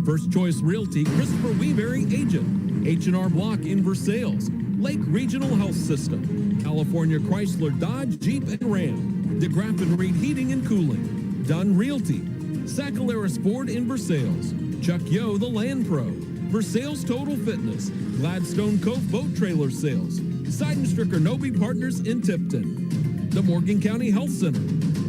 First Choice Realty, Christopher Weeberry, agent. H&R Block in Versailles. Lake Regional Health System. California Chrysler, Dodge, Jeep, and Ram. DeGraff and Reed Heating and Cooling. Dunn Realty. Sacaleras Ford in Versailles. Chuck Yo, the Land Pro. Versailles Total Fitness. Gladstone Cove Boat Trailer Sales. Seidenstricker Nobe Partners in Tipton. The Morgan County Health Center.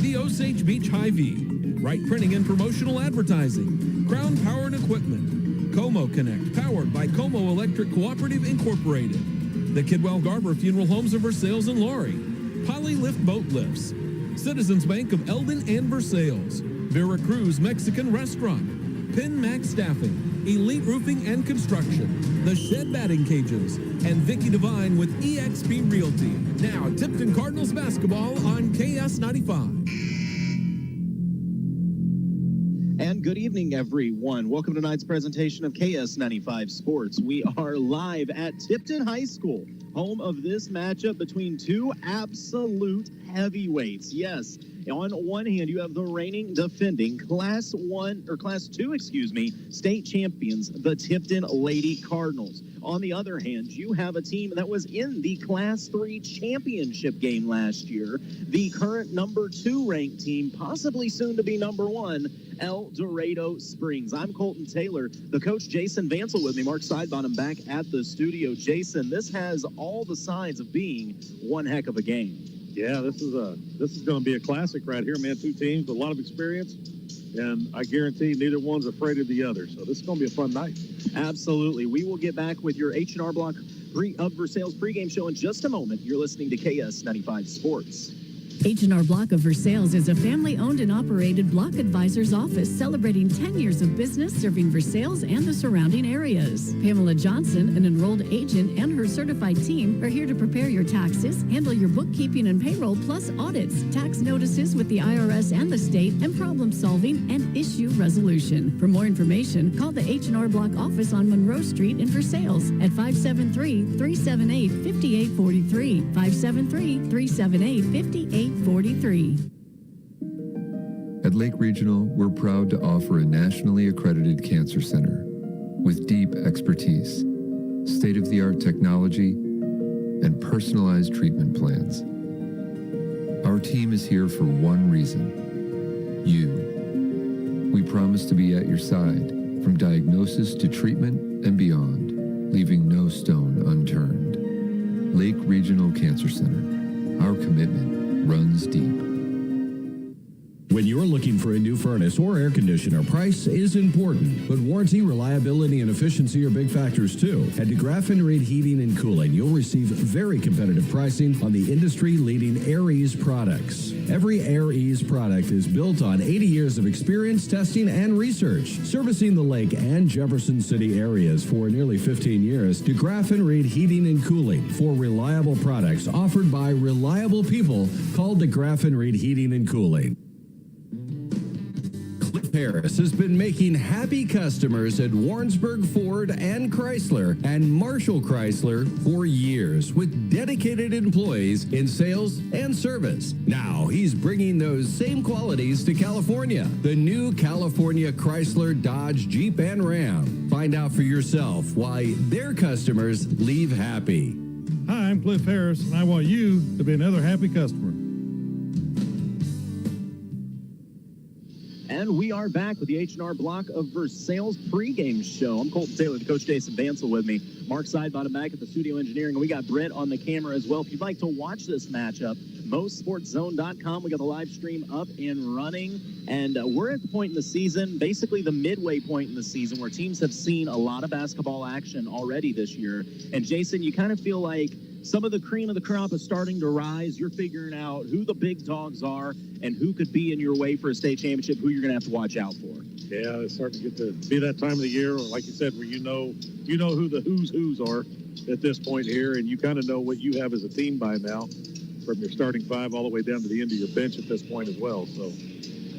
The Osage Beach Hy-Vee. Wright Printing and Promotional Advertising. Crown Power and Equipment. Como Connect, powered by Como Electric Cooperative Incorporated. The Kidwell Garber Funeral Homes of Versailles and Laurie. Polylift Boat Lifts. Citizens Bank of Eldon and Versailles. Veracruz Mexican Restaurant. Pin Max Staffing. Elite Roofing and Construction, The Shed Batting Cages, and Vicki Devine with eXp Realty. Now, Tipton Cardinals basketball on KS95. And good evening, everyone. Welcome to tonight's presentation of KS95 Sports. We are live at Tipton High School, home of this matchup between two absolute heavyweights. Yes. On one hand, you have the reigning defending Class 2, state champions, the Tipton Lady Cardinals. On the other hand, you have a team that was in the Class 3 championship game last year, the current number 2 ranked team, possibly soon to be number 1, El Dorado Springs. I'm Colton Taylor, the coach Jason Vansel with me, Mark Sidebottom back at the studio. Jason, this has all the signs of being one heck of a game. Yeah, this is going to be a classic right here, man. Two teams with a lot of experience, and I guarantee neither one's afraid of the other. So this is going to be a fun night. Absolutely. We will get back with your H&R Block of Versailles pregame show in just a moment. You're listening to KS95 Sports. H&R Block of Versailles is a family-owned and operated block advisor's office celebrating 10 years of business serving Versailles and the surrounding areas. Pamela Johnson, an enrolled agent, and her certified team are here to prepare your taxes, handle your bookkeeping and payroll, plus audits, tax notices with the IRS and the state, and problem solving and issue resolution. For more information, call the H&R Block office on Monroe Street in Versailles at 573-378-5843, 573-378-5843. At Lake Regional, we're proud to offer a nationally accredited cancer center with deep expertise, state-of-the-art technology, and personalized treatment plans. Our team is here for one reason: you. We promise to be at your side from diagnosis to treatment and beyond, leaving no stone unturned. Lake Regional Cancer Center. Our commitment runs deep. When you're looking for a new furnace or air conditioner, price is important, but warranty, reliability, and efficiency are big factors too. At DeGraff and Reed Heating and Cooling, you'll receive very competitive pricing on the industry-leading Air Ease products. Every Air Ease product is built on 80 years of experience, testing, and research. Servicing the Lake and Jefferson City areas for nearly 15 years, DeGraff and Reed Heating and Cooling for reliable products offered by reliable people called DeGraff and Reed Heating and Cooling. Harris has been making happy customers at Warrensburg Ford and Chrysler and Marshall Chrysler for years with dedicated employees in sales and service. Now he's bringing those same qualities to California. The new California Chrysler, Dodge, Jeep, and Ram. Find out for yourself why their customers leave happy. Hi, I'm Cliff Harris, and I want you to be another happy customer. And we are back with the H&R Block of Versailles pregame show. I'm Colton Taylor, the coach Jason Vansel with me. Mark Sidebottom back at the studio engineering, and we got Brett on the camera as well. If you'd like to watch this matchup, MoSportsZone.com. We got the live stream up and running, and we're at the point in the season, basically the midway point in the season, where teams have seen a lot of basketball action already this year. And Jason, you kind of feel like some of the cream of the crop is starting to rise. You're figuring out who the big dogs are and who could be in your way for a state championship, who you're going to have to watch out for. Yeah, it's starting to get to be that time of the year, like you said, where you know who the who's are at this point here, and you kind of know what you have as a team by now, from your starting five all the way down to the end of your bench at this point as well. So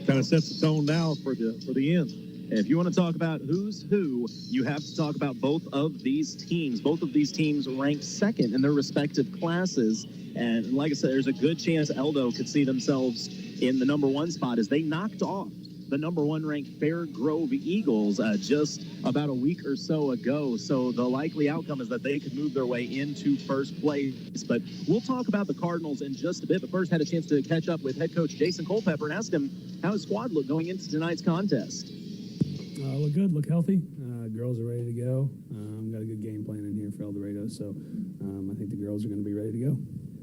kind of sets the tone now for the end. And if you want to talk about who's who, you have to talk about both of these teams. Both of these teams ranked second in their respective classes. And like I said, there's a good chance Eldon could see themselves in the number 1 spot as they knocked off the #1 ranked Fair Grove Eagles just about a week or so ago. So the likely outcome is that they could move their way into first place. But we'll talk about the Cardinals in just a bit. But first, had a chance to catch up with head coach Jason Culpepper and asked him how his squad looked going into tonight's contest. Look good, look healthy. Girls are ready to go. Got a good game plan in here for El Dorado, so I think the girls are going to be ready to go.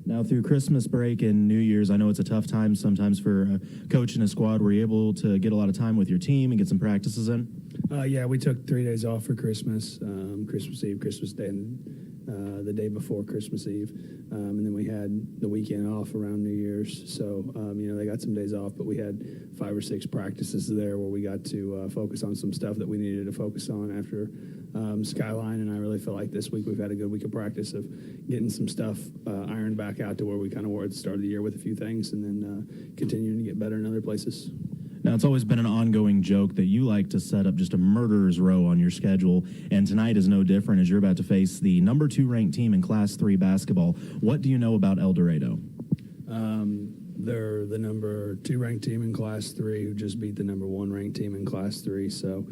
Now, through Christmas break and New Year's, I know it's a tough time sometimes for a coach and a squad. Were you able to get a lot of time with your team and get some practices in? Yeah, we took 3 days off for Christmas, Christmas Eve, Christmas Day, and the day before Christmas Eve. And then we had the weekend off around New Year's. So, they got some days off, but we had 5 or 6 practices there where we got to focus on some stuff that we needed to focus on after Skyline. And I really feel like this week we've had a good week of practice of getting some stuff ironed back out to where we kind of were at the start of the year with a few things, and then continuing to get better in other places. Now, it's always been an ongoing joke that you like to set up just a murderer's row on your schedule, and tonight is no different as you're about to face the #2 ranked team in Class 3 basketball. What do you know about El Dorado? They're the #2 ranked team in Class 3 who just beat the #1 ranked team in Class 3, so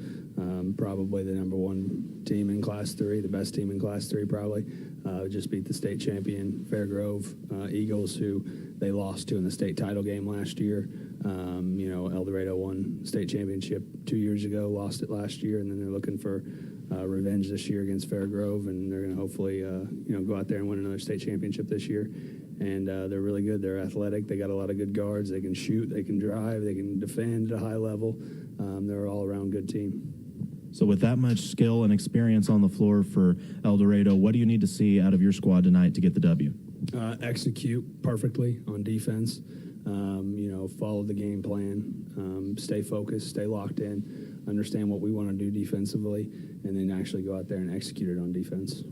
probably the #1 team in Class 3, the best team in Class 3 probably. Just beat the state champion Fair Grove Eagles, who they lost to in the state title game last year. El Dorado won state championship 2 years ago, lost it last year, and then they're looking for revenge this year against Fair Grove, and they're going to hopefully go out there and win another state championship this year. And they're really good. They're athletic. They got a lot of good guards. They can shoot. They can drive. They can defend at a high level. They're an all-around good team. So with that much skill and experience on the floor for El Dorado, what do you need to see out of your squad tonight to get the W? Execute perfectly on defense. Follow the game plan. Stay focused. Stay locked in. Understand what we want to do defensively, and then actually go out there and execute it on defense.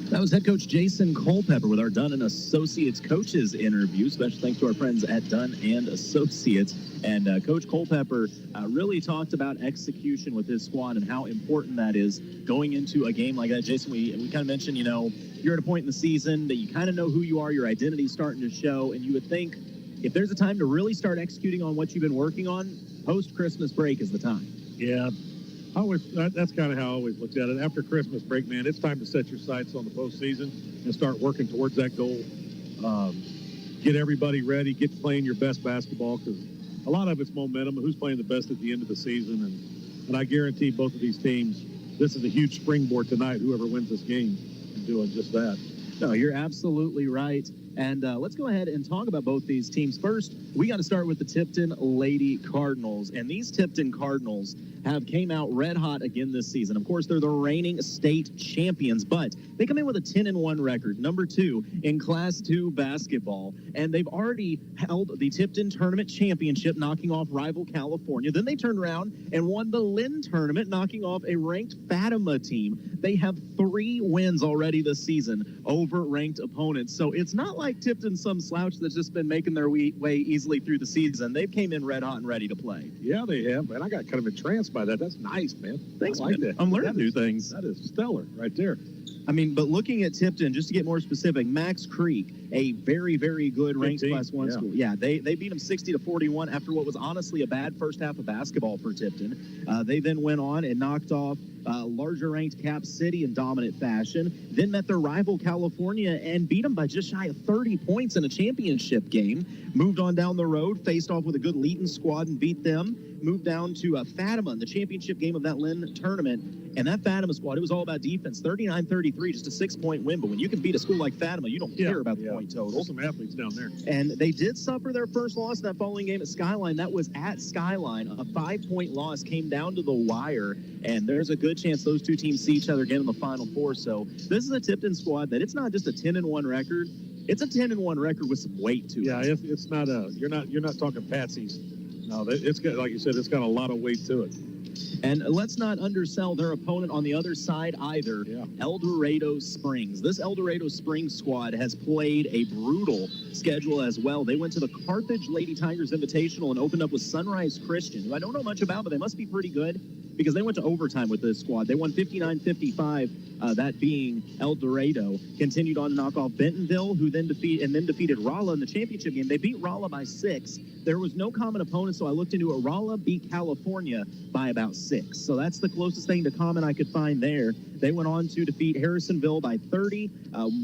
That was head coach Jason Culpepper with our Dunn and Associates coaches interview. Special thanks to our friends at Dunn and Associates. And Coach Culpepper really talked about execution with his squad and how important that is going into a game like that. Jason, we kind of mentioned, you're at a point in the season that you kind of know who you are, your identity's starting to show, and you would think if there's a time to really start executing on what you've been working on, post-Christmas break is the time. Yeah. That's kind of how I always looked at it. After Christmas break, man, it's time to set your sights on the postseason and start working towards that goal. Get everybody ready, get playing your best basketball, because a lot of it's momentum, who's playing the best at the end of the season. And I guarantee both of these teams, this is a huge springboard tonight, whoever wins this game, is doing just that. No, you're absolutely right. And let's go ahead and talk about both these teams. First, we got to start with the Tipton Lady Cardinals. And these Tipton Cardinals have came out red hot again this season. Of course, they're the reigning state champions, but they come in with a 10-1 record, #2 in Class 2 basketball. And they've already held the Tipton Tournament Championship, knocking off rival California. Then they turned around and won the Lynn Tournament, knocking off a ranked Fatima team. They have 3 wins already this season over ranked opponents. So it's not like Tipton's some slouch that's just been making their way easily through the season. They've came in red hot and ready to play. Yeah, they have, man. I got kind of entranced by that. That's nice, man. Thanks, I like man. that. I'm learning new things. That is stellar right there. I mean, but looking at Tipton, just to get more specific, Max Creek, a very, very good ranked Class 1 school. Yeah, they beat them 60-41 after what was honestly a bad first half of basketball for Tipton. They then went on and knocked off larger ranked Cap City in dominant fashion, then met their rival California and beat them by just shy of 30 points in a championship game. Moved on down the road, faced off with a good Leeton squad and beat them. Moved down to Fatima in the championship game of that Lynn tournament. And that Fatima squad, it was all about defense. 39-33, just a 6-point win. But when you can beat a school like Fatima, you don't care about the point total. There's some athletes down there. And they did suffer their first loss in that following game at Skyline. That was at Skyline. A 5-point loss came down to the wire. And there's a good chance those two teams see each other again in the Final Four. So this is a Tipton squad that it's not just a 10-1 record. It's a 10-1 record with some weight to it. Yeah, it's not you're not talking patsies. No, it's got, like you said, it's got a lot of weight to it. And let's not undersell their opponent on the other side either, El Dorado Springs. This El Dorado Springs squad has played a brutal schedule as well. They went to the Carthage Lady Tigers Invitational and opened up with Sunrise Christian, who I don't know much about, but they must be pretty good because they went to overtime with this squad. They won 59-55, that being El Dorado. Continued on to knock off Bentonville, who then defeated Rolla in the championship game. They beat Rolla by 6. There was no common opponent, so I looked into it. Rolla beat California by about 6. So that's the closest thing to common I could find there. They went on to defeat Harrisonville by 30,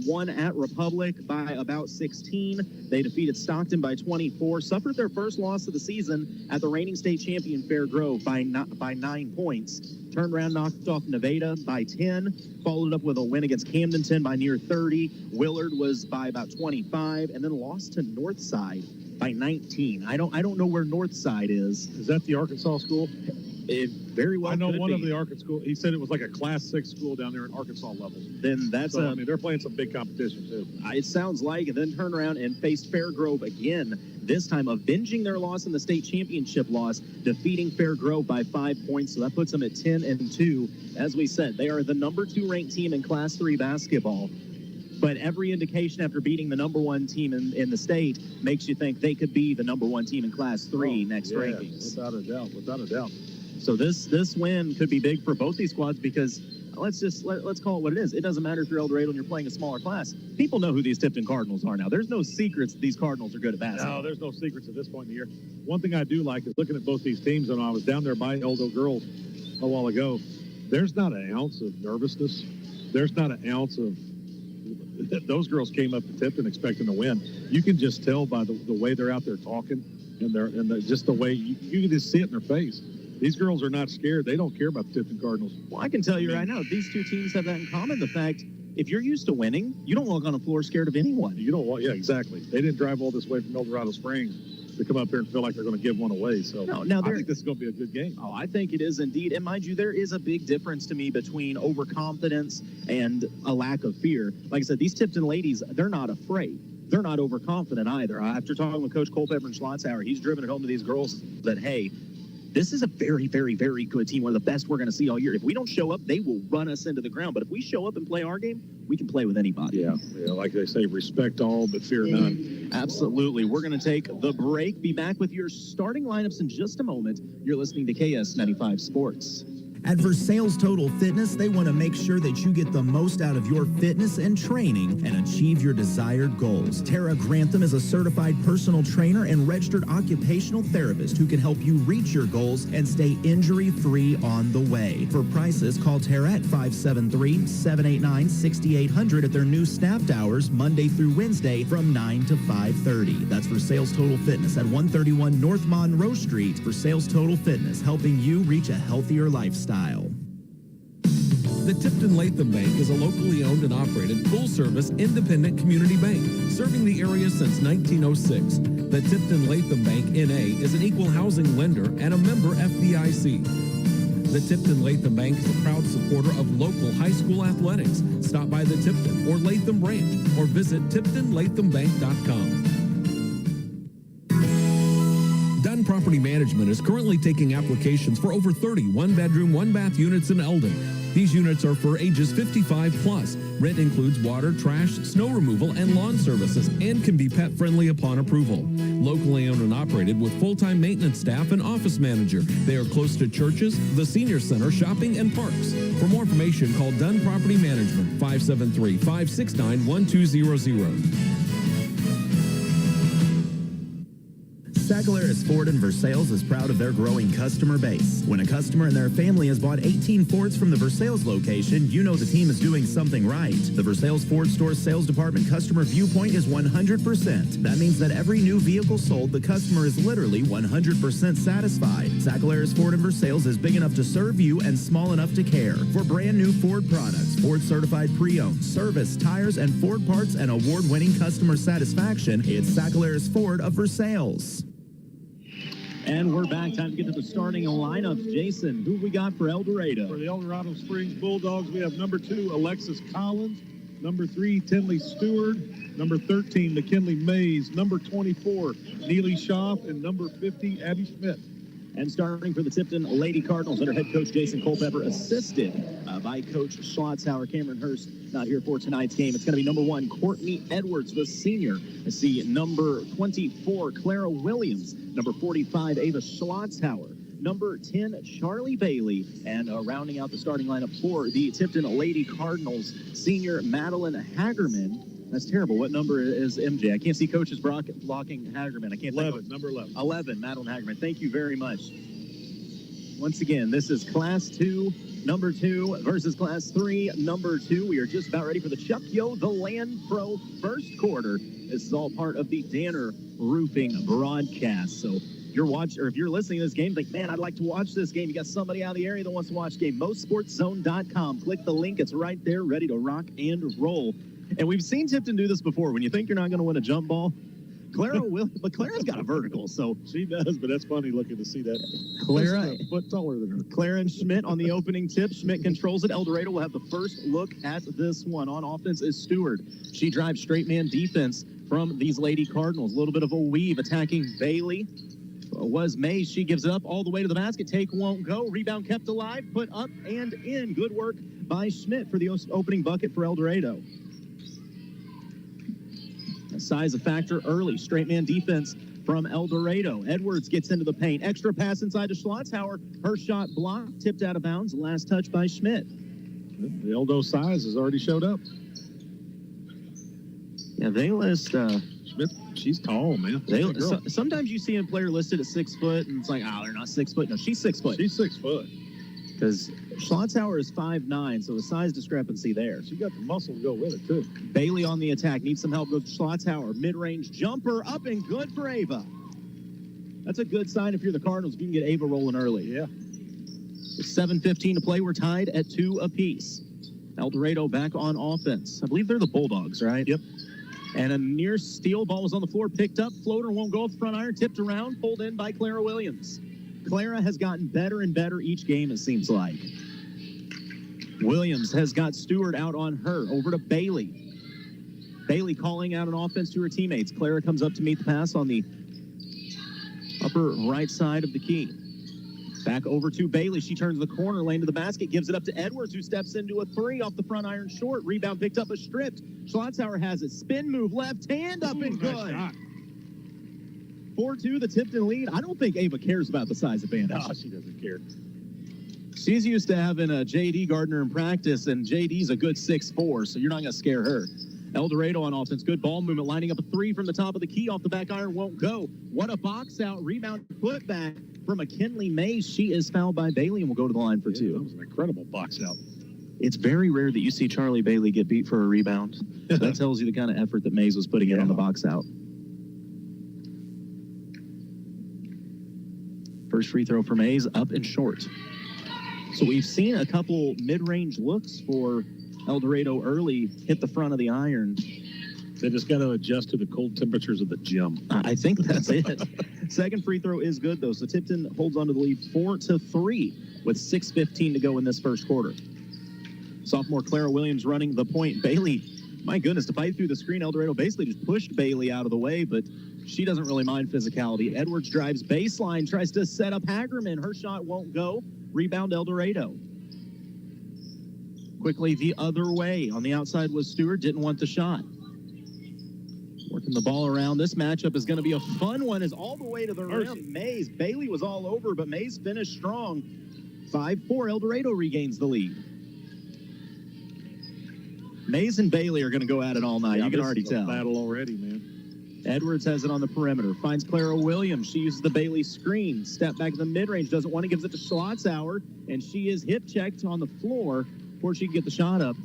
won at Republic by about 16. They defeated Stockton by 24, suffered their first loss of the season at the reigning state champion Fair Grove by 9 points. Turned around, knocked off Nevada by 10, followed up with a win against Camdenton by near 30. Willard was by about 25, and then lost to Northside by 19. I don't know where Northside is. Is that the Arkansas school? It very well I know could one be. of the Arkansas school. He said it was like a Class 6 school down there in Arkansas levels. Then that's So, I mean, they're playing some big competition, too. it sounds like, and then turn around and faced Fair Grove again, this time avenging their loss in the state championship loss, defeating Fair Grove by 5 points. So that puts them at 10-2. As we said, they are the number 2 ranked team in Class 3 basketball. But every indication after beating the number 1 team in the state makes you think they could be the number 1 team in Class 3 next rankings. Without a doubt. So this win could be big for both these squads because let's call it what it is. It doesn't matter if you're El Dorado and you're playing a smaller class. People know who these Tipton Cardinals are now. There's no secrets that these Cardinals are good at basketball. No, there's no secrets at this point in the year. One thing I do like is looking at both these teams, and I was down there by Eldon girls a while ago. There's not an ounce of nervousness. There's not an ounce of those girls came up to Tipton expecting to win. You can just tell by the way they're out there talking and just the way you can just see it in their face. These girls are not scared. They don't care about the Tipton Cardinals. Well, I can tell you right now, these two teams have that in common. The fact, if you're used to winning, you don't walk on the floor scared of anyone. You don't want, yeah, exactly. They didn't drive all this way from El Dorado Springs to come up here and feel like they're going to give one away. So I think this is going to be a good game. Oh, I think it is indeed. And mind you, there is a big difference to me between overconfidence and a lack of fear. Like I said, these Tipton ladies, they're not afraid. They're not overconfident either. After talking with Coach Culpepper and Schlotzhauer, he's driven it home to these girls that, hey, this is a very, very, very good team. One of the best we're going to see all year. If we don't show up, they will run us into the ground. But if we show up and play our game, we can play with anybody. Yeah, like they say, respect all but fear none. Absolutely. We're going to take the break. Be back with your starting lineups in just a moment. You're listening to KS95 Sports. At Versailles Total Fitness, they want to make sure that you get the most out of your fitness and training and achieve your desired goals. Tara Grantham is a certified personal trainer and registered occupational therapist who can help you reach your goals and stay injury-free on the way. For prices, call Tara at 573-789-6800 at their new staffed hours Monday through Wednesday from 9 to 5:30. That's Versailles Total Fitness at 131 North Monroe Street. Versailles Total Fitness, helping you reach a healthier lifestyle. The Tipton Latham Bank is a locally owned and operated full-service independent community bank serving the area since 1906. The Tipton Latham Bank N.A. is an equal housing lender and a member FDIC. The Tipton Latham Bank is a proud supporter of local high school athletics. Stop by the Tipton or Latham branch or visit TiptonLathamBank.com. Dunn Property Management is currently taking applications for over 30 one-bedroom, one-bath units in Eldon. These units are for ages 55 plus. Rent includes water, trash, snow removal, and lawn services, and can be pet-friendly upon approval. Locally owned and operated with full-time maintenance staff and office manager. They are close to churches, the senior center, shopping, and parks. For more information, call Dunn Property Management, 573-569-1200. Sacalaris Ford in Versailles is proud of their growing customer base. When a customer and their family has bought 18 Fords from the Versailles location, you know the team is doing something right. The Versailles Ford Store Sales Department customer viewpoint is 100%. That means that every new vehicle sold, the customer is literally 100% satisfied. Sacalaris Ford in Versailles is big enough to serve you and small enough to care. For brand new Ford products, Ford certified pre-owned, service, tires, and Ford parts and award-winning customer satisfaction, it's Sacalaris Ford of Versailles. And we're back. Time to get to the starting lineups. Jason, who we got for El Dorado? For the El Dorado Springs Bulldogs, we have number 2, Alexis Collins. Number 3, Tinley Stewart. Number 13, McKinley Mays. Number 24, Neely Schaff. And number 50, Abby Schmidt. And starting for the Tipton Lady Cardinals, under head coach Jason Culpepper, assisted by Coach Schlotzhauer. Cameron Hurst not here for tonight's game. It's going to be number 1, Courtney Edwards, the senior. I see number 24, Clara Williams. Number 45, Ava Schlotzhauer. Number 10, Charlie Bailey. And rounding out the starting lineup for the Tipton Lady Cardinals, senior Madeline Hagerman. That's terrible. What number is MJ? I can't see coaches blocking Hagerman. I can't 11, number 11. 11, Madeline Hagerman. Thank you very much. Once again, this is Class 2, number 2 versus Class 3, number 2. We are just about ready for the Chuck Yo, the Land Pro first quarter. This is all part of the Danner Roofing broadcast. So if you're watching, or if you're listening to this game, think, man, I'd like to watch this game. You got somebody out of the area that wants to watch the game. MoSportsZone.com. Click the link. It's right there, ready to rock and roll. And we've seen Tipton do this before. When you think you're not going to win a jump ball, Clara will, but Clara's got a vertical, so she does. But that's funny looking to see that. Clara, a foot taller than her. Clara and Schmidt on the opening tip. Schmidt controls it. El Dorado will have the first look at this one. On offense is Stewart. She drives straight man defense from these Lady Cardinals. A little bit of a weave attacking Bailey. Was Mays. She gives it up all the way to the basket. Take won't go. Rebound kept alive. Put up and in. Good work by Schmidt for the opening bucket for El Dorado. Size a factor early. Straight man defense from El Dorado. Edwards gets into the paint. Extra pass inside to Schlotzhauer. Her shot blocked. Tipped out of bounds. Last touch by Schmidt. The Eldo size has already showed up. Yeah, they list... Schmidt, she's tall, man. Sometimes you see a player listed at 6 foot, and it's like, oh, they're not 6 foot. No, she's 6 foot. She's 6 foot. Because Schlotzhauer is 5'9", so the size discrepancy there. She got the muscle to go with it, too. Bailey on the attack. Needs some help with Schlotzhauer. Mid-range jumper up and good for Ava. That's a good sign if you're the Cardinals. If you can get Ava rolling early. Yeah. With 7:15 to play, we're tied at 2 apiece. El Dorado back on offense. I believe they're the Bulldogs, right? Yep. And a near steal. Ball was on the floor, picked up. Floater won't go off the front iron. Tipped around, pulled in by Clara Williams. Clara has gotten better and better each game, it seems like. Williams has got Stewart out on her. Over to Bailey. Bailey calling out an offense to her teammates. Clara comes up to meet the pass on the upper right side of the key. Back over to Bailey. She turns the corner lane to the basket, gives it up to Edwards, who steps into a 3 off the front iron short. Rebound picked up, but stripped. Schlotzhauer has it. Spin move, left hand up and good. Nice shot. 4-2, the Tipton lead. I don't think Ava cares about the size of bandage. No, she doesn't care. She's used to having a J.D. Gardner in practice, and J.D.'s a good 6'4", so you're not going to scare her. El Dorado on offense. Good ball movement, lining up a 3 from the top of the key. Off the back iron, won't go. What a box out. Rebound put back from McKinley Mays. She is fouled by Bailey and will go to the line for 2. That was an incredible box out. It's very rare that you see Charlie Bailey get beat for a rebound. That tells you the kind of effort that Mays was putting in on the box out. First free throw for Mays, up and short. So we've seen a couple mid-range looks for El Dorado early, hit the front of the iron. They just got to adjust to the cold temperatures of the gym. I think that's it. Second free throw is good, though. So Tipton holds on to the lead 4-3 with 6:15 to go in this first quarter. Sophomore Clara Williams running the point. Bailey, my goodness, to fight through the screen, El Dorado basically just pushed Bailey out of the way, but she doesn't really mind physicality. Edwards drives baseline, tries to set up Hagerman. Her shot won't go. Rebound El Dorado. Quickly the other way. On the outside was Stewart. Didn't want the shot. Working the ball around. This matchup is going to be a fun one. Is all the way to the rim. Mays. Bailey was all over, but Mays finished strong. 5-4. El Dorado regains the lead. Mays and Bailey are going to go at it all night. Yeah, you can already tell. Battle already, man. Edwards has it on the perimeter. Finds Clara Williams. She uses the Bailey screen. Step back to the mid-range. Doesn't want to. Gives it to Schlotzhauer. And she is hip-checked on the floor before she can get the shot up.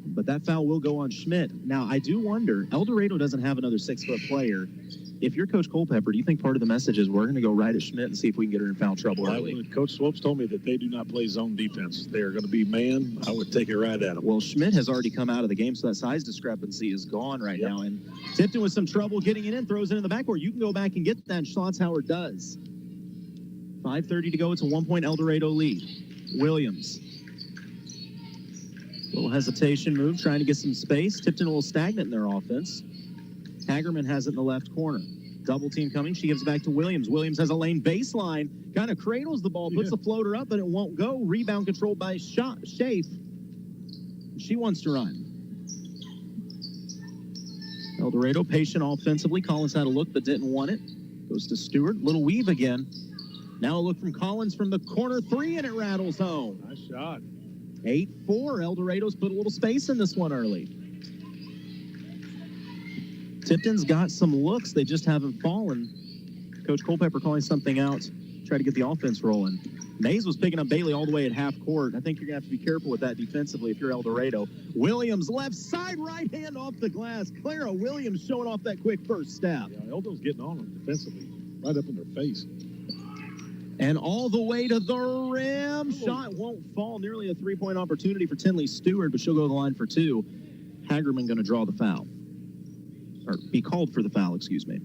But that foul will go on Schmidt. Now, I do wonder, El Dorado doesn't have another 6-foot player. If you're Coach Culpepper, do you think part of the message is we're going to go right at Schmidt and see if we can get her in foul trouble early? Coach Swopes told me that they do not play zone defense. They are going to be man. I would take it right at them. Well, Schmidt has already come out of the game, so that size discrepancy is gone right now. And Tipton with some trouble getting it in, throws it in the backcourt. You can go back and get that, and Schlotzhauer does. 5:30 to go. It's a 1-point El Dorado lead. Williams. Little hesitation move, trying to get some space. Tipton a little stagnant in their offense. Hagerman has it in the left corner. Double team coming. She gives it back to Williams. Williams has a lane baseline. Kind of cradles the ball, puts the floater up, but it won't go. Rebound controlled by Schaaf. She wants to run. El Dorado patient offensively. Collins had a look but didn't want it. Goes to Stewart. Little weave again. Now a look from Collins from the corner 3, and it rattles home. Nice shot. 8-4. El Dorado's put a little space in this one early. Tipton's got some looks. They just haven't fallen. Coach Culpepper calling something out, try to get the offense rolling. Mays was picking up Bailey all the way at half court. I think you're going to have to be careful with that defensively if you're El Dorado. Williams, left side, right hand off the glass. Clara Williams showing off that quick first step. Yeah, Eldon's getting on them defensively, right up in their face. And all the way to the rim. Shot won't fall. Nearly a three-point opportunity for Tinley Stewart, but she'll go to the line for two. Hagerman going to draw the foul. Or be called for the foul, excuse me.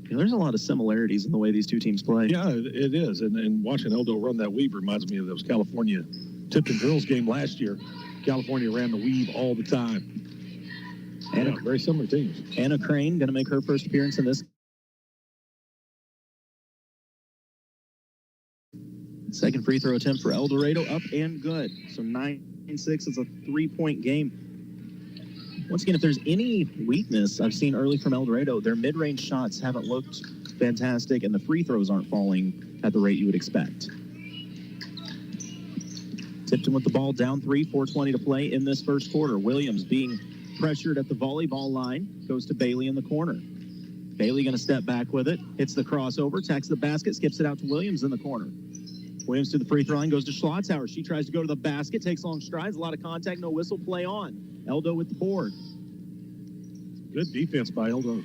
Yeah, there's a lot of similarities in the way these two teams play. Yeah, it is. And watching Eldon run that weave reminds me of those California Tipton Drills game last year. California ran the weave all the time. And very similar teams. Anna Crane going to make her first appearance in this. Second free throw attempt for El Dorado, up and good. So 9-6 is a three-point game. Once again, if there's any weakness I've seen early from El Dorado, their mid-range shots haven't looked fantastic, and the free throws aren't falling at the rate you would expect. Tipton with the ball, down 3, 4:20 to play in this first quarter. Williams being pressured at the volleyball line, goes to Bailey in the corner. Bailey going to step back with it, hits the crossover, attacks the basket, skips it out to Williams in the corner. Williams to the free throw line, goes to Schlotzhauer. She tries to go to the basket, takes long strides, a lot of contact, no whistle, play on. Eldo with the board. Good defense by Eldon.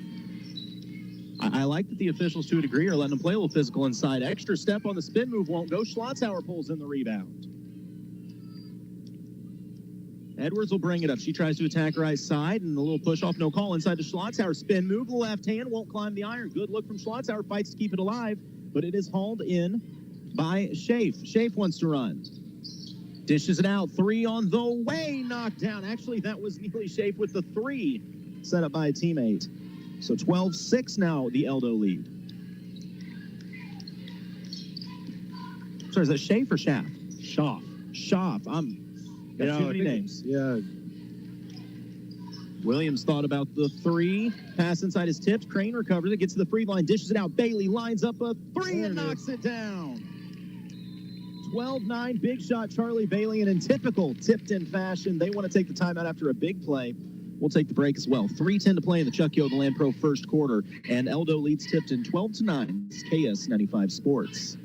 I like that the officials, to a degree, are letting them play a little physical inside. Extra step on the spin move won't go. Schlotzhauer pulls in the rebound. Edwards will bring it up. She tries to attack right side, and a little push off, no call inside to Schlotzhauer. Spin move, left hand, won't climb the iron. Good look from Schlotzhauer, fights to keep it alive, but it is hauled in by Schaaf. Schaaf wants to run. Dishes it out. Three on the way. Knocked down. Actually, that was Neely Schaaf with the three set up by a teammate. So 12-6 now, the Eldo lead. Sorry, is that Schaaf or Schaaf? Schaaf. Schaaf. Got too many names. Yeah. Williams thought about the three. Pass inside his tips. Crane recovers it. Gets to the free line. Dishes it out. Bailey lines up a three and knocks it down. 12-9, big shot, Charlie Bailey, and in typical Tipton fashion, they want to take the timeout after a big play. We'll take the break as well. 3:10 to play in the Chuck Yoga Land Pro first quarter, and Eldo leads Tipton 12-9. It's KS95 Sports.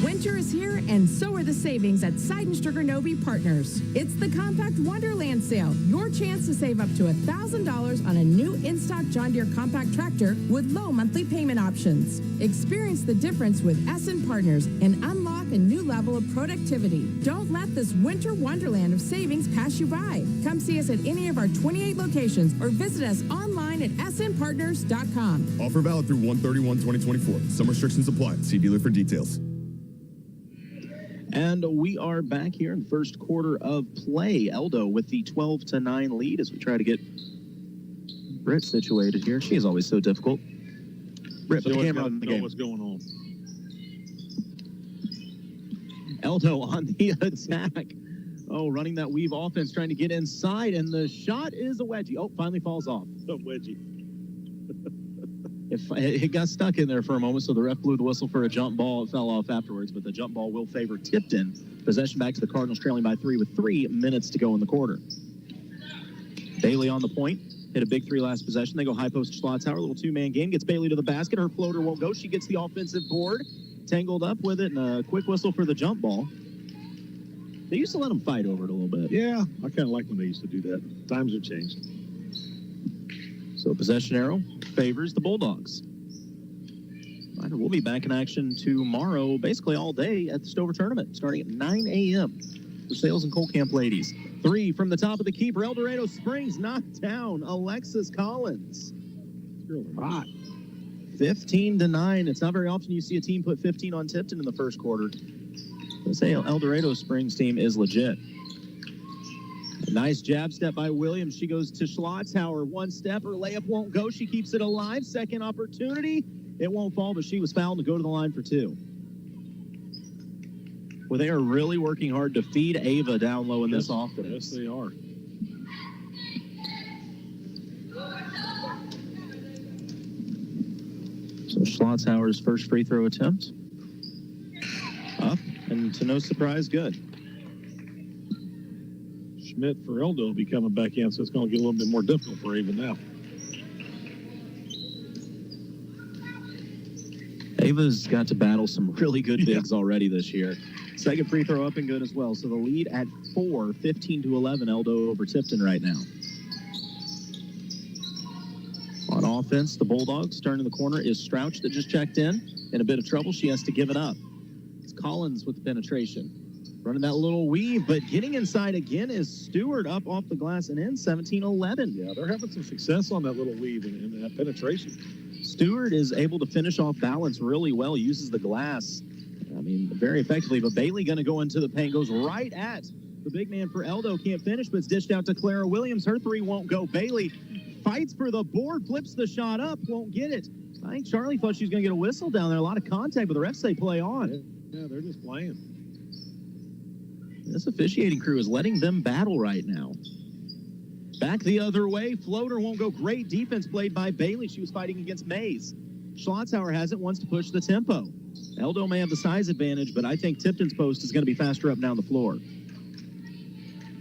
Winter is here, and so are the savings at Seidenstricker Novi Partners. It's the Compact Wonderland sale. Your chance to save up to $1,000 on a new in-stock John Deere compact tractor with low monthly payment options. Experience the difference with Essen Partners and unlock a new level of productivity. Don't let this winter wonderland of savings pass you by. Come see us at any of our 28 locations or visit us online at snpartners.com. Offer valid through 1/31/2024. Some restrictions apply. See dealer for details. And we are back here in the first quarter of play. Eldo with the 12-9 lead as we try to get Britt situated here. She is always so difficult. Britt, put the camera on the game. What's going on? Eldo on the attack. Oh, running that weave offense, trying to get inside, and the shot is a wedgie. Oh, finally falls off. A wedgie. It got stuck in there for a moment, so the ref blew the whistle for a jump ball. It fell off afterwards, but the jump ball will favor Tipton. Possession back to the Cardinals, trailing by 3 with 3 minutes to go in the quarter. Bailey on the point. Hit a big three last possession. They go high post to Schlotzhauer. A little two-man game. Gets Bailey to the basket. Her floater won't go. She gets the offensive board. Tangled up with it, and a quick whistle for the jump ball. They used to let them fight over it a little bit. Yeah, I kind of like when they used to do that. Times have changed. So possession arrow favors the Bulldogs. We'll be back in action tomorrow, basically all day at the Stover Tournament, starting at 9 a.m. for Sales and Coal Camp ladies. 3 from the top of the keeper. El Dorado Springs knocked down Alexis Collins. It's really hot. 15-9. It's not very often you see a team put 15 on Tipton in the first quarter. Let's say El Dorado Springs team is legit. A nice jab step by Williams. She goes to Schlotzhauer. One step. Her layup won't go. She keeps it alive. Second opportunity. It won't fall, but she was fouled to go to the line for 2. Well, they are really working hard to feed Ava down low in this offense. Yes, they are. So Schlotzhauer's first free throw attempt. Up, and to no surprise, good. Schmidt for Eldon will be coming back in, so it's going to get a little bit more difficult for Ava now. Ava's got to battle some really good bigs already this year. Second free throw up and good as well. So the lead at 4, 15-11, Eldon over Tipton right now. On offense, the Bulldogs turn in the corner is Strouch that just checked in a bit of trouble. She has to give it up. It's Collins with the penetration. Running that little weave, but getting inside again is Stewart up off the glass and in 17-11. Yeah, they're having some success on that little weave and that penetration. Stewart is able to finish off balance really well, uses the glass, very effectively. But Bailey going to go into the paint, goes right at the big man for Eldon. Can't finish, but it's dished out to Clara Williams. Her three won't go. Bailey fights for the board, flips the shot up, won't get it. I think Charlie thought she was going to get a whistle down there. A lot of contact, but the refs say play on. Yeah, they're just playing. This officiating crew is letting them battle right now. Back the other way, floater won't go. Great defense played by Bailey. She was fighting against Mays. Schlotzhauer has it, wants to push the tempo. Eldon may have the size advantage, but I think Tipton's post is going to be faster up down the floor.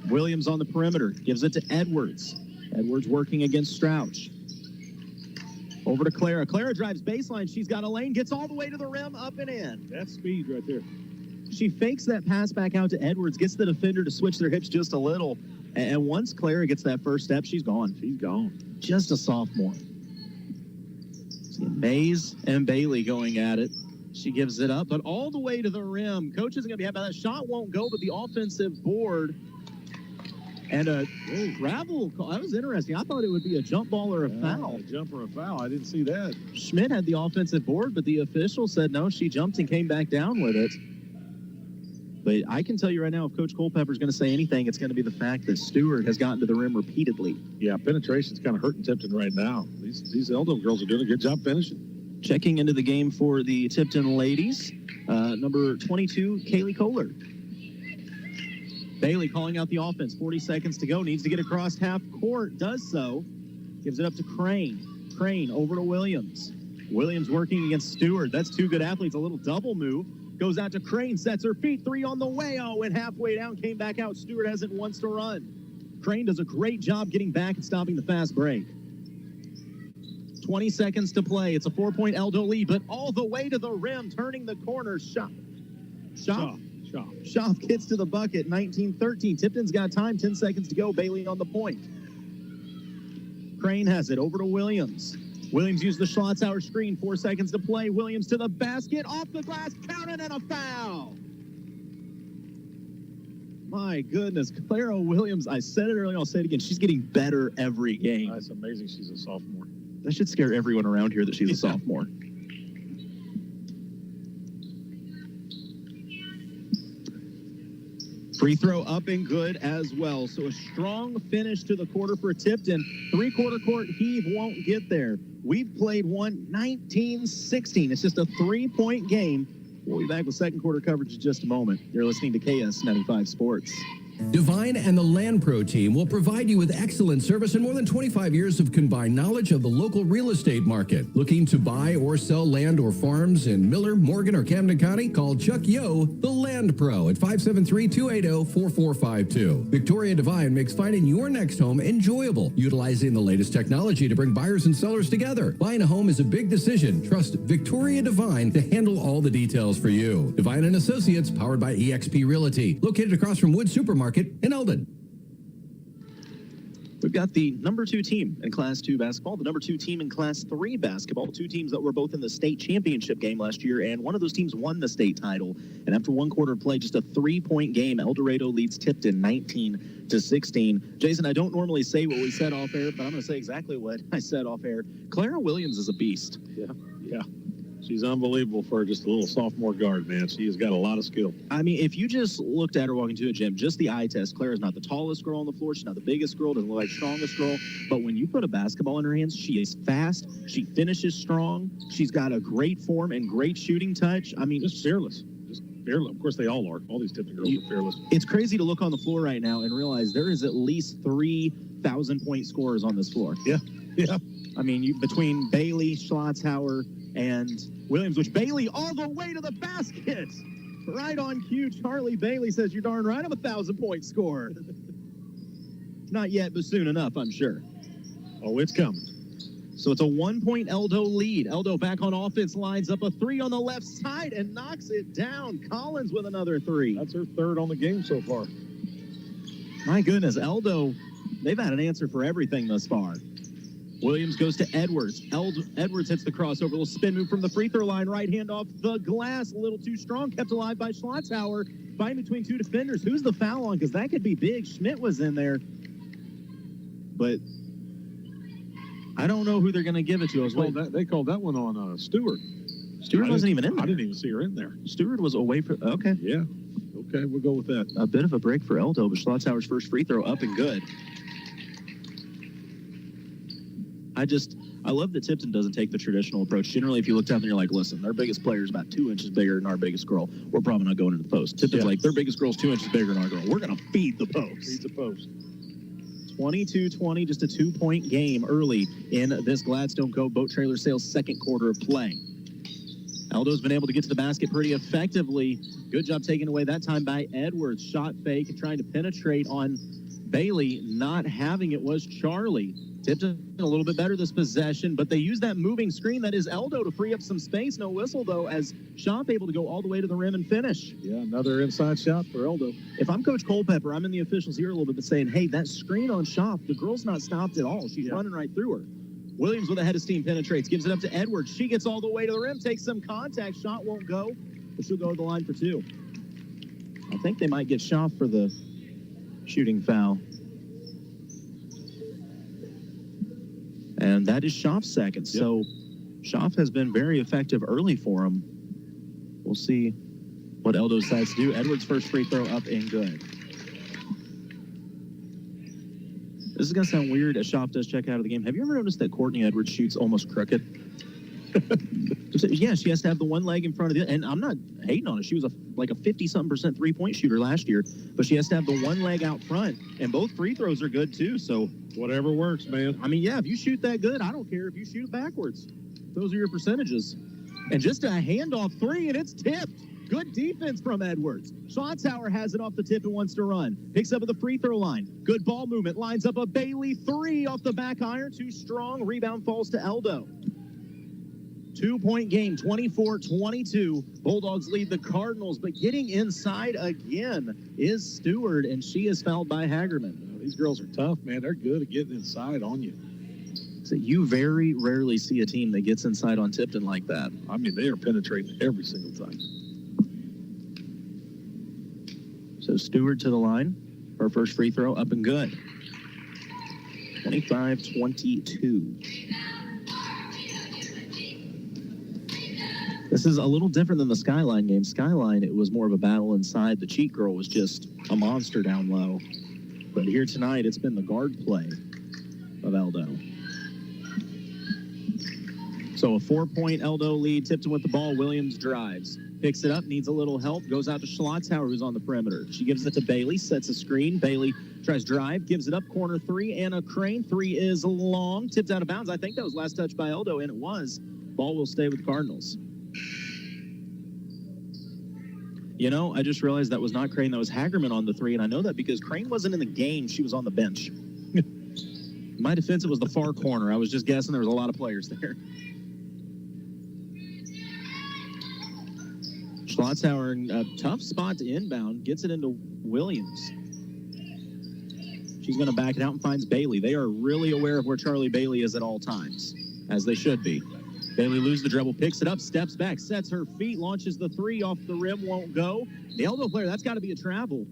Williams on the perimeter, gives it to Edwards. Edwards working against Strouch. Over to Clara. Clara drives baseline. She's got a lane, gets all the way to the rim, up and in. That's speed right there. She fakes that pass back out to Edwards, gets the defender to switch their hips just a little. And once Clara gets that first step, she's gone. She's gone. Just a sophomore. See Mays and Bailey going at it. She gives it up, but all the way to the rim. Coach isn't going to be happy about that. Shot won't go, but the offensive board and a travel call. That was interesting. I thought it would be a jump ball or a foul. A jump or a foul. I didn't see that. Schmidt had the offensive board, but the official said no. She jumped and came back down with it. But I can tell you right now, if Coach Culpepper's going to say anything, it's going to be the fact that Stewart has gotten to the rim repeatedly. Yeah, penetration's kind of hurting Tipton right now. These Eldon girls are doing a good job finishing. Checking into the game for the Tipton ladies, number 22, Kaylee Kohler. Bailey calling out the offense. 40 seconds to go. Needs to get across half court. Does so. Gives it up to Crane. Crane over to Williams. Williams working against Stewart. That's two good athletes. A little double move. Goes out to Crane, sets her feet, three on the way. Oh, and halfway down, came back out. Stewart hasn't once to run. Crane does a great job getting back and stopping the fast break. 20 seconds to play. It's a 4-point Eldon lead, but all the way to the rim, turning the corner. Schaff gets to the bucket, 19-13. Tipton's got time, 10 seconds to go. Bailey on the point. Crane has it over to Williams. Williams used the Schlotzhauer screen, 4 seconds to play. Williams to the basket, off the glass, counted, and a foul. My goodness, Clara Williams, I said it earlier, I'll say it again, she's getting better every game. That's amazing she's a sophomore. That should scare everyone around here that she's a sophomore. Free throw up and good as well. So a strong finish to the quarter for Tipton. Three-quarter court heave won't get there. We've played one 19-16. It's just a 3-point game. We'll be back with second quarter coverage in just a moment. You're listening to KS95 Sports. Divine and the Land Pro team will provide you with excellent service and more than 25 years of combined knowledge of the local real estate market. Looking to buy or sell land or farms in Miller, Morgan, or Camden County? Call Chuck Yo, the Land Pro, at 573-280-4452. Victoria Divine makes finding your next home enjoyable, utilizing the latest technology to bring buyers and sellers together. Buying a home is a big decision. Trust Victoria Divine to handle all the details for you. Divine and Associates, powered by eXp Realty, located across from Wood Supermarket in Eldon. We've got the number 2 team in Class 2 basketball, the number 2 team in Class 3 basketball, 2 teams that were both in the state championship game last year, and one of those teams won the state title. And after one quarter of play, just a 3-point game, El Dorado leads Tipton 19-16. Jason, I don't normally say what we said off air, but I'm going to say exactly what I said off air. Clara Williams is a beast. Yeah. She's unbelievable for just a little sophomore guard, man. She has got a lot of skill. I mean, if you just looked at her walking to a gym, just the eye test, Clara's not the tallest girl on the floor. She's not the biggest girl, doesn't look like the strongest girl. But when you put a basketball in her hands, she is fast. She finishes strong. She's got a great form and great shooting touch. I mean, just fearless. Just fearless. Of course, they all are. All these Tipton girls are fearless. It's crazy to look on the floor right now and realize there is at least 3,000-point scorers on this floor. Yeah. I mean, between Bailey, Schlotzhauer, and Williams, which Bailey all the way to the basket. Right on cue, Charlie Bailey says, "You're darn right, I'm a 1,000-point scorer." Not yet, but soon enough, I'm sure. Oh, it's coming. So it's a 1-point Eldo lead. Eldo back on offense, lines up a 3 on the left side and knocks it down. Collins with another 3. That's her third on the game so far. My goodness, Eldo, they've had an answer for everything thus far. Williams goes to Edwards. Edwards hits the crossover. Little spin move from the free throw line. Right hand off the glass. A little too strong. Kept alive by Schlotthauer. Fighting between 2 defenders. Who's the foul on? Because that could be big. Schmidt was in there. But I don't know who they're going to give it to. They called that one on Stewart. Stewart wasn't even in there. I didn't even see her in there. Stewart was away for... Okay. Yeah. Okay, we'll go with that. A bit of a break for Eldo, but Schlotthauer's first free throw up and good. I love that Tipton doesn't take the traditional approach. Generally, if you look down there, you're like, listen, their biggest player is about 2 inches bigger than our biggest girl. We're probably not going into the post. Tipton's like, their biggest girl's 2 inches bigger than our girl. We're going to feed the post. Feed the post. 22-20, just a 2-point game early in this Gladstone Cove Boat Trailer Sales second quarter of play. Eldo's been able to get to the basket pretty effectively. Good job taking away that time by Edwards. Shot fake and trying to penetrate on Bailey. Not having it was Charlie. Tipton a little bit better this possession, but they use that moving screen that is Eldo to free up some space. No whistle, though, as Shop able to go all the way to the rim and finish. Yeah, another inside shot for Eldo. If I'm Coach Culpepper, I'm in the officials ear a little bit, but saying, hey, that screen on Shop, the girl's not stopped at all. She's running right through her. Williams with a head of steam penetrates, gives it up to Edwards. She gets all the way to the rim, takes some contact. Shot won't go, but she'll go to the line for 2. I think they might get Shop for the shooting foul. And that is Schaaf's second. Yep. So Schaaf has been very effective early for him. We'll see what Eldo decides to do. Edwards' first free throw up and good. This is going to sound weird as Schaaf does check out of the game. Have you ever noticed that Courtney Edwards shoots almost crooked? Yeah, she has to have the one leg in front of it. And I'm not hating on it. She was like a 50-something% three-point shooter last year. But she has to have the one leg out front. And both free throws are good, too. So whatever works, man. I mean, yeah, if you shoot that good, I don't care if you shoot it backwards. Those are your percentages. And just a handoff 3, and it's tipped. Good defense from Edwards. Schlotthauer has it off the tip and wants to run. Picks up at the free throw line. Good ball movement. Lines up a Bailey 3 off the back iron. Too strong. Rebound falls to Eldo. 2-point game, 24-22. Bulldogs lead the Cardinals, but getting inside again is Stewart, and she is fouled by Hagerman. These girls are tough, man. They're good at getting inside on you. So you very rarely see a team that gets inside on Tipton like that. I mean, they are penetrating every single time. So Stewart to the line. Her first free throw up and good. 25-22. This is a little different than the Skyline game. Skyline, it was more of a battle inside. The Cheat Girl was just a monster down low. But here tonight, it's been the guard play of Eldo. So a 4-point Eldo lead. Tipton with the ball. Williams drives. Picks it up, needs a little help. Goes out to Schlotthauer, who's on the perimeter. She gives it to Bailey, sets a screen. Bailey tries drive, gives it up, corner 3. Anna Crane, 3 is long. Tipped out of bounds. I think that was last touch by Eldo, and it was. Ball will stay with the Cardinals. You know, I just realized that was not Crane. That was Hagerman on the 3, and I know that because Crane wasn't in the game. She was on the bench. In my defense, it was the far corner. I was just guessing there was a lot of players there. Schlotthauer in a tough spot to inbound. Gets it into Williams. She's going to back it out and finds Bailey. They are really aware of where Charlie Bailey is at all times, as they should be. Bailey loses the dribble, picks it up, steps back, sets her feet, launches the 3 off the rim, won't go. The Eldo player, that's got to be a travel.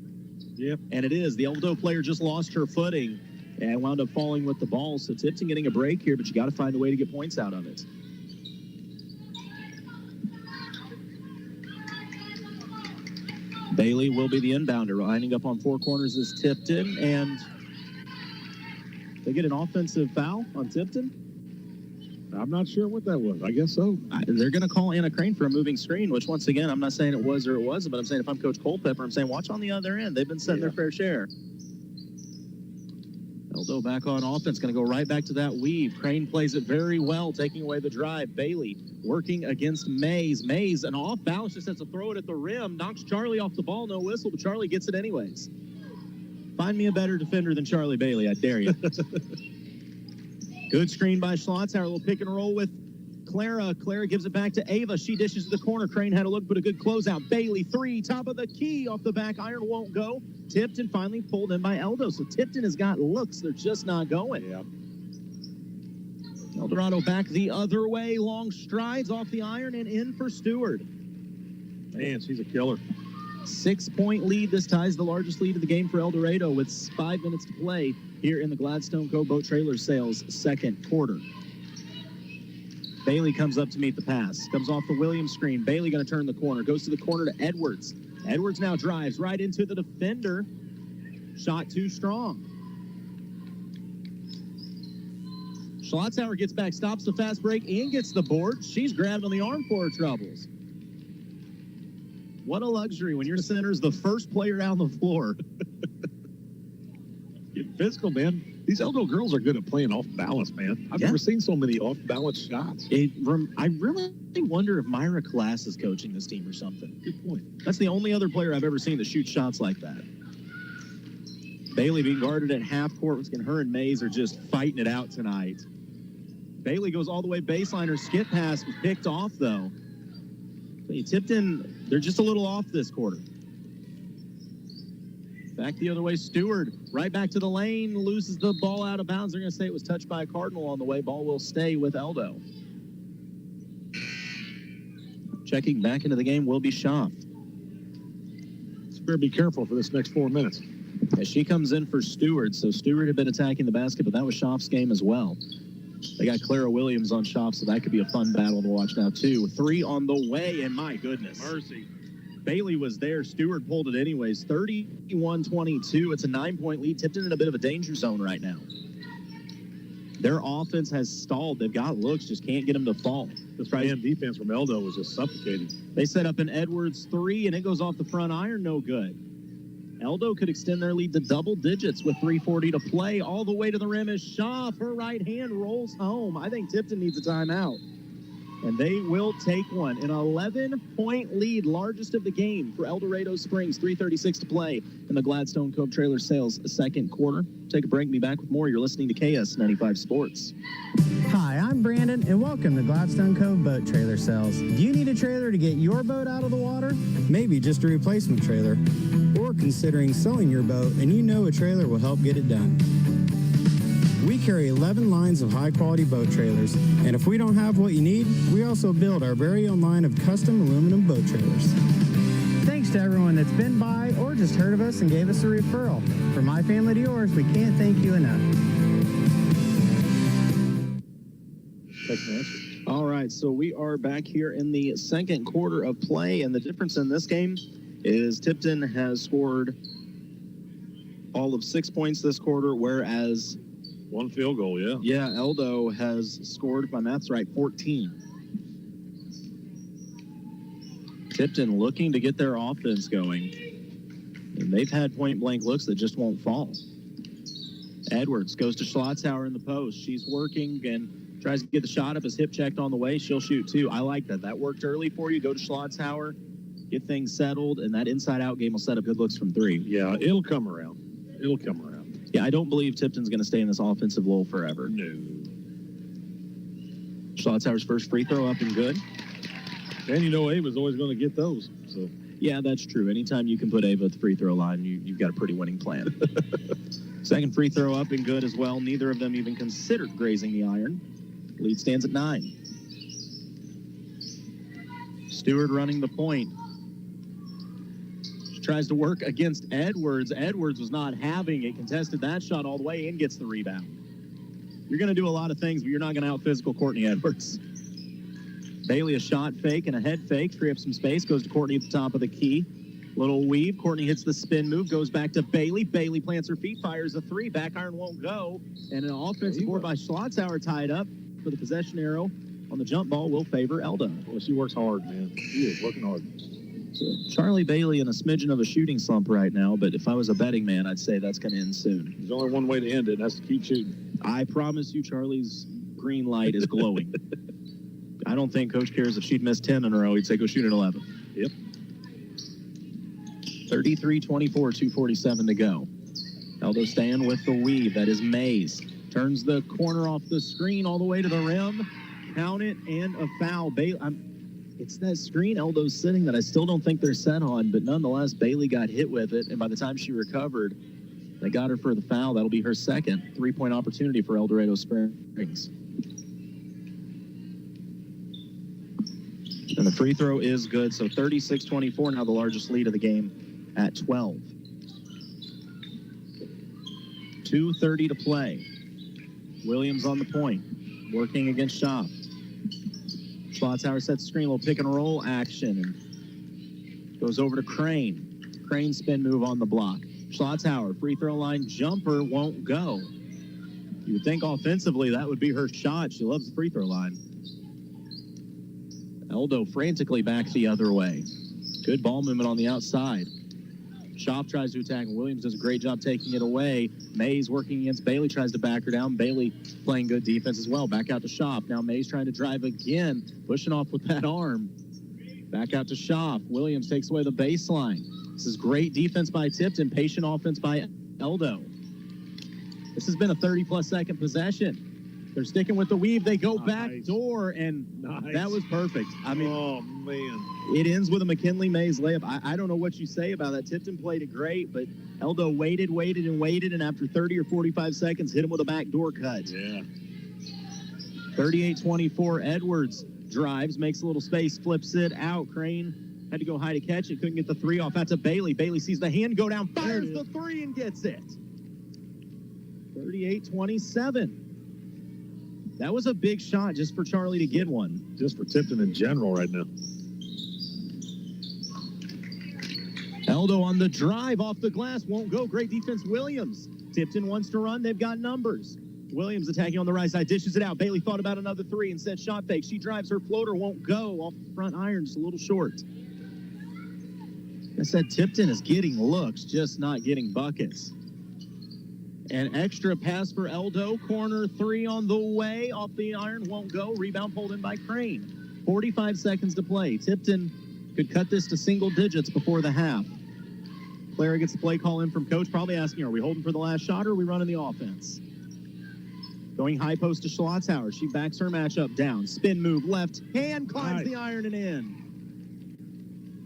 Yep. And it is. The Eldo player just lost her footing and wound up falling with the ball. So Tipton getting a break here, but you got to find a way to get points out of it. Bailey will be the inbounder. Lining up on 4 corners is Tipton, and they get an offensive foul on Tipton. I'm not sure what that was. I guess so. They're going to call Anna Crane for a moving screen, which, once again, I'm not saying it was or it wasn't, but I'm saying if I'm Coach Culpepper, I'm saying watch on the other end. They've been setting their fair share. Eldo back on offense, going to go right back to that weave. Crane plays it very well, taking away the drive. Bailey working against Mays. Mays, an off balance, just has to throw it at the rim. Knocks Charlie off the ball, no whistle, but Charlie gets it anyways. Find me a better defender than Charlie Bailey, I dare you. Good screen by Schlotzer. A little pick and roll with Clara. Clara gives it back to Ava. She dishes to the corner. Crane had a look, but a good closeout. Bailey, 3, top of the key, off the back iron, won't go. Tipton finally pulled in by Eldon. So Tipton has got looks. They're just not going. Yeah. Dorado back the other way. Long strides off the iron and in for Stewart. Man, she's a killer. 6-point lead. This ties the largest lead of the game for El Dorado with 5 minutes to play here in the Gladstone Cove Boat Trailer Sales second quarter. Bailey comes up to meet the pass. Comes off the Williams screen. Bailey going to turn the corner. Goes to the corner to Edwards. Edwards now drives right into the defender. Shot too strong. Schlotzer gets back, stops the fast break, and gets the board. She's grabbed on the arm for her troubles. What a luxury when your center's the first player down the floor. Get physical, man. These Eldon girls are good at playing off balance, man. I've never seen so many off balance shots. I really wonder if Myra Class is coaching this team or something. Good point. That's the only other player I've ever seen that shoots shots like that. Bailey being guarded at half court. Her and Mays are just fighting it out tonight. Bailey goes all the way baseline. Her skip pass was picked off, though. Tipton, they're just a little off this quarter. Back the other way, Stewart, right back to the lane, loses the ball out of bounds. They're going to say it was touched by a Cardinal on the way. Ball will stay with Eldon. Checking back into the game will be Schaff. So better be careful for this next 4 minutes. As she comes in for Stewart, so Stewart had been attacking the basket, but that was Schaff's game as well. They got Clara Williams on Schaff, so that could be a fun battle to watch now, too. 3 on the way, and my goodness. Mercy. Bailey was there. Stewart pulled it anyways. 31-22. It's a 9-point lead. Tipton in a bit of a danger zone right now. Their offense has stalled. They've got looks, just can't get them to fall. This man defense from Eldon was just suffocating. They set up an Edwards 3, and it goes off the front iron. No good. Eldon could extend their lead to double digits with 3:40 to play. All the way to the rim is Schaff. Her right hand rolls home. I think Tipton needs a timeout. And they will take one. An 11-point lead, largest of the game for El Dorado Springs. 3:36 to play in the Gladstone Cove Trailer Sales second quarter. Take a break. Be back with more. You're listening to KS95 Sports. Hi, I'm Brandon, and welcome to Gladstone Cove Boat Trailer Sales. Do you need a trailer to get your boat out of the water? Maybe just a replacement trailer. Or considering selling your boat, and you know a trailer will help get it done. We carry 11 lines of high-quality boat trailers, and if we don't have what you need, we also build our very own line of custom aluminum boat trailers. Thanks to everyone that's been by or just heard of us and gave us a referral. From my family to yours, we can't thank you enough. All right, so we are back here in the second quarter of play, and the difference in this game is Tipton has scored all of 6 points this quarter, whereas 1 field goal, yeah. Yeah, Eldon has scored, if my math's right, 14. Tipton looking to get their offense going. And they've had point-blank looks that just won't fall. Edwards goes to Schlotzer in the post. She's working and tries to get the shot up. His hip checked on the way. She'll shoot, too. I like that. That worked early for you. Go to Schlotzer, get things settled, and that inside-out game will set up good looks from 3. Yeah, it'll come around. It'll come around. Yeah, I don't believe Tipton's going to stay in this offensive lull forever. No. Schlotzer's first free throw up and good. And you know Ava's always going to get those. So yeah, that's true. Anytime you can put Ava at the free throw line, you've got a pretty winning plan. Second free throw up and good as well. Neither of them even considered grazing the iron. Lead stands at 9. Stewart running the point. Tries to work against Edwards. Edwards was not having it. Contested that shot all the way and gets the rebound. You're going to do a lot of things, but you're not going to out-physical Courtney Edwards. Bailey a shot fake and a head fake. Free up some space. Goes to Courtney at the top of the key. Little weave. Courtney hits the spin move. Goes back to Bailey. Bailey plants her feet. Fires a 3. Back iron won't go. And an offensive board by Schlotzer tied up for the possession arrow on the jump ball will favor Eldon. Well, she works hard, man. She is working hard. So Charlie Bailey in a smidgen of a shooting slump right now, but if I was a betting man, I'd say that's going to end soon. There's only one way to end it, and that's to keep shooting. I promise you Charlie's green light is glowing. I don't think Coach cares if she'd missed 10 in a row. He'd say go shoot at 11. Yep. 33-24, 2:47 to go. Eldon staying with the weave. That is Mays. Turns the corner off the screen all the way to the rim. Count it, and a foul. It's that screen Eldon's sitting that I still don't think they're set on, but nonetheless, Bailey got hit with it, and by the time she recovered, they got her for the foul. That'll be her second three-point opportunity for El Dorado Springs. And the free throw is good, so 36-24, now the largest lead of the game at 12. 2:30 to play. Williams on the point, working against Schaaf. Schlotzhauer sets the screen, little pick and roll action, and goes over to Crane. Crane spin move on the block. Schlotzhauer, free throw line jumper, won't go. You would think offensively that would be her shot. She loves the free throw line. Eldo frantically back the other way. Good ball movement on the outside. Schaaf tries to attack, and Williams does a great job taking it away. Mays working against Bailey, tries to back her down. Bailey playing good defense as well. Back out to Schaaf. Now Mays trying to drive again, pushing off with that arm. Back out to Schaaf. Williams takes away the baseline. This is great defense by Tipton, patient offense by Eldo. This has been a 30-plus second possession. They're sticking with the weave. They go back door, and that was perfect. I mean, oh, man. It ends with a McKinley Mays layup. I don't know what you say about that. Tipton played it great, but Eldo waited, and after 30 or 45 seconds, hit him with a backdoor cut. Yeah. 38-24, Edwards drives, makes a little space, flips it out. Crane had to go high to catch it, couldn't get the three off. That's a Bailey. Bailey sees the hand go down, fires the three, and gets it. 38-27. That was a big shot just for Charlie to get one. Just for Tipton in general right now. Eldo on the drive off the glass, won't go. Great defense, Williams. Tipton wants to run. They've got numbers. Williams attacking on the right side, dishes it out. Bailey thought about another three and said shot fake. She drives, her floater won't go. Off the front iron, just a little short. I said Tipton is getting looks, just not getting buckets. An extra pass for Eldo. Corner three on the way. Off the iron, won't go. Rebound pulled in by Crane. 45 seconds to play. Tipton could cut this to single digits before the half. Clara gets the play call in from coach, probably asking, are we holding for the last shot or are we running the offense? Going high post to Schlotzhauer. She backs her matchup down. Spin move left hand, climbs the iron and in.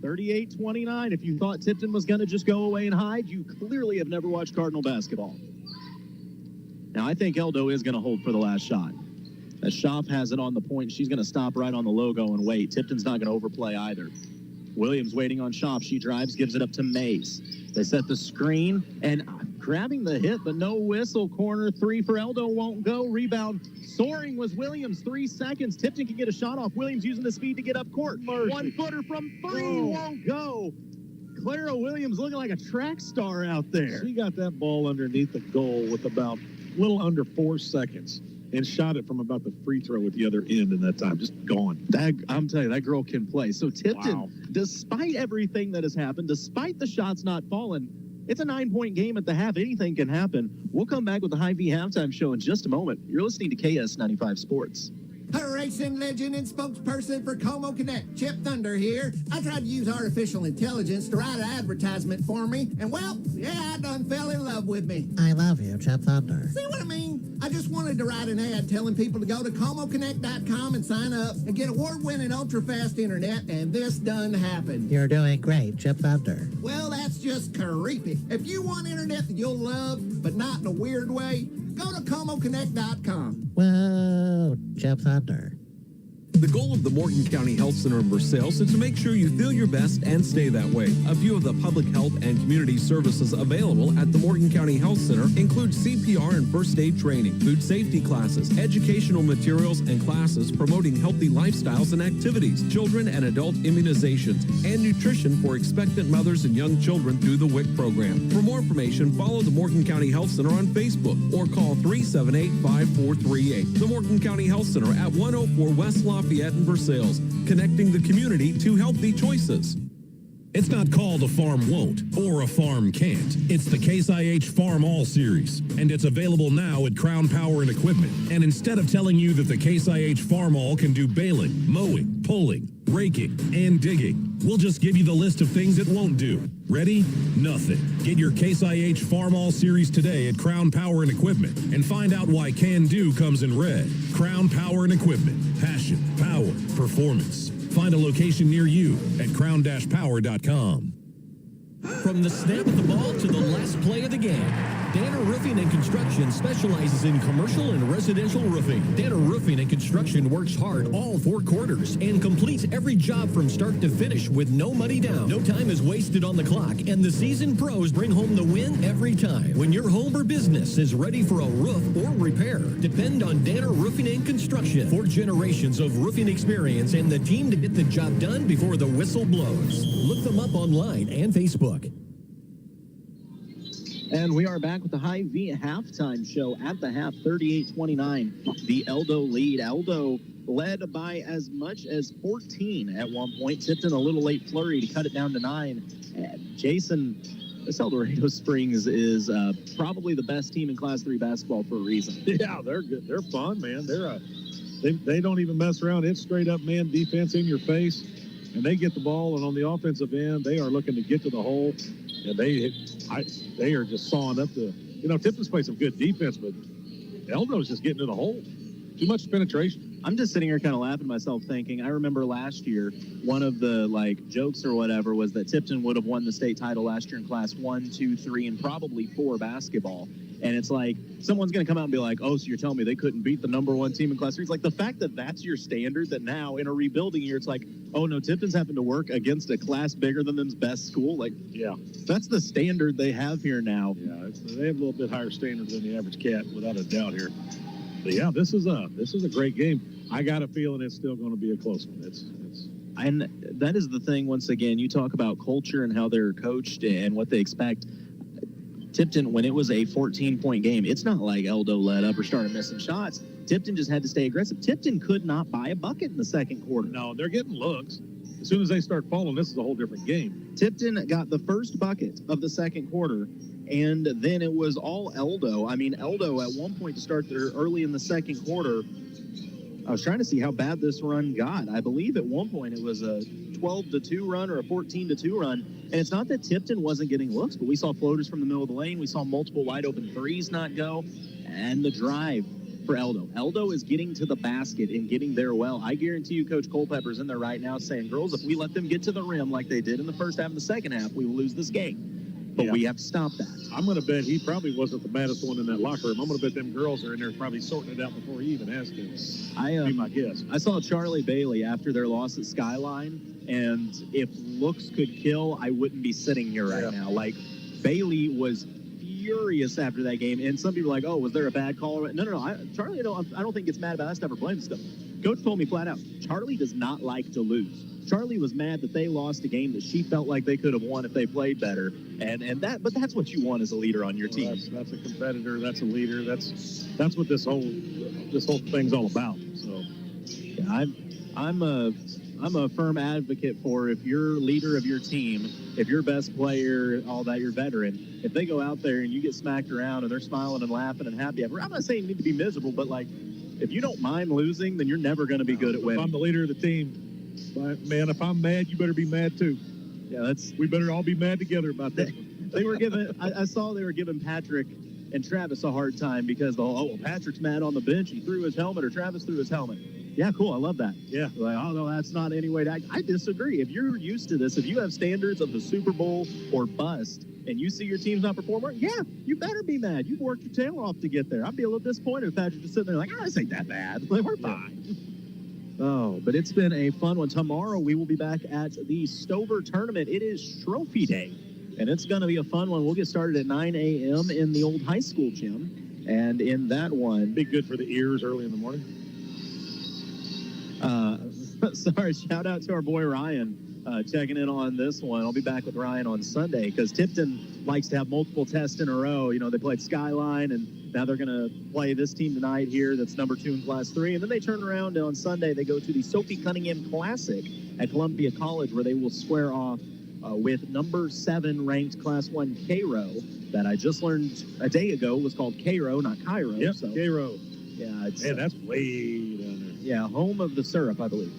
38-29. If you thought Tipton was going to just go away and hide, you clearly have never watched Cardinal basketball. Now, I think Eldo is going to hold for the last shot. As Schaaf has it on the point, she's going to stop right on the logo and wait. Tipton's not going to overplay either. Williams waiting on Schaaf. She drives, gives it up to Mays. They set the screen, and grabbing the hit, but no whistle. Corner three for Eldo, won't go. Rebound soaring was Williams. 3 seconds. Tipton can get a shot off. Williams using the speed to get up court. One-footer from three, won't go. Clara Williams looking like a track star out there. She got that ball underneath the goal with about a little under 4 seconds and shot it from about the free throw at the other end in that time. Just gone. I'm telling you, that girl can play. So Tipton, despite everything that has happened, despite the shots not falling, it's a 9-point game at the half. Anything can happen. We'll come back with the High V halftime show in just a moment. You're listening to KS95 Sports. Her racing legend and spokesperson for Como Connect, Chip Thunder here. I tried to use artificial intelligence to write an advertisement for me, and well, yeah, I done fell in love with me. I love you, Chip Thunder. See what I mean? I just wanted to write an ad telling people to go to ComoConnect.com and sign up and get award-winning ultra-fast internet, and this done happened. You're doing great, Chip Thunder. Well, that's just creepy. If you want internet that you'll love, but not in a weird way, go to ComoConnect.com. Whoa, Chip Thunder. The goal of the Morgan County Health Center in Versailles is to make sure you feel your best and stay that way. A few of the public health and community services available at the Morgan County Health Center include CPR and first aid training, food safety classes, educational materials and classes promoting healthy lifestyles and activities, children and adult immunizations, and nutrition for expectant mothers and young children through the WIC program. For more information, follow the Morgan County Health Center on Facebook or call 378-5438. The Morgan County Health Center at 104 West Lafayette in Versailles, connecting the community to healthy choices. It's not called a farm won't or a farm can't. It's the Case IH Farm All Series, and it's available now at Crown Power and Equipment. And instead of telling you that the Case IH Farm All can do baling, mowing, pulling, raking, and digging, We'll just give you the list of things it won't do. Ready? Nothing. Get your Case IH Farm All Series today at Crown Power and Equipment and find out why Can Do comes in red. Crown Power and Equipment. Passion, power, performance. Find a location near you at crown-power.com. From the snap of the ball to the last play of the game, Danner Roofing and Construction specializes in commercial and residential roofing. Danner Roofing and Construction works hard all 4 quarters and completes every job from start to finish with no money down. No time is wasted on the clock, and the seasoned pros bring home the win every time. When your home or business is ready for a roof or repair, depend on Danner Roofing and Construction. 4 generations of roofing experience and the team to get the job done before the whistle blows. Look them up online and Facebook. And we are back with the Hy-Vee halftime show at the half, 38-29. The Eldon lead. Eldon led by as much as 14 at one point. Tipton a little late flurry to cut it down to 9. And Jason, this El Dorado Springs is probably the best team in Class 3 basketball for a reason. Yeah, they're good. They're fun, man. They don't even mess around. It's straight up man defense in your face. And they get the ball, and on the offensive end, they are looking to get to the hole. And they are just sawing up the, Tipton's played some good defense, but Eldon's just getting to the hole. Too much penetration. I'm just sitting here kind of laughing to myself thinking, I remember last year, one of the jokes or whatever was that Tipton would have won the state title last year in Class 1, 2, 3, and probably 4 basketball. And it's like, someone's going to come out and be like, oh, so you're telling me they couldn't beat the #1 team in Class 3? It's like the fact that that's your standard, that now in a rebuilding year, it's like, oh, no, Tipton's having to work against a class bigger than them's best school. Like, yeah, that's the standard they have here now. Yeah, they have a little bit higher standard than the average cat, without a doubt here. But yeah, this is a great game. I got a feeling it's still going to be a close one. And that is the thing. Once again, you talk about culture and how they're coached and what they expect. Tipton, when it was a 14-point game, it's not like Eldon let up or started missing shots. Tipton just had to stay aggressive. Tipton could not buy a bucket in the second quarter. No, they're getting looks. As soon as they start falling, this is a whole different game. Tipton got the first bucket of the second quarter, and then it was all Eldon. I mean, Eldon at one point to start there early in the second quarter. I was trying to see how bad this run got. I believe at one point it was a 12-2 run or a 14-2 run. And it's not that Tipton wasn't getting looks, but we saw floaters from the middle of the lane. We saw multiple wide open threes not go. And the drive for Eldon. Eldon is getting to the basket and getting there well. I guarantee you Coach Culpepper's in there right now saying, girls, if we let them get to the rim like they did in the first half and the second half, we will lose this game. But we have to stop that. I'm going to bet he probably wasn't the maddest one in that locker room. I'm going to bet them girls are in there probably sorting it out before he even has to. Be my guess. I saw Charlie Bailey after their loss at Skyline, and if looks could kill, I wouldn't be sitting here right now. Like, Bailey was furious after that game, and some people are like, oh, was there a bad call? No. Charlie, I don't think gets mad about that stuff or blames stuff. Coach told me flat out, Charlie does not like to lose. Charlie was mad that they lost a game that she felt like they could have won if they played better, but that's what you want as a leader on your team. That's a competitor. That's a leader. That's what this whole thing's all about. So, yeah, I'm a firm advocate for if you're leader of your team, if your best player, all that, your veteran, if they go out there and you get smacked around and they're smiling and laughing and happy, I'm not saying you need to be miserable, but if you don't mind losing, then you're never going to be good at winning. If I'm the leader of the team, man, if I'm mad, you better be mad too. Yeah, we better all be mad together about this. They were giving. I saw they were giving Patrick and Travis a hard time because Patrick's mad on the bench. He threw his helmet, or Travis threw his helmet. Yeah, cool. I love that. Yeah. Like, oh no, that's not any way. I disagree. If you're used to this, if you have standards of the Super Bowl or bust, and you see your team's not performing, yeah, you better be mad. You've worked your tail off to get there. I'd be a little disappointed if Patrick just sitting there like, this ain't that bad. Like, we're fine. Oh, but it's been a fun one. Tomorrow we will be back at the Stover Tournament. It is Trophy Day, and it's going to be a fun one. We'll get started at 9 a.m. in the old high school gym, and in that one... Be good for the ears early in the morning. Sorry, shout out to our boy Ryan checking in on this one. I'll be back with Ryan on Sunday because Tipton likes to have multiple tests in a row. They played Skyline, and now they're going to play this team tonight here that's #2 in Class 3. And then they turn around on Sunday. They go to the Sophie Cunningham Classic at Columbia College, where they will square off with #7 ranked Class 1 Cairo that I just learned a day ago was called Cairo, not Cairo. Yep, so, Cairo. Yeah, man, that's way down there. Yeah, home of the syrup, I believe.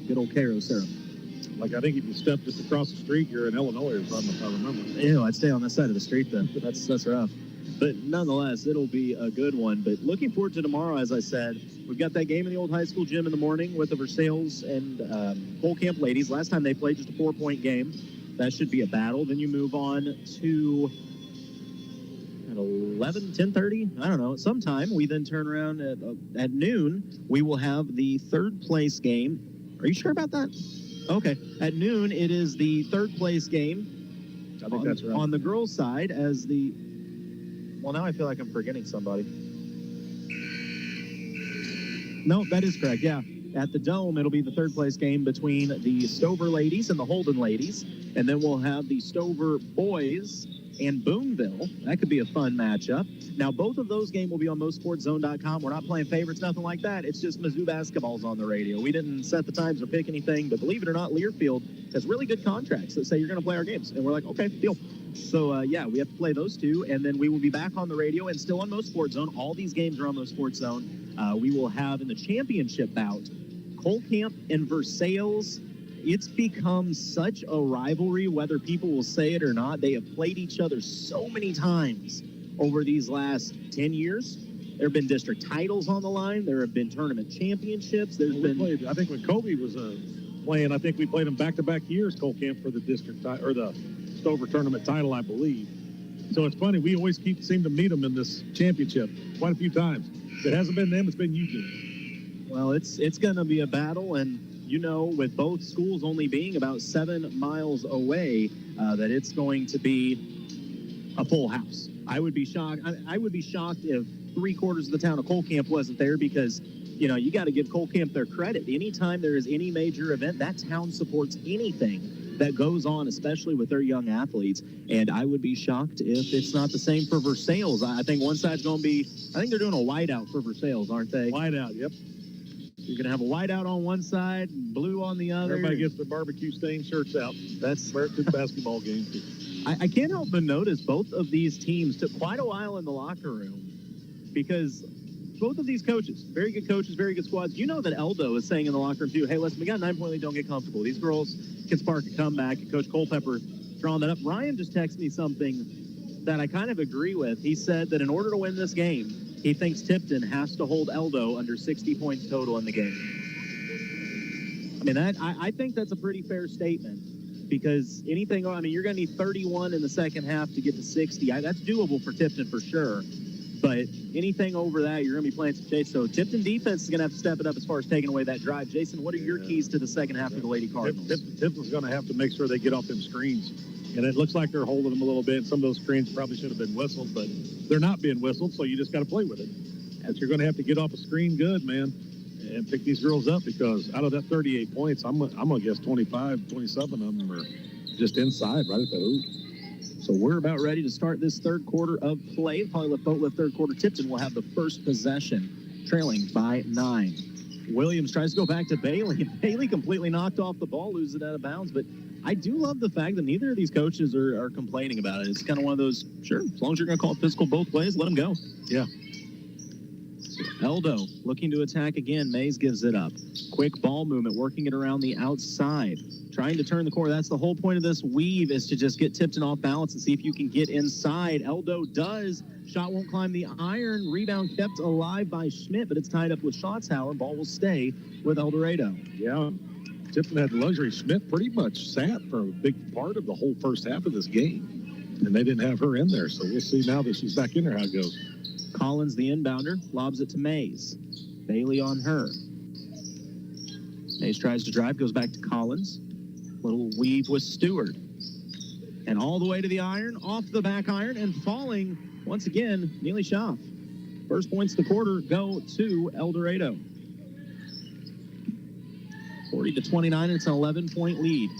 Good old Cairo syrup. Like, I think if you step just across the street, you're in Illinois or something, if I remember. Ew, I'd stay on this side of the street then. That's rough. But nonetheless, it'll be a good one. But looking forward to tomorrow, as I said. We've got that game in the old high school gym in the morning with the Versailles and Cole Camp ladies. Last time they played, just a 4-point game. That should be a battle. Then you move on to at 11, 10:30, I don't know, sometime. We then turn around at noon. We will have the third place game. Are you sure about that? Okay. At noon, it is the third place game. I think that's right. On the girls' side as the... Well, now I feel like I'm forgetting somebody. No, that is correct, yeah. At the Dome, it'll be the third place game between the Stover ladies and the Holden ladies. And then we'll have the Stover boys and Boonville. That could be a fun matchup. Now, both of those games will be on MoSportsZone.com. We're not playing favorites, nothing like that. It's just Mizzou basketball's on the radio. We didn't set the times or pick anything, but believe it or not, Learfield has really good contracts that say you're going to play our games. And we're like, okay, deal. So, yeah, we have to play those two, and then we will be back on the radio and still on MoSportsZone. All these games are on MoSportsZone. We will have in the championship bout, Cole Camp and Versailles. It's become such a rivalry, whether people will say it or not. They have played each other so many times over these last 10 years. There have been district titles on the line. There have been tournament championships. I think when Kobe was playing, I think we played him back-to-back years, Cole Camp, for the district or the Stover tournament title, I believe. So it's funny. We always seem to meet them in this championship quite a few times. If it hasn't been them, it's been Eugene. Well, it's going to be a battle, and you know, with both schools only being about 7 miles away, that it's going to be a full house. I would be shocked. I would be shocked if 3/4 of the town of Cole Camp wasn't there because, you know, you got to give Cole Camp their credit. Anytime there is any major event, that town supports anything that goes on, especially with their young athletes. And I would be shocked if it's not the same for Versailles. I think one side's going to be, I think they're doing a whiteout for Versailles, aren't they? Whiteout, yep. You're going to have a whiteout on one side, blue on the other. Everybody gets their barbecue stained shirts out. That's where it's a basketball game. I can't help but notice both of these teams took quite a while in the locker room because both of these coaches, very good coaches, very good squads. You know that Eldon is saying in the locker room, too, hey, listen, we got a 9-point lead, don't get comfortable. These girls can spark a comeback. And Coach Culpepper drawing that up. Ryan just texted me something that I kind of agree with. He said that in order to win this game, he thinks Tipton has to hold Eldon under 60 points total in the game. I mean, I think that's a pretty fair statement because anything, I mean, you're going to need 31 in the second half to get to 60. That's doable for Tipton for sure. But anything over that, you're going to be playing some chase. So Tipton defense is going to have to step it up as far as taking away that drive. Jason, what are your keys to the second half of the Lady Cardinals? Tipton's going to have to make sure they get off them screens. And it looks like they're holding them a little bit. Some of those screens probably should have been whistled, but they're not being whistled, so you just got to play with it. But you're going to have to get off a screen good, man, and pick these girls up because out of that 38 points, I'm going to guess 25, 27 of them are just inside right at that hoop. So we're about ready to start this third quarter of play. Probably boat third quarter. Tipton will have the first possession, trailing by 9. Williams tries to go back to Bailey. Bailey completely knocked off the ball, loses it out of bounds. But I do love the fact that neither of these coaches are complaining about it. It's kind of one of those, sure, as long as you're going to call it physical both ways, let them go. Yeah. So Eldon looking to attack again. Mays gives it up. Quick ball movement, working it around the outside. Trying to turn the corner. That's the whole point of this weave is to just get Tipton off balance and see if you can get inside. Eldon does. Shot won't climb the iron. Rebound kept alive by Schmidt, but it's tied up with Schotzhauer. Ball will stay with El Dorado. Yeah. Tipton had the luxury. Schmidt pretty much sat for a big part of the whole first half of this game, and they didn't have her in there. So we'll see now that she's back in there how it goes. Collins, the inbounder, lobs it to Mays. Bailey on her. Mays tries to drive, goes back to Collins. Little weave with Stewart. And all the way to the iron, off the back iron, and falling once again, Neely Schaff. First points of the quarter go to El Dorado. 40-29, it's an 11-point lead.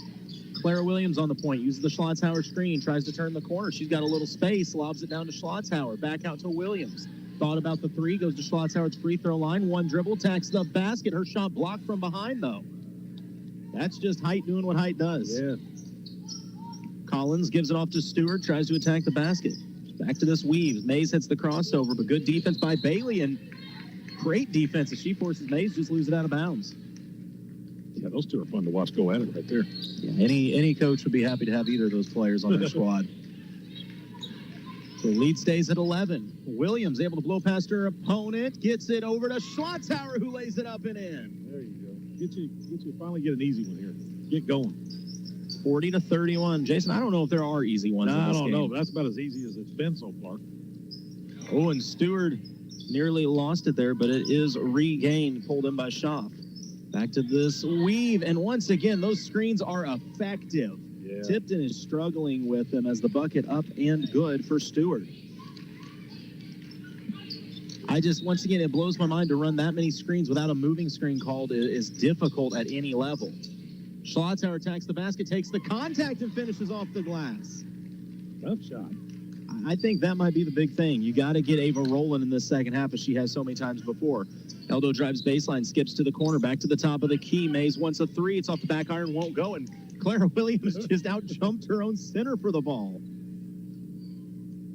Clara Williams on the point, uses the Schotzhauer screen, tries to turn the corner. She's got a little space, lobs it down to Schotzhauer, back out to Williams. Thought about the three, goes to Schotzhauer at the free throw line, one dribble, tacks the basket. Her shot blocked from behind, though. That's just height doing what height does. Yeah. Collins gives it off to Stewart, tries to attack the basket. Back to this weave. Mays hits the crossover, but good defense by Bailey, and great defense as she forces Mays to just lose it out of bounds. Yeah, those two are fun to watch go at it right there. Yeah, any coach would be happy to have either of those players on their squad. The lead stays at 11. Williams able to blow past her opponent, gets it over to Schlotzauer, who lays it up and in. There you go. Finally get an easy one here. Get going. 40-31. Jason, I don't know if there are easy ones. No, in this I don't game. know. That's about as easy as it's been so far. Oh, and Stewart nearly lost it there, but it is regained, pulled in by Schaff. Back to this weave, and once again, those screens are effective. Yeah. Tipton is struggling with them as the bucket up and good for Stewart. Once again, it blows my mind to run that many screens without a moving screen called is difficult at any level. Schlotzauer attacks the basket, takes the contact, and finishes off the glass. Tough shot. I think that might be the big thing. You got to get Ava rolling in this second half as she has so many times before. Eldon drives baseline, skips to the corner, back to the top of the key. Mays wants a three. It's off the back iron, won't go. And Clara Williams just out-jumped her own center for the ball.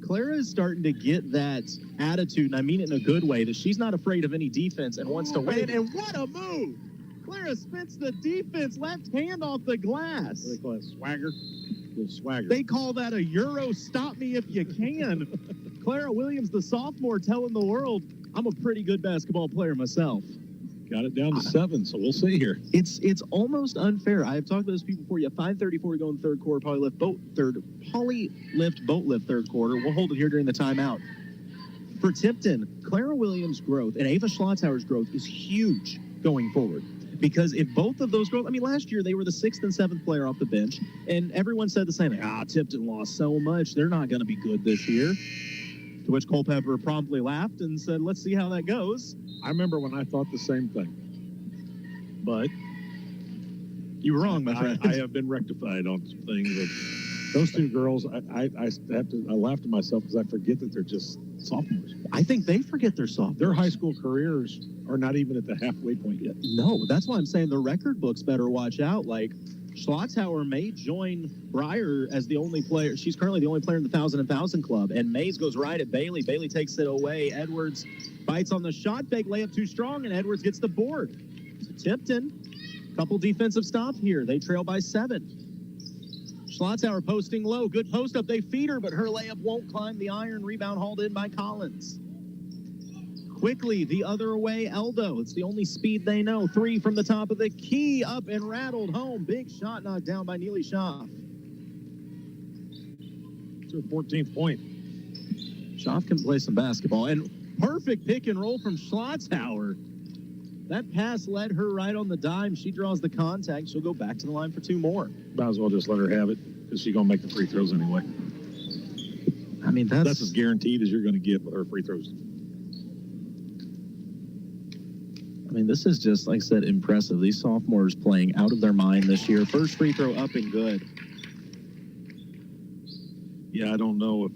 Clara is starting to get that attitude, and I mean it in a good way, that she's not afraid of any defense and wants to win. And what a move! Clara spits the defense, left hand off the glass. What do they call it? Swagger? The swagger. They call that a Euro stop me if you can. Clara Williams, the sophomore, telling the world, I'm a pretty good basketball player myself. Got it down to 7, so we'll see here. It's almost unfair. I've talked to those people before. You have 5:34 to go in the third quarter. Poly lift boat lift third quarter. We'll hold it here during the timeout. For Tipton, Clara Williams' growth and Ava Schlotzauer's growth is huge going forward. Because if both of those girls, I mean, last year they were the 6th and 7th player off the bench, and everyone said the same thing. Tipton lost so much. They're not going to be good this year. To which Culpepper promptly laughed and said, let's see how that goes. I remember when I thought the same thing. But you were wrong, my friend. I have been rectified on some things. Those two girls, I laugh to myself because I forget that they're just sophomores. I think they forget they're sophomores. Their high school careers are not even at the halfway point yet. No, that's why I'm saying the record books better watch out. Like, Schlotzauer may join Breyer as the only player. She's currently the only player in the 1,000 club. And Mays goes right at Bailey. Bailey takes it away. Edwards bites on the shot fake, layup too strong, and Edwards gets the board. So Tipton, couple defensive stops here. They trail by 7. Schlotzauer posting low. Good post up. They feed her, but her layup won't climb the iron. Rebound hauled in by Collins. Quickly, the other way, Eldon. It's the only speed they know. 3 from the top of the key, up and rattled home. Big shot knocked down by Neely Schaff. It's her 14th point. Schaff can play some basketball. And perfect pick and roll from Schlotzauer. That pass led her right on the dime. She draws the contact. She'll go back to the line for 2 more. Might as well just let her have it because she's going to make the free throws anyway. I mean, that's as guaranteed as you're going to get with her free throws. I mean, this is just, like I said, impressive. These sophomores playing out of their mind this year. First free throw up and good. Yeah, I don't know if,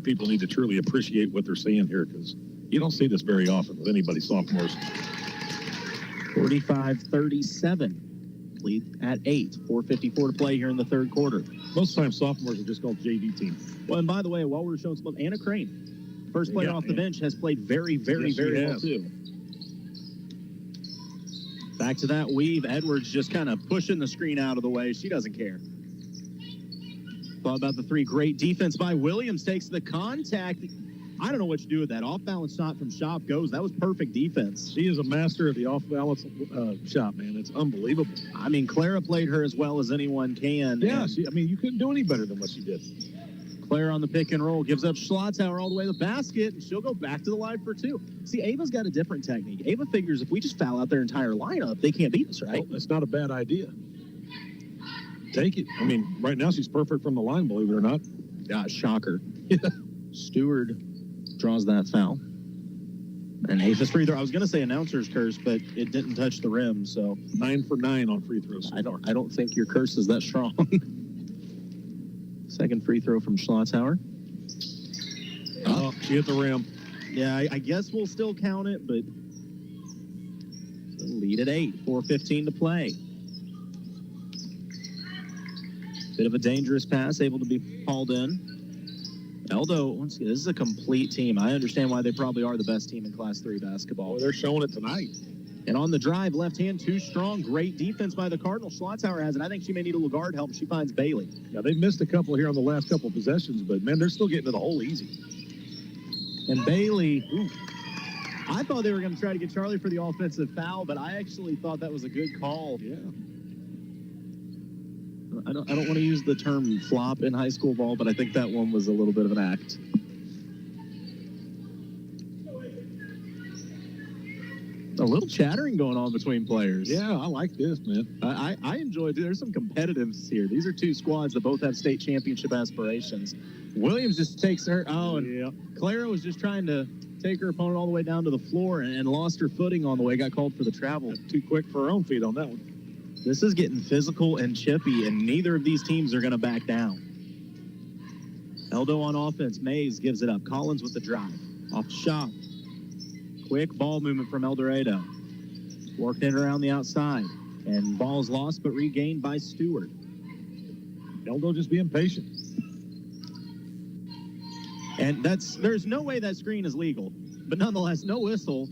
people need to truly appreciate what they're seeing here because you don't see this very often with anybody sophomores. 45-37. Lead at 8. 4:54 to play here in the third quarter. Most times sophomores are just called JV team. Well, and by the way, while we're showing some, Anna Crane, first player off the bench, has played very, very, Yes, very well, too. Back to that weave. Edwards just kind of pushing the screen out of the way. She doesn't care. Thought about the 3. Great defense by Williams. Takes the contact. I don't know what you do with that. Off-balance shot from Schaff goes. That was perfect defense. She is a master of the off-balance shot, man. It's unbelievable. I mean, Clara played her as well as anyone can. Yeah, you couldn't do any better than what she did. Clara on the pick and roll gives up Schlotzauer all the way to the basket, and she'll go back to the line for 2. See, Ava's got a different technique. Ava figures if we just foul out their entire lineup, they can't beat us, right? Well, that's not a bad idea. Take it. I mean, right now she's perfect from the line, believe it or not. Yeah, shocker. Stewart draws that foul. And Ava's free throw. I was going to say announcer's curse, but it didn't touch the rim, so 9 for 9 on free throws. I don't think your curse is that strong. Second free throw from Schlotzauer. Oh, she hit the rim. Yeah, I guess we'll still count it, but lead at 8. 4:15 to play. Bit of a dangerous pass, able to be hauled in. Eldon, once again, this is a complete team. I understand why they probably are the best team in Class 3 basketball. Well, they're showing it tonight. And on the drive, left hand too strong. Great defense by the Cardinals. Schlotzhauer has it. I think she may need a little guard help. She finds Bailey. Yeah, they've missed a couple here on the last couple possessions, but, man, they're still getting to the hole easy. And Bailey, I thought they were going to try to get Charlie for the offensive foul, but I actually thought that was a good call. Yeah. I don't want to use the term flop in high school ball, but I think that one was a little bit of an act. A little chattering going on between players. Yeah, I like this, man. I enjoyed it. There's some competitiveness here. These are two squads that both have state championship aspirations. Williams just takes her. Oh, and Clara was just trying to take her opponent all the way down to the floor and lost her footing on the way. Got called for the travel. Too quick for her own feet on that one. This is getting physical and chippy, and neither of these teams are going to back down. Eldon on offense. Mays gives it up. Collins with the drive. Off shot. Quick ball movement from El Dorado. Working it around the outside. And ball's lost, but regained by Stewart. Eldon just being patient. And there's no way that screen is legal. But nonetheless, no whistle.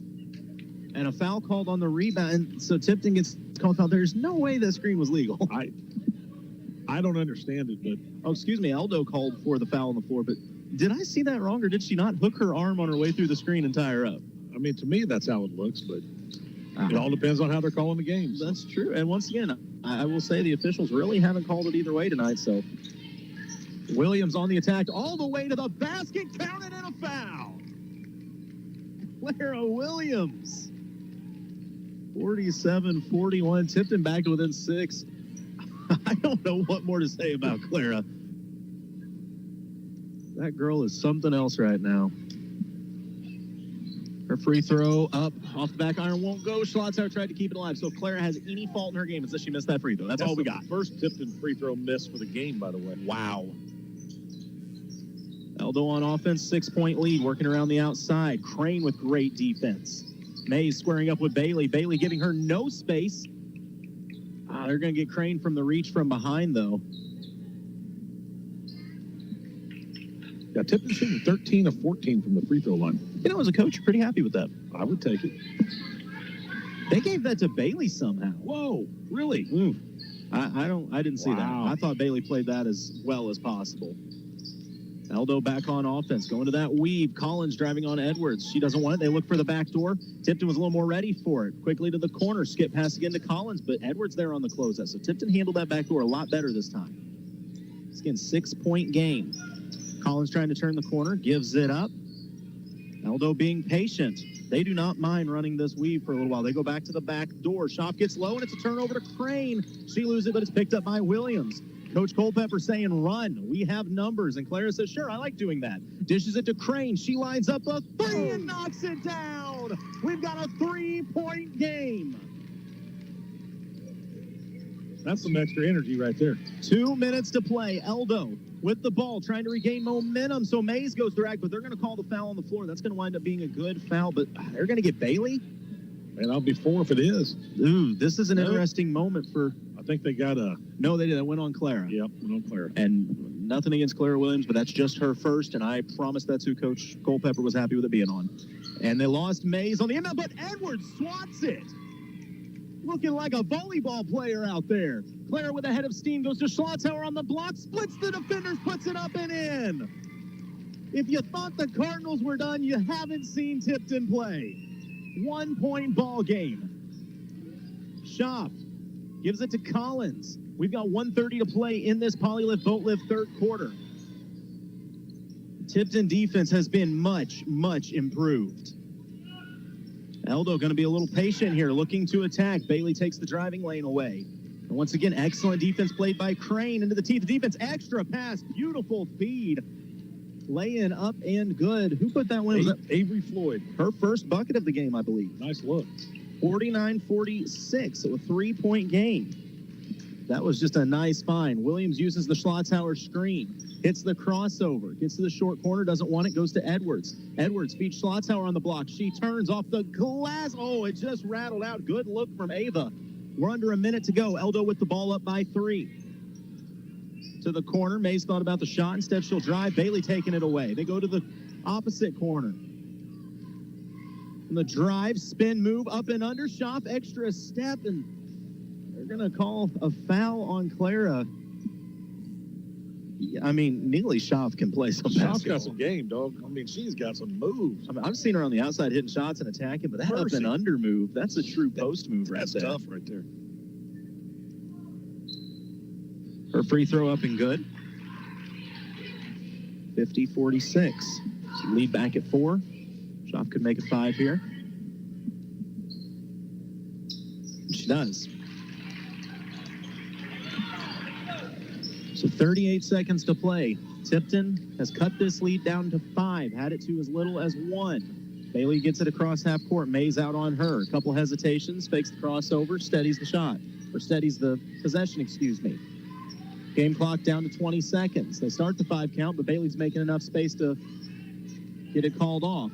And a foul called on the rebound. So Tipton gets called foul. There's no way that screen was legal. I don't understand it, but... Oh, excuse me. Eldon called for the foul on the floor. But did I see that wrong, or did she not hook her arm on her way through the screen and tie her up? I mean, to me, that's how it looks, but it all depends on how they're calling the games. That's true. And once again, I will say the officials really haven't called it either way tonight. So Williams on the attack all the way to the basket, counted and a foul. Clara Williams, 47-41. Tipton back to within 6. I don't know what more to say about Clara. That girl is something else right now. Her free throw up off the back iron won't go. Schlotzhauer tried to keep it alive. So if Clara has any fault in her game, it's that she missed that free throw. That's all we got. First Tipton free throw miss for the game, by the way. Wow. Eldon on offense, 6-point lead, working around the outside. Crane with great defense. Mays squaring up with Bailey. Bailey giving her no space. They're going to get Crane from the reach from behind, though. Yeah, Tipton shooting 13 of 14 from the free throw line. You know, as a coach, you're pretty happy with that. I would take it. They gave that to Bailey somehow. Whoa, really? I didn't see that. I thought Bailey played that as well as possible. Eldon back on offense, going to that weave. Collins driving on Edwards. She doesn't want it. They look for the back door. Tipton was a little more ready for it. Quickly to the corner. Skip pass again to Collins, but Edwards there on the closeout. So Tipton handled that back door a lot better this time. It's again 6-point game. Collins trying to turn the corner, gives it up. Eldon being patient. They do not mind running this weave for a little while. They go back to the back door. Shop gets low, and it's a turnover to Crane. She loses it, but it's picked up by Williams. Coach Culpepper saying, run. We have numbers. And Clara says, sure, I like doing that. Dishes it to Crane. She lines up a 3 and knocks it down. We've got a 3-point game. That's some extra energy right there. 2 minutes to play. Eldon with the ball, trying to regain momentum. So Mays goes direct, but they're going to call the foul on the floor. That's going to wind up being a good foul, but they're going to get Bailey? And I'll be 4 if it is. Ooh, this is an interesting moment for... I think they got a... No, they did. That went on Clara. Yep, went on Clara. And nothing against Clara Williams, but that's just her first, and I promise that's who Coach Culpepper was happy with it being on. And they lost Mays on the inbound, but Edwards swats it. Looking like a volleyball player out there. Clara with a head of steam goes to Schlotzhauer on the block, splits the defenders, puts it up and in. If you thought the Cardinals were done, you haven't seen Tipton play. 1-point ball game. Shop gives it to Collins. We've got 1:30 to play in this polylift boat lift third quarter. Tipton defense has been much, much improved. Eldon going to be a little patient here, looking to attack. Bailey takes the driving lane away. And once again, excellent defense played by Crane into the teeth. The defense, extra pass, beautiful feed. Lay-in up and good. Who put that one? Avery Floyd. Her first bucket of the game, I believe. Nice look. 49-46, so a 3-point game. That was just a nice find. Williams uses the Schlotzhauer screen. Hits the crossover. Gets to the short corner. Doesn't want it. Goes to Edwards. Edwards feeds Schlotzhauer on the block. She turns off the glass. Oh, it just rattled out. Good look from Ava. We're under a minute to go. Eldon with the ball up by 3. To the corner. Mays thought about the shot. Instead, she'll drive. Bailey taking it away. They go to the opposite corner. And the drive, spin move, up and under. Schaff, extra step, and they're going to call a foul on Clara. I mean, Neely Schaff can play some basketball. Schaff's got some game, dog. I mean, she's got some moves. I mean, I've seen her on the outside hitting shots and attacking, but that up and under move, that's a true post move right there. That's tough right there. Her free throw up and good. 50-46. Lead back at 4. Schaff could make it 5 here. And she does. So 38 seconds to play. Tipton has cut this lead down to 5. Had it to as little as 1. Bailey gets it across half court. Mays out on her. A couple hesitations. Fakes the crossover. Steadies the shot. Or steadies the possession, excuse me. Game clock down to 20 seconds. They start the 5 count, but Bailey's making enough space to get it called off.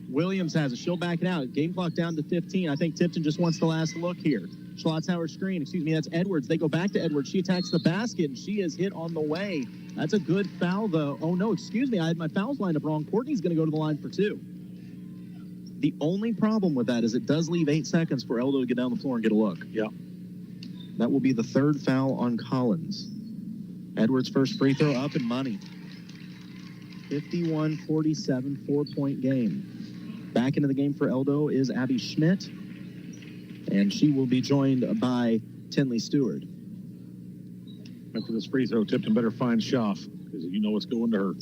Williams has it. She'll back it out. Game clock down to 15. I think Tipton just wants the last look here. Schlotzhauer screen. Excuse me, that's Edwards. They go back to Edwards. She attacks the basket, and she is hit on the way. That's a good foul, though. Oh, no, excuse me. I had my fouls lined up wrong. Courtney's going to go to the line for 2. The only problem with that is it does leave 8 seconds for Eldon to get down the floor and get a look. Yeah. That will be the 3rd foul on Collins. Edwards' first free throw up and money. 51-47, 4-point game. Back into the game for Eldon is Abby Schmidt, and she will be joined by Tinley Stewart. After this free throw, Tipton better find Schaff, because you know what's going to her.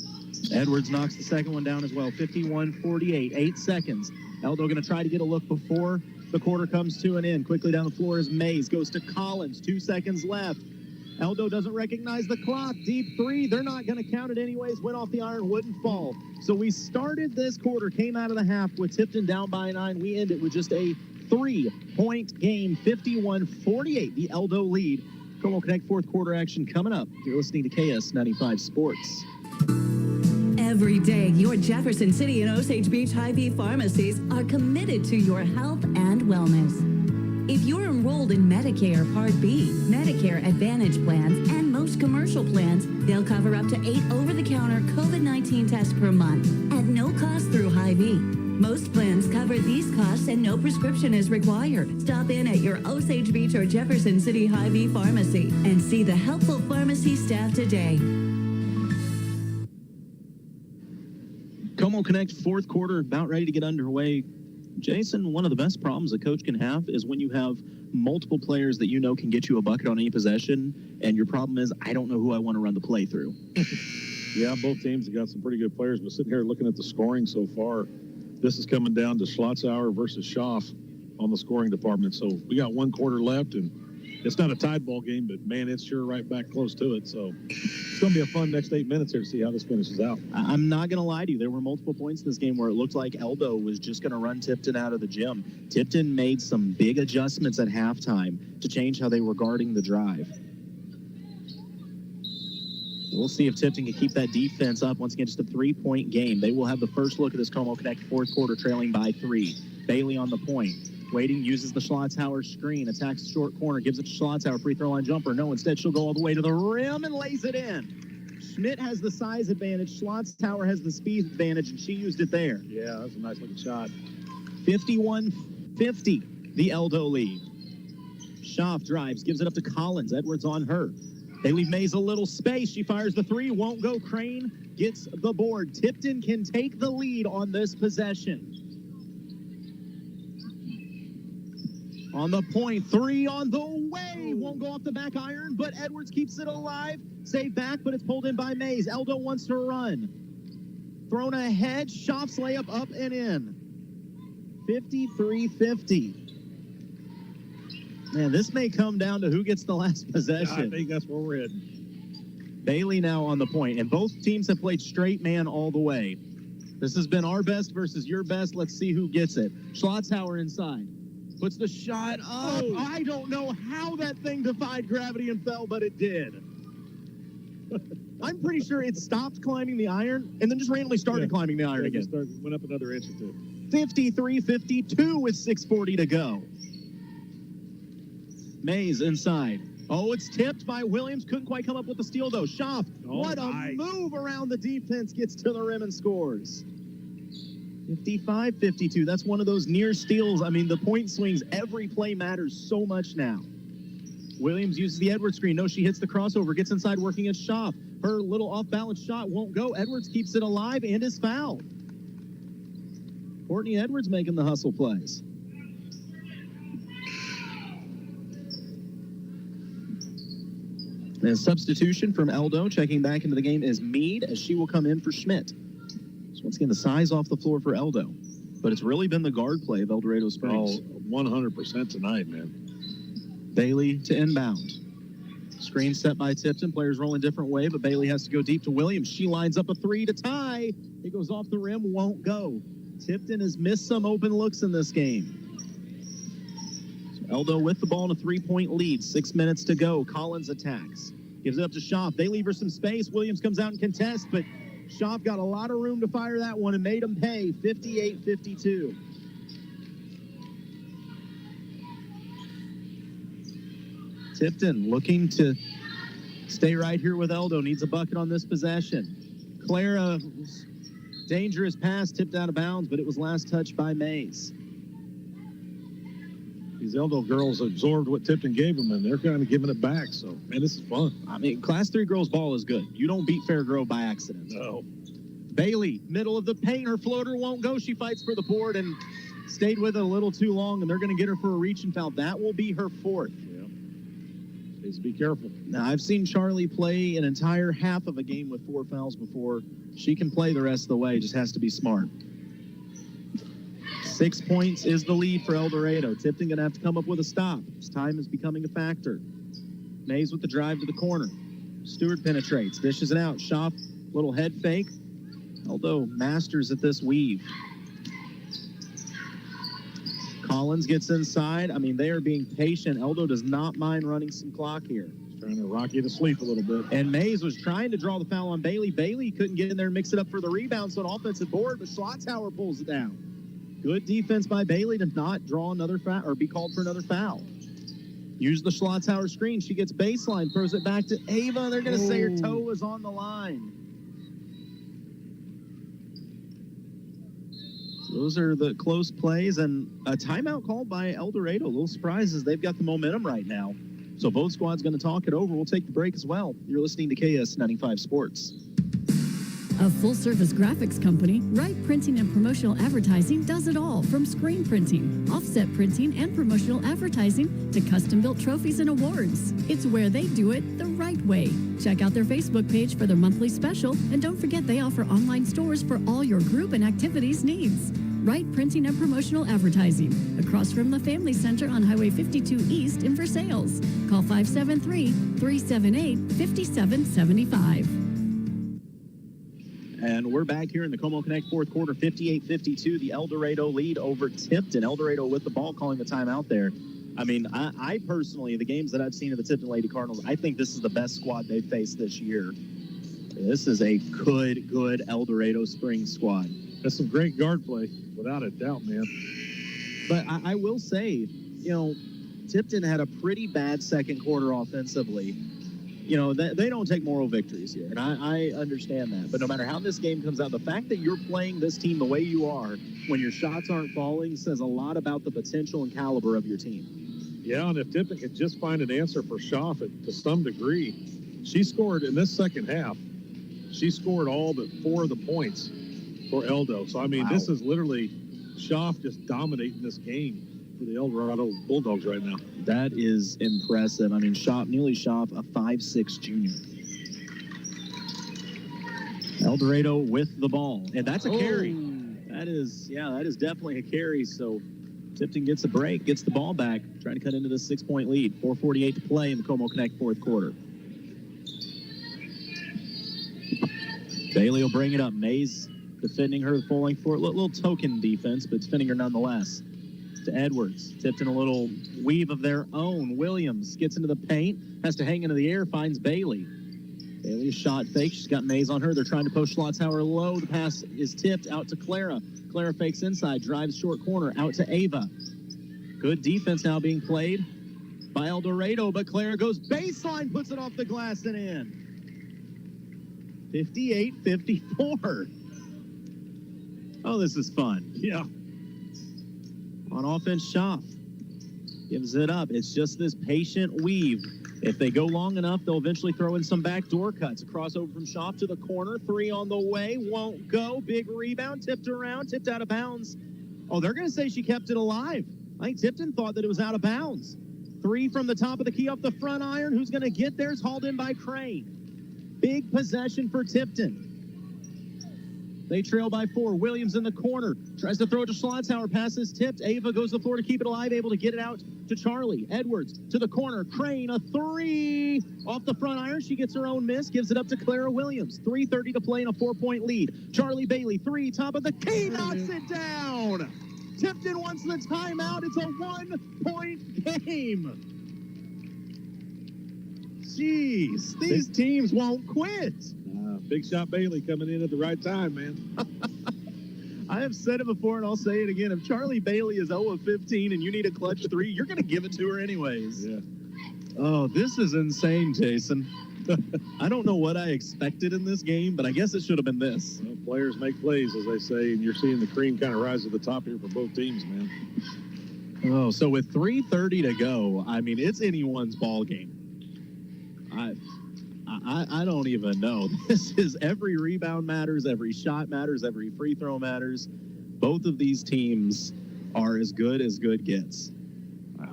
Edwards knocks the second one down as well. 51-48, 8 seconds. Eldon going to try to get a look before the quarter comes to an end. Quickly down the floor is Mays. Goes to Collins. 2 seconds left. Eldon doesn't recognize the clock. Deep 3. They're not going to count it anyways. Went off the iron. Wouldn't fall. So we started this quarter, came out of the half with Tipton down by 9. We end it with just a 3-point game. 51-48. The Eldon lead. Como Connect 4th quarter action coming up. You're listening to KS95 Sports. Every day, your Jefferson City and Osage Beach Hy-Vee pharmacies are committed to your health and wellness. If you're enrolled in Medicare Part B, Medicare Advantage plans, and most commercial plans, they'll cover up to 8 over-the-counter COVID-19 tests per month at no cost through Hy-Vee. Most plans cover these costs and no prescription is required. Stop in at your Osage Beach or Jefferson City Hy-Vee pharmacy and see the helpful pharmacy staff today. Como Connect 4th quarter about ready to get underway. Jason, one of the best problems a coach can have is when you have multiple players that you know can get you a bucket on any possession, and your problem is, I don't know who I want to run the play through. Yeah, both teams have got some pretty good players, but sitting here looking at the scoring so far, this is coming down to Schlotzhauer versus Schaff on the scoring department. So we got 1 quarter left, and it's not a tied ball game, but, man, it's sure right back close to it. So it's going to be a fun next 8 minutes here to see how this finishes out. I'm not going to lie to you. There were multiple points in this game where it looked like Eldon was just going to run Tipton out of the gym. Tipton made some big adjustments at halftime to change how they were guarding the drive. We'll see if Tipton can keep that defense up. Once again, just a 3-point game. They will have the first look at this Como Connect 4th quarter trailing by 3. Bailey on the point. Waiting, uses the Schlotzhauer screen, attacks the short corner, gives it to Schlotzhauer, free throw line jumper. No, instead she'll go all the way to the rim and lays it in. Schmidt has the size advantage, Schlotzhauer has the speed advantage, and she used it there. Yeah, that's a nice looking shot. 51-50, the Eldon lead. Schaff drives, gives it up to Collins. Edwards on her. They leave Mays a little space. She fires the 3, won't go. Crane gets the board. Tipton can take the lead on this possession. On the point, 3 on the way. Won't go off the back iron, but Edwards keeps it alive. Save back, but it's pulled in by Mays. Eldon wants to run. Thrown ahead. Schaff's layup up and in. 53-50. Man, this may come down to who gets the last possession. I think that's where we're heading. Bailey now on the point, and both teams have played straight man all the way. This has been our best versus your best. Let's see who gets it. Schlotzhauer inside. Puts the shot up. Oh. I don't know how that thing defied gravity and fell, but it did. I'm pretty sure it stopped climbing the iron and then just randomly started climbing the iron again. Went up another inch or 2. 53-52 with 6:40 to go. Mays inside. Oh, it's tipped by Williams. Couldn't quite come up with the steal, though. Schaff, what a move around the defense. Gets to the rim and scores. 55-52. That's one of those near steals. I mean, the point swings, every play matters so much now. Williams uses the Edwards screen. No, she hits the crossover, gets inside working at Schaaf. Her little off-balance shot won't go. Edwards keeps it alive and is fouled. Courtney Edwards making the hustle plays. And a substitution from Eldon checking back into the game is Mead, as she will come in for Schmidt. So once again, the size off the floor for Eldon. But it's really been the guard play of El Dorado Springs. Oh, 100% tonight, man. Bailey to inbound. Screen set by Tipton. Players rolling different way, but Bailey has to go deep to Williams. She lines up a three to tie. It goes off the rim, won't go. Tipton has missed some open looks in this game. So Eldon with the ball in a 3-point lead. 6 minutes to go. Collins attacks. Gives it up to Schaaf. They leave her some space. Williams comes out and contests, but Schaaf got a lot of room to fire that one and made them pay. 58-52. Tipton looking to stay right here with Eldon. Needs a bucket on this possession. Clara, dangerous pass, tipped out of bounds, but it was last touched by Mays. These Eldon girls absorbed what Tipton gave them, and they're kind of giving it back. So, man, this is fun. I mean, Class 3 girls ball is good. You don't beat Fairgrove by accident. No. Bailey, middle of the paint. Her floater won't go. She fights for the board and stayed with it a little too long, and they're going to get her for a reach and foul. That will be her fourth. Needs to be careful. Now, I've seen Charlie play an entire half of a game with 4 fouls before. She can play the rest of the way, just has to be smart. 6 points is the lead for El Dorado. Tipton going to have to come up with a stop. His time is becoming a factor. Mays with the drive to the corner. Stewart penetrates, dishes it out. Schaaf, little head fake. Eldon masters at this weave. Collins gets inside. I mean, they are being patient. Eldon does not mind running some clock here. He's trying to rock you to sleep a little bit. And Mays was trying to draw the foul on Bailey. Bailey couldn't get in there and mix it up for the rebound, so an offensive board, but Schlotzhauer pulls it down. Good defense by Bailey to not draw another foul or be called for another foul. Use the Schlotzhauer screen. She gets baseline, throws it back to Ava. They're going to say her toe was on the line. Those are the close plays, and a timeout called by El Dorado. A little surprise as they've got the momentum right now. So both squads going to talk it over. We'll take the break as well. You're listening to KS95 Sports. A full-service graphics company, Wright Printing and Promotional Advertising does it all, from screen printing, offset printing, and promotional advertising to custom-built trophies and awards. It's where they do it the right way. Check out their Facebook page for their monthly special, and don't forget they offer online stores for all your group and activities needs. Wright Printing and Promotional Advertising, across from the Family Center on Highway 52 East in Versailles. Call 573-378-5775. And we're back here in the Como Connect fourth quarter, 58-52, the El Dorado lead over Tipton. El Dorado with the ball, calling the timeout there. I mean, I personally, the games that I've seen of the Tipton Lady Cardinals, I think this is the best squad they've faced this year. This is a good El Dorado Springs squad. That's some great guard play, without a doubt, man. But I will say, you know, Tipton had a pretty bad second quarter offensively. You know, they don't take moral victories here, and I understand that. But no matter how this game comes out, the fact that you're playing this team the way you are when your shots aren't falling says a lot about the potential and caliber of your team. Yeah, and if Tipton could just find an answer for Schaaf to some degree, she scored in this second half. She scored all but 4 of the points for Eldon. So, I mean, This is literally Schaaf just dominating this game for the El Dorado Bulldogs right now. That is impressive. I mean, Neely Schaaf, a 5'6" junior. El Dorado with the ball, and that's a carry. That is definitely a carry. So Tipton gets a break, gets the ball back, trying to cut into this 6-point lead. 4:48 to play in the Como Connect fourth quarter. Bailey will bring it up. Mays defending her full length for a little token defense, but defending her nonetheless. To Edwards. Tipton a little weave of their own. Williams gets into the paint, has to hang into the air, finds Bailey. Bailey's shot fake. She's got Mays on her. They're trying to post Schlotzhauer low. The pass is tipped out to Clara. Clara fakes inside, drives short corner, out to Ava. Good defense now being played by El Dorado, but Clara goes baseline, puts it off the glass and in. 58-54. Oh, this is fun. Yeah. On offense, Schaff gives it up. It's just this patient weave. If they go long enough, they'll eventually throw in some backdoor cuts. A crossover from Schaff to the corner. 3 on the way. Won't go. Big rebound. Tipped around. Tipped out of bounds. Oh, they're going to say she kept it alive. I think Tipton thought that it was out of bounds. 3 from the top of the key off the front iron. Who's going to get there? It's hauled in by Crane. Big possession for Tipton. They trail by 4. Williams in the corner. Tries to throw it to Schlotthauer. Pass is tipped. Ava goes to the floor to keep it alive. Able to get it out to Charlie. Edwards to the corner. Crane, a 3. Off the front iron. She gets her own miss. Gives it up to Clara Williams. 3:30 to play in a 4-point lead. Charlie Bailey, 3. Top of the key. Knocks it down. Tipton wants the timeout. It's a 1-point game. Jeez, these teams won't quit. Big shot Bailey coming in at the right time, man. I have said it before, and I'll say it again. If Charlie Bailey is 0 of 15 and you need a clutch 3, you're going to give it to her anyways. Yeah. Oh, this is insane, Jason. I don't know what I expected in this game, but I guess it should have been this. Well, players make plays, as they say, and you're seeing the cream kind of rise to the top here for both teams, man. Oh, so with 3:30 to go, I mean, it's anyone's ball game. I don't even know. This is every rebound matters, every shot matters, every free throw matters. Both of these teams are as good gets.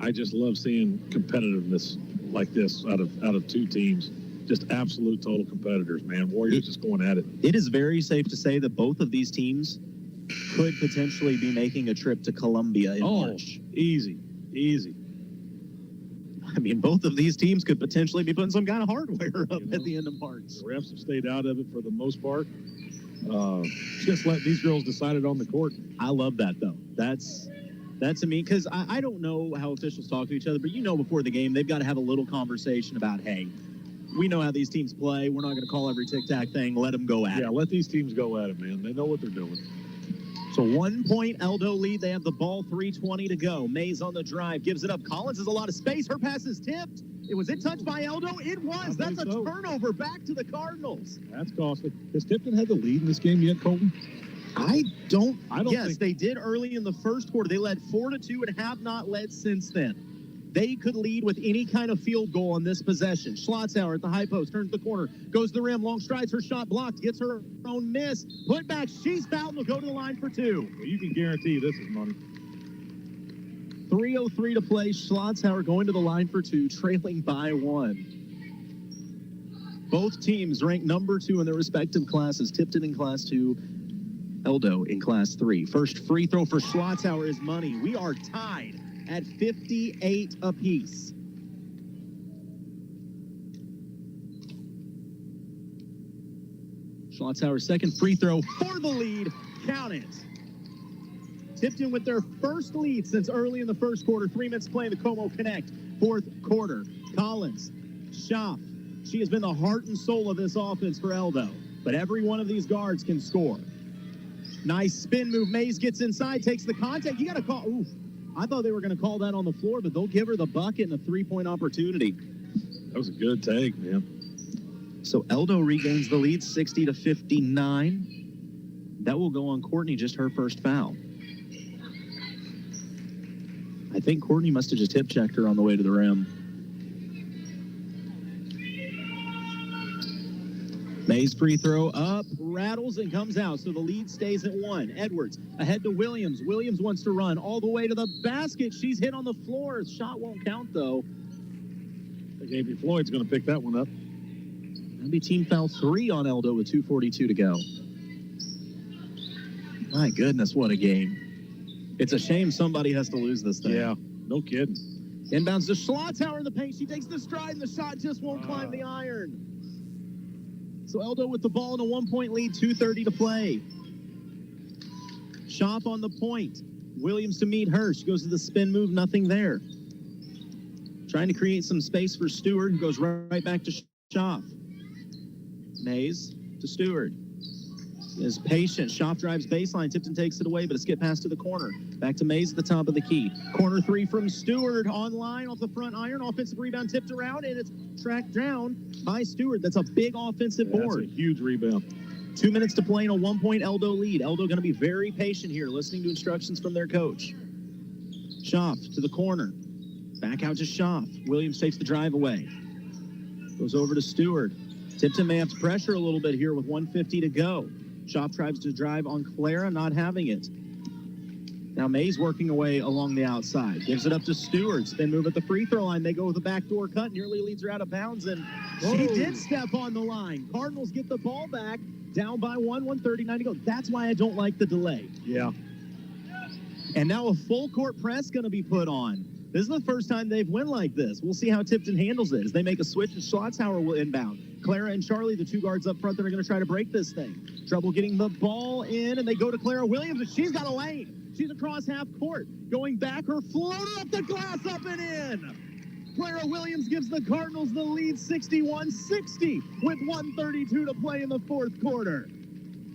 I just love seeing competitiveness like this out of two teams. Just absolute total competitors, man. Warriors just going at it. It is very safe to say that both of these teams could potentially be making a trip to Columbia in March. Easy. I mean, both of these teams could potentially be putting some kind of hardware up at the end of March. The refs have stayed out of it for the most part. Just let these girls decide it on the court. I love that, though. That's to me, because I don't know how officials talk to each other, but before the game, they've got to have a little conversation about, hey, we know how these teams play. We're not going to call every tic-tac thing. Let them go at it. Yeah, let these teams go at it, man. They know what they're doing. So 1-point Eldon lead. They have the ball, 3:20 to go. Mays on the drive, gives it up. Collins has a lot of space. Her pass is tipped. Was it touched by Eldon? It was. That's a turnover back to the Cardinals. That's costly. Has Tipton had the lead in this game yet, Colton? I don't yes, think they did early in the first quarter. They led 4-2 and have not led since then. They could lead with any kind of field goal on this possession. Schlotthauer at the high post, turns the corner, goes to the rim, long strides, her shot blocked, gets her own miss. Put back, she's fouled, and will go to the line for 2. Well, you can guarantee this is money. 3:03 to play. Schlotthauer going to the line for 2, trailing by 1. Both teams ranked number 2 in their respective classes. Tipton in Class 2, Eldon in Class 3. First free throw for Schlotthauer is money. We are tied at 58 apiece. Schlotthauer's second free throw for the lead. Count it. Tipton with their first lead since early in the first quarter. 3 minutes playing the Como Connect. Fourth quarter. Collins, Schaff. She has been the heart and soul of this offense for Eldon. But every one of these guards can score. Nice spin move. Mays gets inside, takes the contact. You got to call. Ooh. I thought they were going to call that on the floor, but they'll give her the bucket and a 3-point opportunity. That was a good take, man. So Eldon regains the lead, 60-59. That will go on Courtney, just her first foul. I think Courtney must have just hip-checked her on the way to the rim. Mays free throw up, rattles, and comes out, so the lead stays at 1. Edwards ahead to Williams. Williams wants to run all the way to the basket. She's hit on the floor. Shot won't count, though. I think Avery Floyd's going to pick that one up. That'll be team foul 3 on Eldon with 2:42 to go. My goodness, what a game. It's a shame somebody has to lose this thing. Yeah, no kidding. Inbounds to Schlotthauer in the paint. She takes the stride, and the shot just won't climb the iron. So Eldon with the ball in a 1-point lead, 2:30 to play. Schaff on the point. Williams to meet her. She goes to the spin move, nothing there. Trying to create some space for Stewart, who goes right back to Schaff. Mays to Stewart. Is patient. Schaff drives baseline. Tipton takes it away, but a skip pass to the corner. Back to Mays at the top of the key. Corner 3 from Stewart. Online off the front iron. Offensive rebound tipped around, and it's tracked down by Stewart. That's a big offensive board. That's a huge rebound. 2 minutes to play in a 1-point Eldo lead. Eldo going to be very patient here, listening to instructions from their coach. Schaff to the corner. Back out to Schaff. Williams takes the drive away. Goes over to Stewart. Tipton may have to pressure a little bit here with 1:50 to go. Schaff tries to drive on Clara, not having it. Now May's working away along the outside. Gives it up to Stewart. Spin move at the free throw line. They go with a backdoor cut. Nearly leads her out of bounds, and she did step on the line. Cardinals get the ball back. Down by 1:39 to go. That's why I don't like the delay. Yeah. And now a full court press going to be put on. This is the first time they've won like this. We'll see how Tipton handles it. As they make a switch, and Schlotzhauer will inbound. Clara and Charlie, the two guards up front, that are going to try to break this thing. Trouble getting the ball in, and they go to Clara Williams, and she's got a lane. She's across half court. Going back, her floater up the glass, up and in. Clara Williams gives the Cardinals the lead 61-60 with 1:32 to play in the fourth quarter.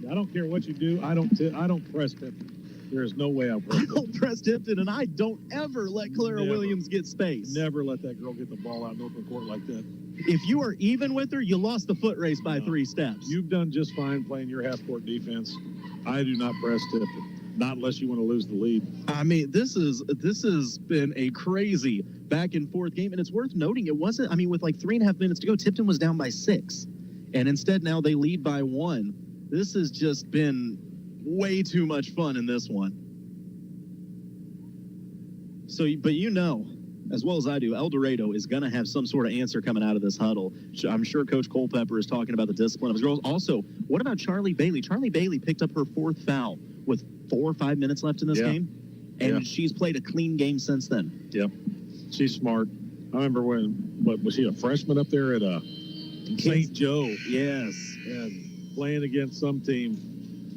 I don't care what you do. I don't press Tipton. There is no way I'll press Tipton. I don't press Tipton, and I don't ever let Clara Williams get space. Never let that girl get the ball out in open court like that. If you are even with her, you lost the foot race by 3 steps. You've done just fine playing your half-court defense. I do not press Tipton. Not unless you want to lose the lead. I mean, this has been a crazy back and forth game, and it's worth noting it wasn't. I mean, with like 3.5 minutes to go, Tipton was down by 6, and instead now they lead by 1. This has just been way too much fun in this one. So, but you know, as well as I do, El Dorado is going to have some sort of answer coming out of this huddle. I'm sure Coach Culpepper is talking about the discipline of his girls. Also, what about Charlie Bailey? Charlie Bailey picked up her 4th foul with 4 or 5 minutes left in this game, and she's played a clean game since then. Yep. She's smart. I remember was she a freshman up there at St. Joe? Yes. And playing against some team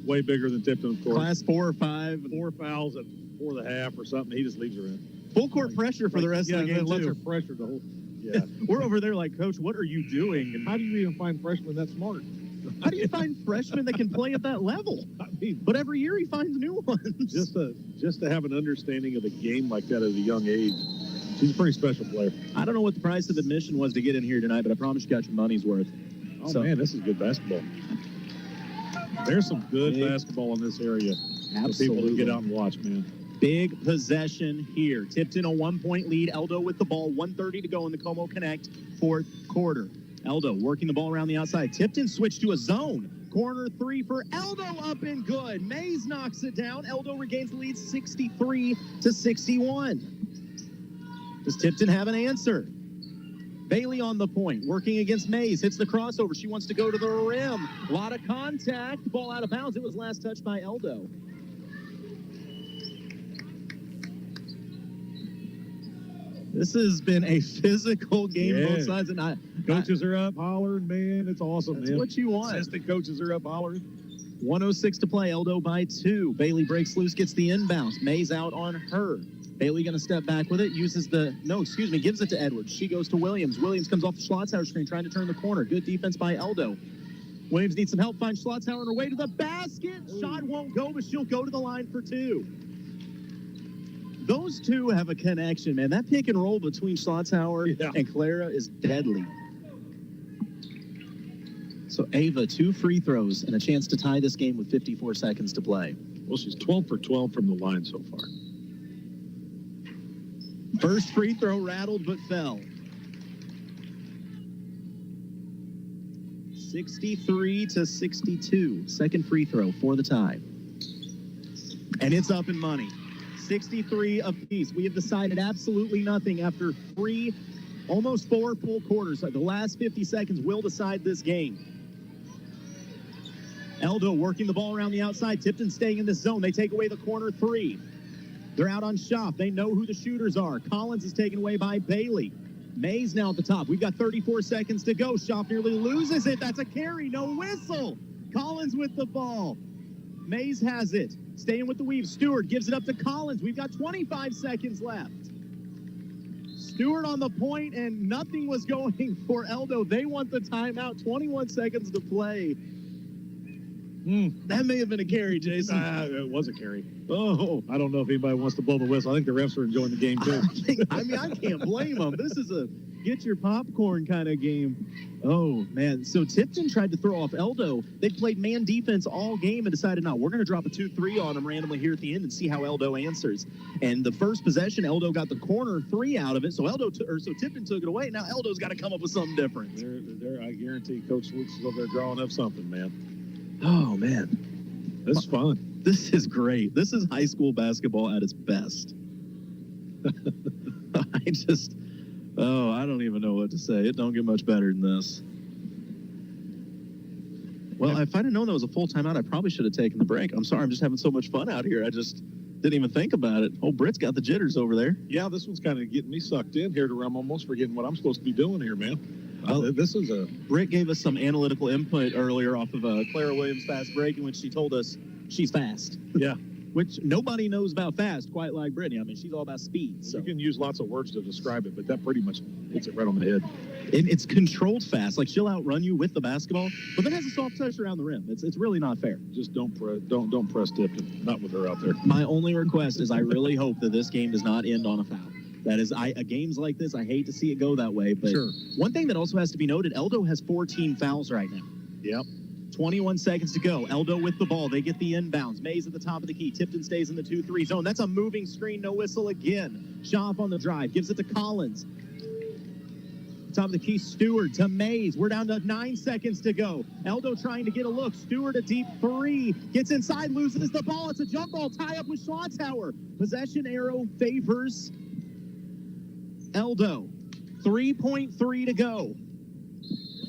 way bigger than Tipton, of course. Class 4 or 5. 4 fouls at 4.5 or something. He just leaves her in. Full court pressure for the rest of the game, lets too. her pressure the whole. Yeah. We're over there like, Coach, what are you doing? And how do you even find freshmen that smart? How do you find freshmen that can play at that level? I mean, but every year he finds new ones. Just to have an understanding of the game like that at a young age. She's a pretty special player. I don't know what the price of admission was to get in here tonight, but I promise you got your money's worth. Oh, man, this is good basketball. There's some good basketball in this area. Absolutely. For people to get out and watch, man. Big possession here. Tipton a 1-point lead. Eldo with the ball. 1:30 to go in the Como Connect fourth quarter. Eldo working the ball around the outside. Tipton switched to a zone. Corner 3 for Eldo, up and good. Mays knocks it down. Eldo regains the lead 63-61. Does Tipton have an answer? Bailey on the point, working against Mays. Hits the crossover. She wants to go to the rim. A lot of contact. Ball out of bounds. It was last touched by Eldo. This has been a physical game, both sides, and coaches are up hollering, man. It's awesome, that's man. what you want. Assistant coaches are up hollering. 1:06 to play. Eldo by 2. Bailey breaks loose, gets the inbounds. Mays out on her. Bailey going to step back with it. Gives it to Edwards. She goes to Williams. Williams comes off the Schlotzhauer screen, trying to turn the corner. Good defense by Eldo. Williams needs some help. Finds Schlotzhauer on her way to the basket. Shot won't go, but she'll go to the line for 2. Those two have a connection, man. That pick and roll between Schlotzhauer and Clara is deadly. So Ava, 2 free throws and a chance to tie this game with 54 seconds to play. Well, she's 12 for 12 from the line so far. First free throw rattled but fell. 63-62. Second free throw for the tie. And it's up in money. 63 apiece. We have decided absolutely nothing after almost 4 full quarters. The last 50 seconds will decide this game. Eldo working the ball around the outside. Tipton staying in this zone. They take away the corner 3. They're out on Schaff. They know who the shooters are. Collins is taken away by Bailey. Mays now at the top. We've got 34 seconds to go. Schaff nearly loses it. That's a carry. No whistle. Collins with the ball. Mays has it. Staying with the weave. Stewart gives it up to Collins. We've got 25 seconds left. Stewart on the point, and nothing was going for Eldo. They want the timeout. 21 seconds to play. That may have been a carry, Jason. It was a carry. Oh, I don't know if anybody wants to blow the whistle. I think the refs are enjoying the game, too. I can't blame them. This is get your popcorn kind of game. Oh, man. So Tipton tried to throw off Eldo. They played man defense all game and decided, no, we're going to drop a 2-3 on him randomly here at the end and see how Eldo answers. And the first possession, Eldo got the corner 3 out of it. So so Tipton took it away. Now Eldo's got to come up with something different. I guarantee Coach Luke's is over there drawing up something, man. Oh, man. This is fun. This is great. This is high school basketball at its best. I don't even know what to say. It don't get much better than this. Well, if I'd have known that was a full timeout, I probably should have taken the break. I'm sorry. I'm just having so much fun out here. I just didn't even think about it. Oh, Britt's got the jitters over there. Yeah, this one's kind of getting me sucked in here to where I'm almost forgetting what I'm supposed to be doing here, man. This is Britt gave us some analytical input earlier off of Clara Williams' fast break in which she told us she's fast. Yeah. Which nobody knows about fast quite like Brittany. I mean, she's all about speed. So. You can use lots of words to describe it, but that pretty much hits it right on the head. And it's controlled fast. Like, she'll outrun you with the basketball, but then has a soft touch around the rim. It's really not fair. Just don't press Tipton. Not with her out there. My only request is I really hope that this game does not end on a foul. That is, games like this, I hate to see it go that way. But sure. One thing that also has to be noted, Eldo has 14 fouls right now. Yep. 21 seconds to go. Eldo with the ball. They get the inbounds. Mays at the top of the key. Tipton stays in the 2-3 zone. That's a moving screen. No whistle again. Schaaf on the drive. Gives it to Collins. Top of the key, Stewart to Mays. We're down to 9 seconds to go. Eldo trying to get a look. Stewart a deep 3. Gets inside, loses the ball. It's a jump ball tie up with Schlottower. Possession arrow favors Eldo. 3.3 to go.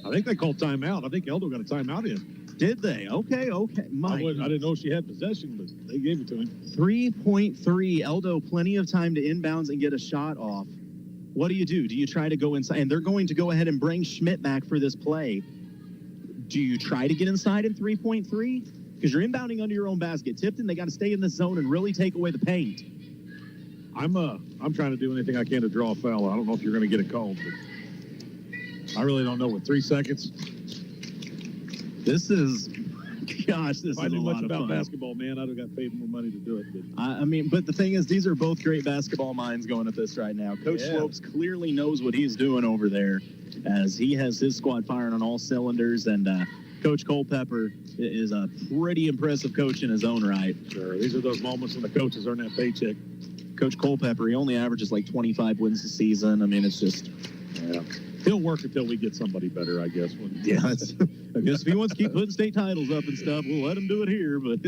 I think they called timeout. I think Eldo got a timeout in. Did they? Okay. I didn't know she had possession, but they gave it to him. 3.3. Eldo, plenty of time to inbounds and get a shot off. What do? Do you try to go inside? And they're going to go ahead and bring Schmidt back for this play. Do you try to get inside in 3.3? Because you're inbounding under your own basket. Tipton, they got to stay in this zone and really take away the paint. I'm trying to do anything I can to draw a foul. I don't know if you're going to get it called, but I really don't know. With 3 seconds, this is a lot if I knew of much about fun. Basketball, man, I'd have got paid more money to do it. But but the thing is, these are both great basketball minds going at this right now. Coach Slopes clearly knows what he's doing over there, as he has his squad firing on all cylinders, and Coach Culpepper is a pretty impressive coach in his own right. Sure, these are those moments when the coaches earn that paycheck. Coach Culpepper, he only averages like 25 wins a season. I mean, it's just... Yeah. He'll work until we get somebody better, I guess. Yeah, I guess if he wants to keep putting state titles up and stuff, we'll let him do it here. But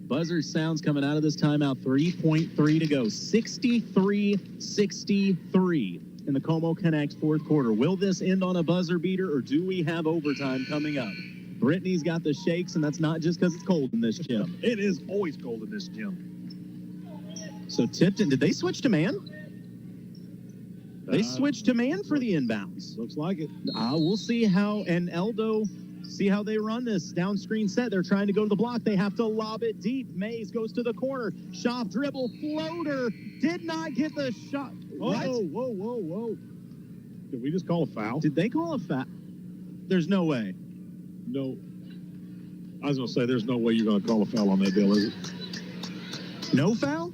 buzzer sounds coming out of this timeout. 3.3 to go. 63-63 in the Como Connect fourth quarter. Will this end on a buzzer beater, or do we have overtime coming up? Brittany's got the shakes, and that's not just because it's cold in this gym. It is always cold in this gym. So Tipton, did they switch to man? They switched to man for the inbounds. Looks like it. We'll see how, and Eldo, see how they run this down screen set. They're trying to go to the block. They have to lob it deep. Mays goes to the corner. Schaaf dribble, floater. Did not get the shot. Whoa. Did we just call a foul? Did they call a foul? There's no way. No. I was going to say, there's no way you're going to call a foul on that deal, is it? No foul?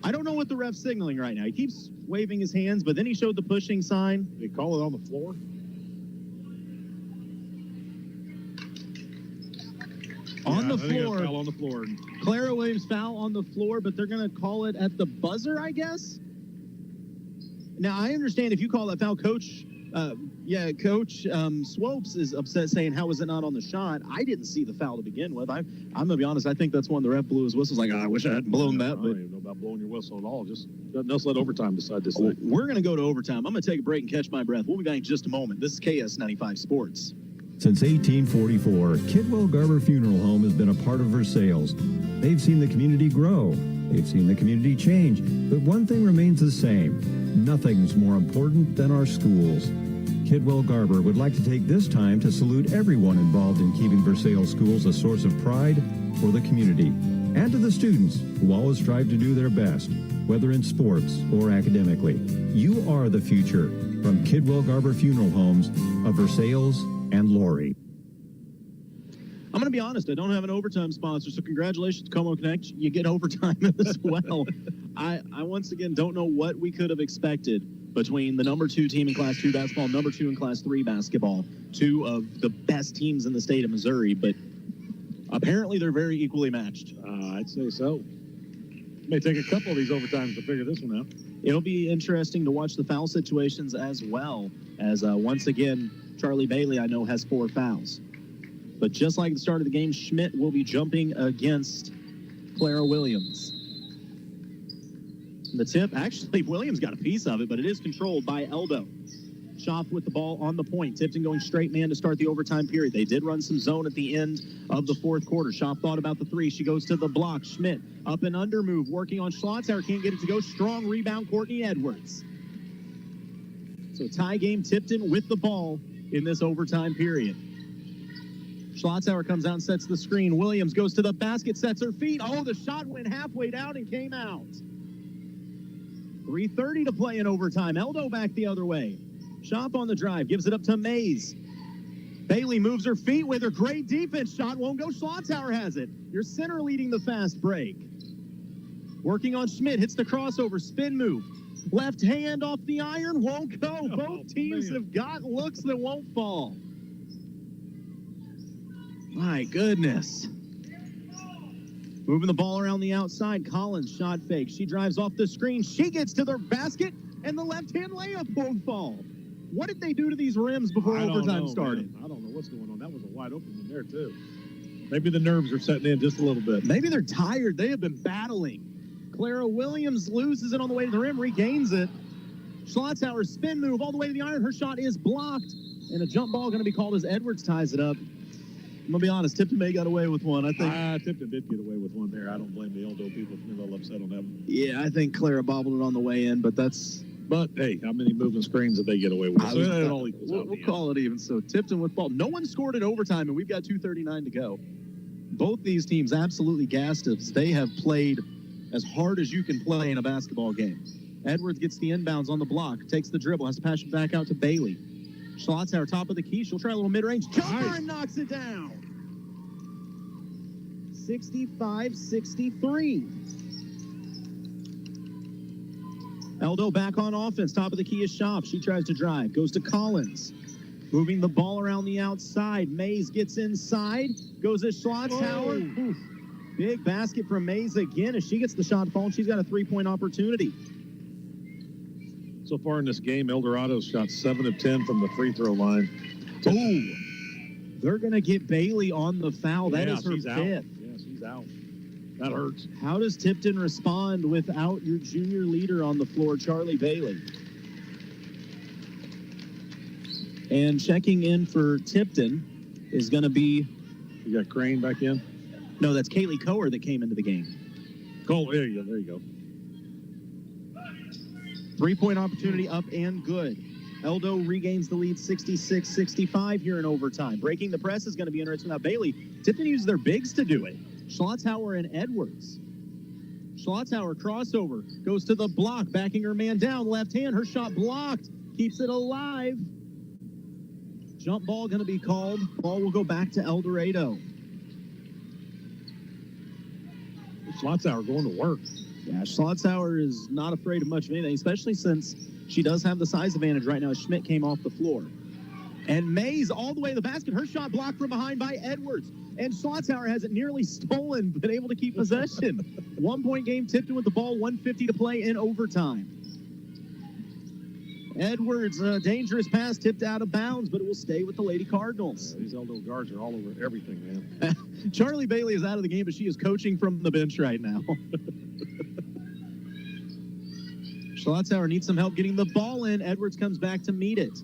I don't know what the ref's signaling right now. He keeps waving his hands, but then he showed the pushing sign. They call it on the floor? On the floor. Foul on the floor. Clara Williams foul on the floor, but they're going to call it at the buzzer, I guess. Now, I understand if you call that foul, Coach Swopes is upset saying, how is it not on the shot? I didn't see the foul to begin with. I'm going to be honest, I think that's when the ref blew his whistle. Like, I wish I hadn't blown that. I don't even know about blowing your whistle at all. Just let overtime decide this thing. We're going to go to overtime. I'm going to take a break and catch my breath. We'll be back in just a moment. This is KS95 Sports. Since 1844, Kidwell Garber Funeral Home has been a part of Versailles. They've seen the community grow. They've seen the community change. But one thing remains the same. Nothing's more important than our schools. Kidwell Garber would like to take this time to salute everyone involved in keeping Versailles schools a source of pride for the community, and to the students who always strive to do their best, whether in sports or academically. You are the future. From Kidwell Garber Funeral Homes of Versailles and Laurie. I'm going to be honest, I don't have an overtime sponsor, so congratulations, Como Connect. You get overtime as well. I once again don't know what we could have expected between the number 2 team in Class 2 basketball, number 2 in Class 3 basketball, 2 of the best teams in the state of Missouri, but apparently they're very equally matched. I'd say so. May take a couple of these overtimes to figure this one out. It'll be interesting to watch the foul situations as well, as once again, Charlie Bailey, I know, has 4 fouls. But just like the start of the game, Schmidt will be jumping against Clara Williams. The tip, actually, Williams got a piece of it, but it is controlled by Eldon. Schaff with the ball on the point. Tipton going straight man to start the overtime period. They did run some zone at the end of the fourth quarter. Schaff thought about the 3. She goes to the block. Schmidt up and under move, working on Schlotzauer. Can't get it to go. Strong rebound, Courtney Edwards. So tie game, Tipton with the ball in this overtime period. Schlotzauer comes out and sets the screen. Williams goes to the basket, sets her feet. Oh, the shot went halfway down and came out. 3:30 to play in overtime. Eldo back the other way. Schaff on the drive, gives it up to Mays. Bailey moves her feet with her great defense. Shot won't go. Schlotzauer has it. Your center leading the fast break. Working on Schmidt, hits the crossover, spin move. Left hand off the iron, won't go. Both teams have got looks that won't fall. My goodness. Moving the ball around the outside. Collins, shot fake. She drives off the screen. She gets to the basket, and the left-hand layup won't fall. What did they do to these rims before overtime started? Man. I don't know what's going on. That was a wide open one there, too. Maybe the nerves are setting in just a little bit. Maybe they're tired. They have been battling. Clara Williams loses it on the way to the rim, regains it. Schlotzauer spin move all the way to the iron. Her shot is blocked, and a jump ball going to be called as Edwards ties it up. I'm going to be honest, Tipton may got away with one. I think Tipton did get away with one there. I don't blame the Eldo people for being a little upset on that one. Yeah, I think Clara bobbled it on the way in, but hey, how many moving screens did they get away with? We'll call it even. So Tipton with ball. No one scored at overtime, and we've got 2:39 to go. Both these teams absolutely gassed us. They have played as hard as you can play in a basketball game. Edwards gets the inbounds on the block, takes the dribble, has to pass it back out to Bailey. Schlotzauer, top of the key. She'll try a little mid-range jumper and knocks it down. 65-63. Eldo back on offense. Top of the key is Schaff. She tries to drive. Goes to Collins. Moving the ball around the outside. Mays gets inside. Goes to Schlotzauer. Big basket from Mays again. As she gets the shot falling, she's got a 3-point opportunity. So far in this game, El Dorado's shot 7 of 10 from the free throw line. They're going to get Bailey on the foul. That is her 5th. Yeah, she's out. That hurts. How does Tipton respond without your junior leader on the floor, Charlie Bailey? And checking in for Tipton is going to be... You got Crane back in? No, that's Kaylee Coher that came into the game. Cole, there you go. 3-point opportunity up and good. Eldo regains the lead 66-65 here in overtime. Breaking the press is going to be interesting. Now, Bailey, Tipton uses their bigs to do it. Schlotzauer and Edwards. Schlotzauer crossover, goes to the block, backing her man down, left hand, her shot blocked, keeps it alive. Jump ball going to be called. Ball will go back to El Dorado. Schlotzauer going to work. Yeah, Schlotzauer is not afraid of much of anything, especially since she does have the size advantage right now as Schmidt came off the floor. And Mays all the way to the basket. Her shot blocked from behind by Edwards. And Schlotzauer has it nearly stolen, but able to keep possession. 1-point game, Tipton with the ball, 1:50 to play in overtime. Edwards, dangerous pass, tipped out of bounds, but it will stay with the Lady Cardinals. These Eldo guards are all over everything, man. Charlie Bailey is out of the game, but she is coaching from the bench right now. Schlotzauer needs some help getting the ball in. Edwards comes back to meet it.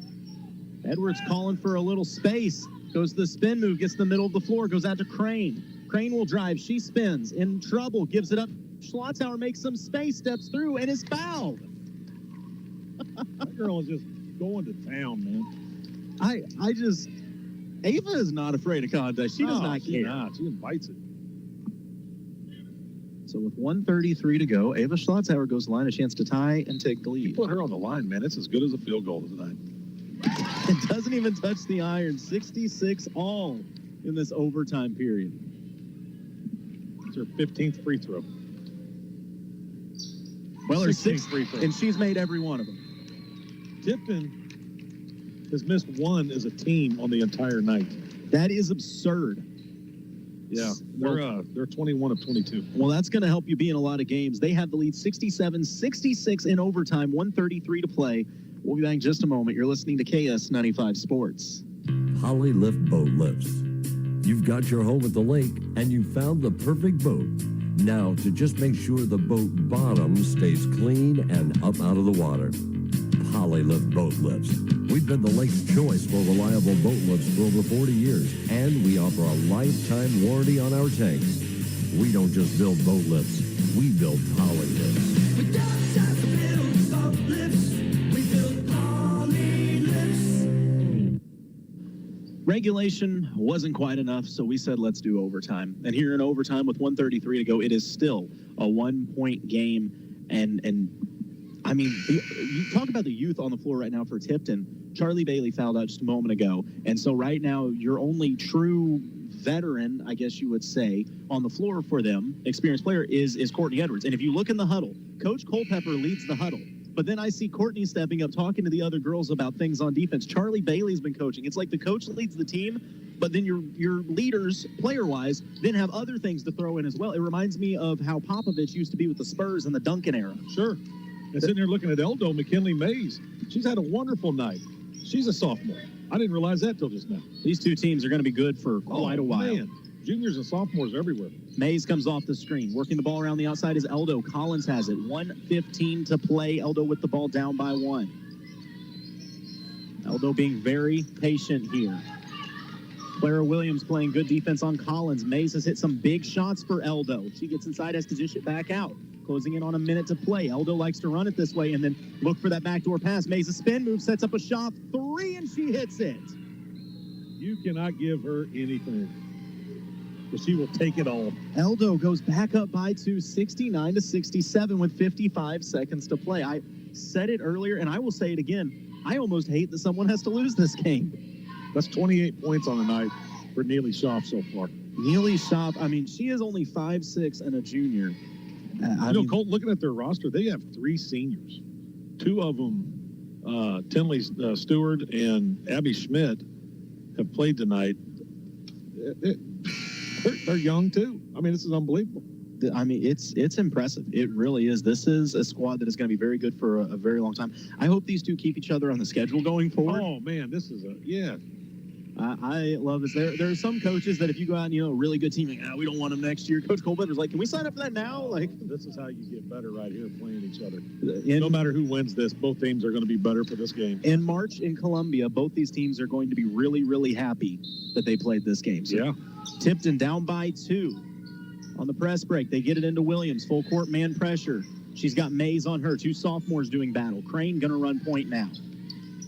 Edwards calling for a little space. Goes to the spin move, gets to the middle of the floor, goes out to Crane. Crane will drive. She spins. In trouble. Gives it up. Schlotzauer makes some space, steps through, and is fouled. That girl is just going to town, man. Ava is not afraid of contact. She does not care. She invites it. So with 1:33 to go, Ava Schlotzauer goes to line, a chance to tie and take the lead. Put her on the line, man. It's as good as a field goal tonight. It doesn't even touch the iron. 66 all in this overtime period. It's her 15th free throw. Well, her 16th 6th free throw. And she's made every one of them. Tipton has missed one as a team on the entire night. That is absurd. Yeah, they're 21 of 22. Well, that's going to help you be in a lot of games. They have the lead 67-66 in overtime, 1:33 to play. We'll be back in just a moment. You're listening to KS95 Sports. Holly Lift Boat Lifts. You've got your home at the lake and you found the perfect boat. Now, to just make sure the boat bottom stays clean and up out of the water. Holly Lift Boat Lifts. We've been the lake's choice for reliable boat lifts for over 40 years, and we offer a lifetime warranty on our tanks. We don't just build boat lifts, we build Holly Lifts. We don't just build boat lifts, we build Holly Lifts. Regulation wasn't quite enough, so we said let's do overtime. And here in overtime with 1:33 to go, it is still a 1-point game. And I mean, you talk about the youth on the floor right now for Tipton. Charlie Bailey fouled out just a moment ago. And so right now, your only true veteran, I guess you would say, on the floor for them, experienced player, is Courtney Edwards. And if you look in the huddle, Coach Culpepper leads the huddle. But then I see Courtney stepping up, talking to the other girls about things on defense. Charlie Bailey's been coaching. It's like the coach leads the team, but then your leaders, player-wise, then have other things to throw in as well. It reminds me of how Popovich used to be with the Spurs in the Duncan era. Sure. And sitting there looking at Eldon, McKinley Mays. She's had a wonderful night. She's a sophomore. I didn't realize that till just now. These two teams are going to be good for quite a while. Man. Juniors and sophomores everywhere. Mays comes off the screen. Working the ball around the outside is Eldon. Collins has it. 1:15 to play. Eldon with the ball down by 1. Eldon being very patient here. Clara Williams playing good defense on Collins. Mays has hit some big shots for Eldon. She gets inside, has to dish it back out. Closing in on a minute to play. Eldon likes to run it this way and then look for that backdoor pass. Mays a spin move, sets up a shot, 3, and she hits it. You cannot give her anything. But she will take it all. Eldon goes back up by 2, 69-67 with 55 seconds to play. I said it earlier, and I will say it again. I almost hate that someone has to lose this game. That's 28 points on the night for Neely Schaaf so far. Neely Schaaf, I mean, she is only 5'6" and a junior. Colt, looking at their roster, they have 3 seniors. 2 of them, Tinley Stewart and Abby Schmidt, have played tonight. They're young, too. I mean, this is unbelievable. I mean, it's impressive. It really is. This is a squad that is going to be very good for a very long time. I hope these two keep each other on the schedule going forward. Oh, man, this is yeah. I love this. There are some coaches that if you go out and, a really good team, like, we don't want them next year. Coach Culpepper's like, can we sign up for that now? Like, this is how you get better right here, playing each other. No matter who wins this, both teams are going to be better for this game. In March in Columbia, both these teams are going to be really, really happy that they played this game. So yeah. Tipton down by 2 on the press break. They get it into Williams. Full court man pressure. She's got Mays on her. 2 sophomores doing battle. Crane going to run point now.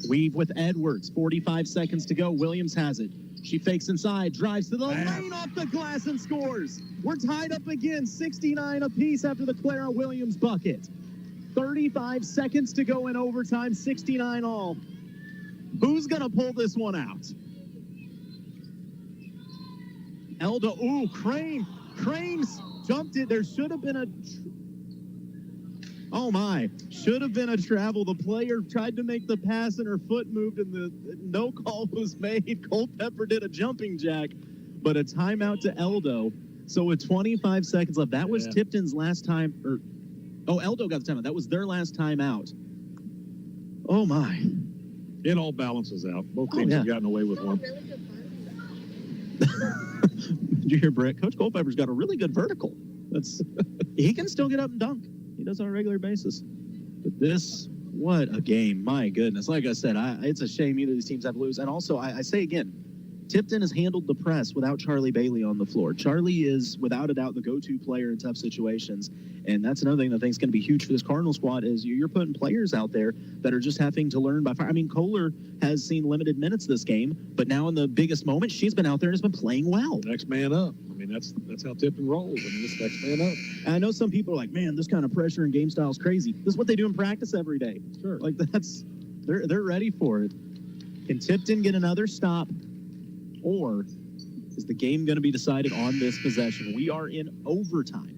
Weave with Edwards. 45 seconds to go. Williams has it. She fakes inside, drives to the lane off the glass and scores. We're tied up again, 69 apiece after the Clara Williams bucket. 35 seconds to go in overtime, 69 all. Who's going to pull this one out? Eldon, ooh, Crane's jumped it. There should have been should have been a travel. The player tried to make the pass and her foot moved and the no call was made. Culpepper did a jumping jack, but a timeout to Eldon. So with 25 seconds left, that was Tipton's last time. Eldon got the timeout. That was their last timeout. Oh, my. It all balances out. Both teams have gotten away with one. Did you hear Brett? Coach Culpepper's got a really good vertical. He can still get up and dunk. He does on a regular basis. But this, what a game. My goodness. Like I said, it's a shame either of these teams have to lose. And also, I say again, Tipton has handled the press without Charlie Bailey on the floor. Charlie is, without a doubt, the go-to player in tough situations. And that's another thing that I think is going to be huge for this Cardinal squad is you're putting players out there that are just having to learn by fire. I mean, Kohler has seen limited minutes this game, but now in the biggest moment, she's been out there and has been playing well. Next man up. I mean, that's how Tipton rolls. I mean, this next man up. And I know some people are like, man, this kind of pressure and game style is crazy. This is what they do in practice every day. Sure. Like, they're ready for it. Can Tipton get another stop? Or is the game going to be decided on this possession? We are in overtime.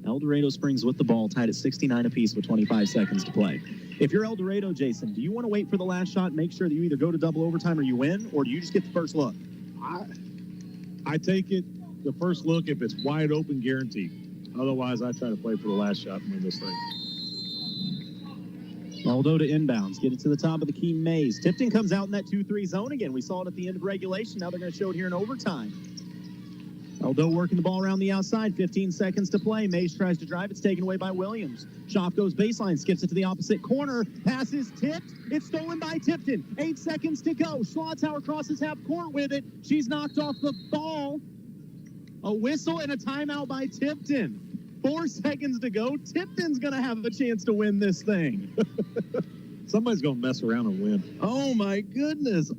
El Dorado Springs with the ball, tied at 69 apiece with 25 seconds to play. If you're El Dorado, Jason, do you want to wait for the last shot, make sure that you either go to double overtime or you win, or do you just get the first look? I take it the first look if it's wide open, guaranteed. Otherwise, I try to play for the last shot and win this thing. Aldo to inbounds, get it to the top of the key maze. Tipton comes out in that 2-3 zone again. We saw it at the end of regulation. Now they're going to show it here in overtime. Aldo working the ball around the outside, 15 seconds to play. Mays tries to drive. It's taken away by Williams. Schaff goes baseline, skips it to the opposite corner. Pass is tipped. It's stolen by Tipton. 8 seconds to go. Schlotzauer crosses half court with it. She's knocked off the ball. A whistle and a timeout by Tipton. 4 seconds to go. Tipton's going to have a chance to win this thing. Somebody's going to mess around and win. Oh, my goodness.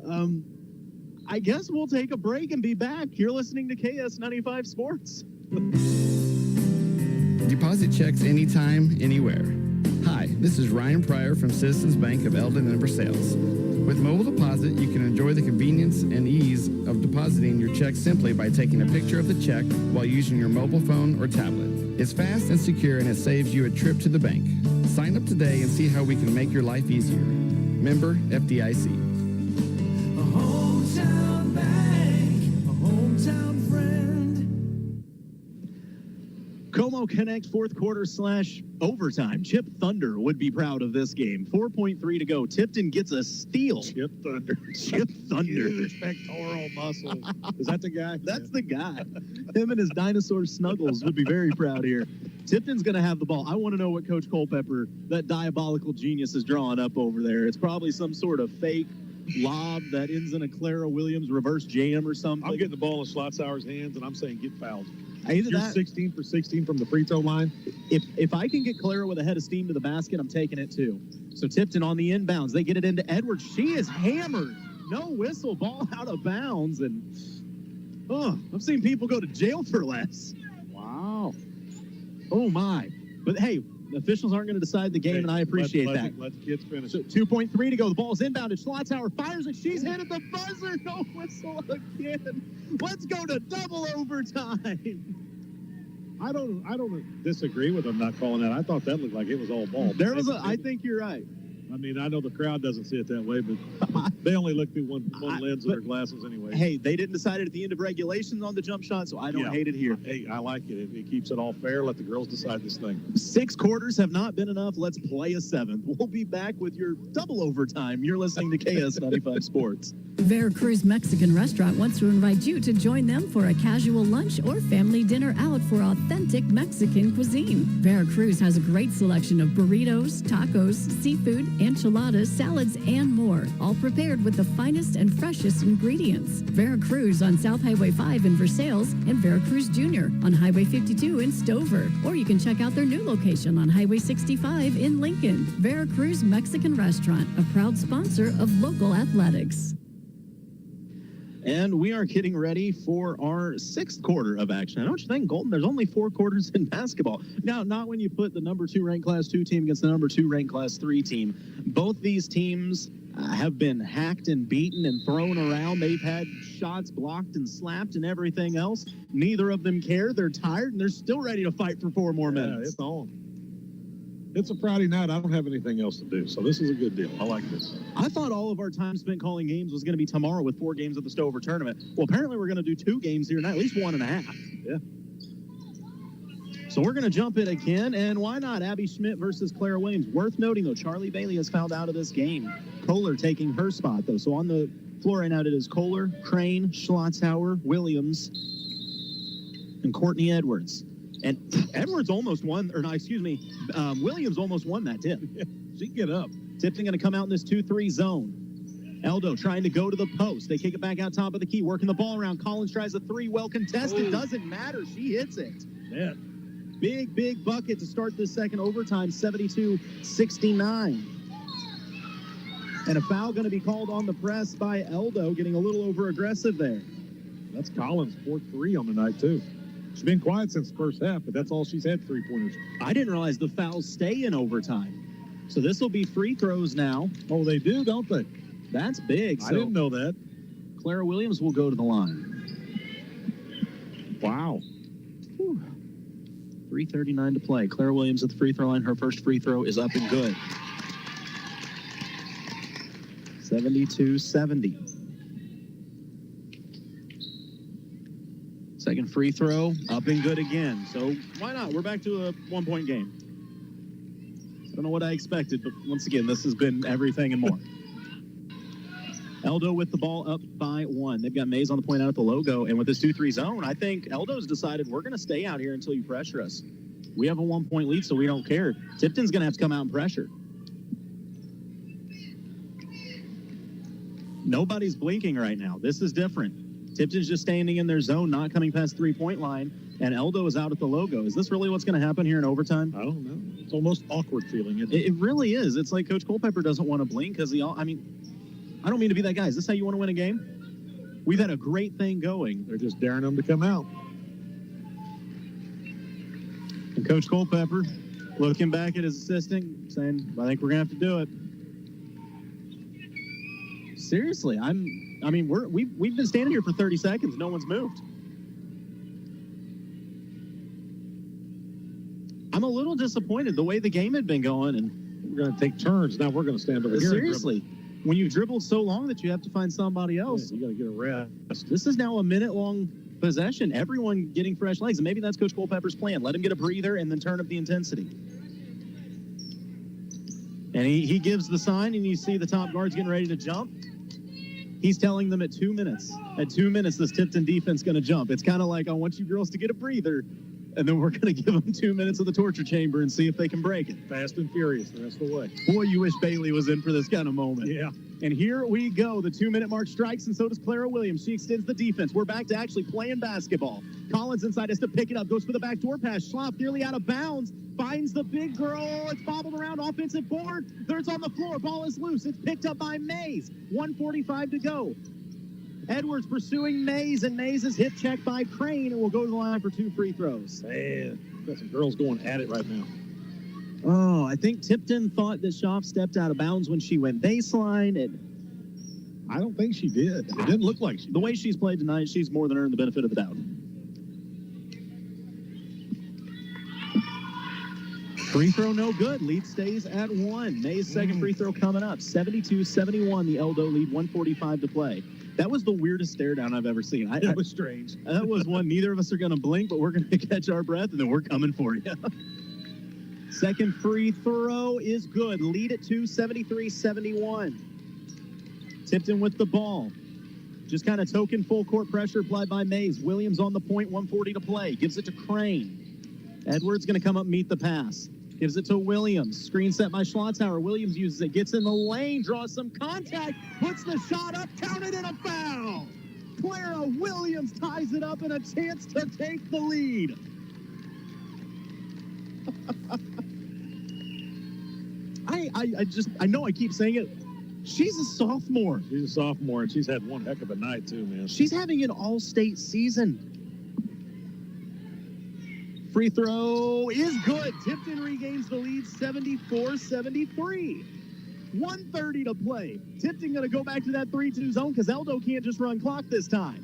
I guess we'll take a break and be back. You're listening to KS95 Sports. Deposit checks anytime, anywhere. Hi, this is Ryan Pryor from Citizens Bank of Eldon and Versailles. With mobile deposit, you can enjoy the convenience and ease of depositing your check simply by taking a picture of the check while using your mobile phone or tablet. It's fast and secure, and it saves you a trip to the bank. Sign up today and see how we can make your life easier. Member FDIC. A hometown bank, a hometown friend. Como Connect fourth quarter / overtime. Chip Thunder would be proud of this game. 4.3 to go. Tipton gets a steal. Chip Thunder. Chip Thunder. Huge pectoral muscles. Is that the guy? That's the guy. Him and his dinosaur Snuggles would be very proud here. Tipton's going to have the ball. I want to know what Coach Culpepper, that diabolical genius, is drawing up over there. It's probably some sort of fake lob that ends in a Clara Williams reverse jam or something. I'm getting the ball in Schlotzauer's hands, and I'm saying get fouled. Either You're that, 16 for 16 from the free throw line. If I can get Clara with a head of steam to the basket, I'm taking it too. So Tipton on the inbounds. They get it into Edwards. She is hammered. No whistle. Ball out of bounds. And I've seen people go to jail for less. Wow. Oh, my. But, hey, the officials aren't going to decide the game, and I appreciate that. Let the kids finish. So 2.3 to go. The ball's inbounded. Schlotzauer fires it. She's hit at the buzzer. No whistle again. Let's go to double overtime. I don't disagree with them not calling that. I thought that looked like it was all ball. I think you're right. I mean, I know the crowd doesn't see it that way, but they only look through one lens of their glasses anyway. Hey, they didn't decide it at the end of regulations on the jump shot, so I don't hate it here. Hey, I like it. It keeps it all fair. Let the girls decide this thing. 6 quarters have not been enough. Let's play a 7th. We'll be back with your double overtime. You're listening to KS95 Sports. Veracruz Mexican Restaurant wants to invite you to join them for a casual lunch or family dinner out for authentic Mexican cuisine. Veracruz has a great selection of burritos, tacos, seafood, enchiladas, salads, and more, all prepared with the finest and freshest ingredients. Veracruz on South Highway 5 in Versailles and Veracruz Jr. on Highway 52 in Stover. Or you can check out their new location on Highway 65 in Lincoln. Veracruz Mexican Restaurant, a proud sponsor of local athletics. And we are getting ready for our 6th quarter of action. I know what you think, Golden. There's only 4 quarters in basketball. Now, not when you put the number 2 ranked Class 2 team against the number 2 ranked Class 3 team. Both these teams have been hacked and beaten and thrown around. They've had shots blocked and slapped and everything else. Neither of them care. They're tired, and they're still ready to fight for 4 more minutes. It's on. It's a Friday night. I don't have anything else to do, so this is a good deal. I like this. I thought all of our time spent calling games was going to be tomorrow with 4 games of the Stover tournament. Well, apparently we're going to do 2 games here tonight, at least 1.5. Yeah. So we're going to jump in again, and why not? Abby Schmidt versus Clara Williams. Worth noting, though, Charlie Bailey has fouled out of this game. Kohler taking her spot, though. So on the floor right now, it is Kohler, Crane, Schlotzauer, Williams, and Courtney Edwards. And Edwards almost won, or no, excuse me, Williams almost won that tip. She can get up. Tipton going to come out in this 2-3 zone. Eldo trying to go to the post. They kick it back out top of the key, working the ball around. Collins tries a 3, well contested. Doesn't matter. She hits it. Yeah. Big bucket to start this second overtime, 72-69. And a foul going to be called on the press by Eldo, getting a little over-aggressive there. That's Collins' 4th 3 on the night, too. She's been quiet since the first half, but that's all she's had, 3-pointers. I didn't realize the fouls stay in overtime. So this will be free throws now. Oh, they do, don't they? That's big. I didn't know that. Clara Williams will go to the line. Wow. 3 3:39 to play. Claire Williams at the free throw line. Her first free throw is up and good. 72-70. Second free throw, up and good again. So why not? We're back to a one-point game. I don't know what I expected, but once again, this has been everything and more. Eldon with the ball up by 1. They've got Mays on the point out at the logo, and with this 2-3 zone, I think Eldon's decided we're going to stay out here until you pressure us. We have a 1-point lead, so we don't care. Tipton's going to have to come out and pressure. Nobody's blinking right now. This is different. Tipton's just standing in their zone, not coming past three-point line, and Eldon is out at the logo. Is this really what's going to happen here in overtime? I don't know. It's almost awkward feeling. It really is. It's like Coach Culpepper doesn't want to blink because I don't mean to be that guy. Is this how you want to win a game? We've had a great thing going. They're just daring them to come out. And Coach Culpepper looking back at his assistant, saying, I think we're going to have to do it. Seriously, we've been standing here for 30 seconds. No one's moved. I'm a little disappointed the way the game had been going, and we're going to take turns. Now we're going to stand over here. Seriously, when you've dribbled so long that you have to find somebody else. Yeah, you got to get a rest. This is now a minute-long possession. Everyone getting fresh legs, and maybe that's Coach Culpepper's plan. Let him get a breather and then turn up the intensity. And he gives the sign, and you see the top guards getting ready to jump. He's telling them at 2 minutes. At 2 minutes, this Tipton defense is going to jump. It's kind of like, I want you girls to get a breather, and then we're going to give them 2 minutes of the torture chamber and see if they can break it. Fast and furious, that's the way. Boy, you wish Bailey was in for this kind of moment. Yeah. And here we go. The 2-minute mark strikes, and so does Clara Williams. She extends the defense. We're back to actually playing basketball. Collins inside has to pick it up. Goes for the backdoor pass. Schlaf nearly out of bounds. Finds the big girl. It's bobbled around. Offensive board. Thirds on the floor. Ball is loose. It's picked up by Mays. 1:45 to go. Edwards pursuing Mays, and Mays is hip checked by Crane, and will go to the line for 2 free throws. Man, got some girls going at it right now. Oh, I think Tipton thought that Schaaf stepped out of bounds when she went baseline. I don't think she did. It didn't look like she did. The way she's played tonight, she's more than earned the benefit of the doubt. Free throw no good. Lead stays at 1. May's second free throw coming up. 72-71, the Eldon lead, 1:45 to play. That was the weirdest stare down I've ever seen. It was strange. That was one neither of us are going to blink, but we're going to catch our breath, and then we're coming for you. Second free throw is good. Lead at 2, 73-71. Tipton with the ball. Just kind of token full court pressure applied by Mays. Williams on the point, 1:40 to play. Gives it to Crane. Edwards going to come up and meet the pass. Gives it to Williams. Screen set by Schlotthauer. Williams uses it. Gets in the lane. Draws some contact. Puts the shot up. Counted in a foul. Clara Williams ties it up and a chance to take the lead. I know I keep saying it. She's a sophomore. She's a sophomore, and she's had one heck of a night, too, man. She's having an all-state season. Free throw is good. Tipton regains the lead, 74-73. 1:30 to play. Tipton going to go back to that 3-2 zone because Eldon can't just run clock this time.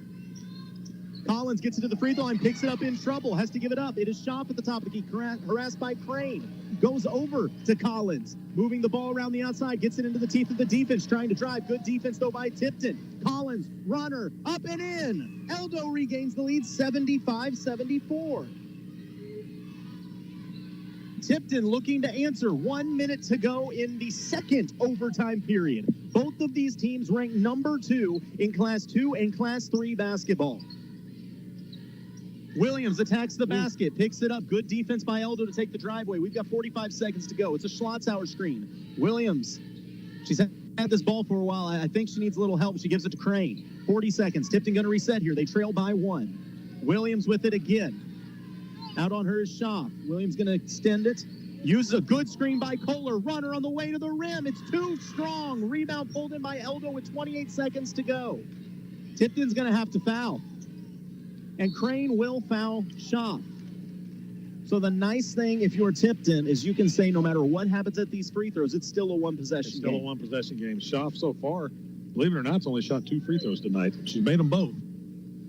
Collins gets it to the free throw line, picks it up in trouble, has to give it up. It is Schaaf at the top of the key, harassed by Crane. Goes over to Collins, moving the ball around the outside, gets it into the teeth of the defense, trying to drive. Good defense, though, by Tipton. Collins, runner, up and in. Eldon regains the lead, 75-74. Tipton looking to answer. 1 minute to go in the second overtime period. Both of these teams ranked number 2 in Class 2 and Class 3 basketball. Williams attacks the basket, picks it up. Good defense by Eldon to take the driveway. We've got 45 seconds to go. It's a Schlotthauer screen. Williams, she's had this ball for a while. I think she needs a little help. She gives it to Crane. 40 seconds. Tipton going to reset here. They trail by 1. Williams with it again. Out on her is Schaaf. Williams going to extend it. Uses a good screen by Kohler. Runner on the way to the rim. It's too strong. Rebound pulled in by Eldon with 28 seconds to go. Tipton's going to have to foul. And Crane will foul Schaaf. So the nice thing, if you're Tipton, is you can say no matter what happens at these free throws, it's still a one-possession game. It's still a one-possession game. Schaaf so far, believe it or not, has only shot 2 free throws tonight. She's made them both,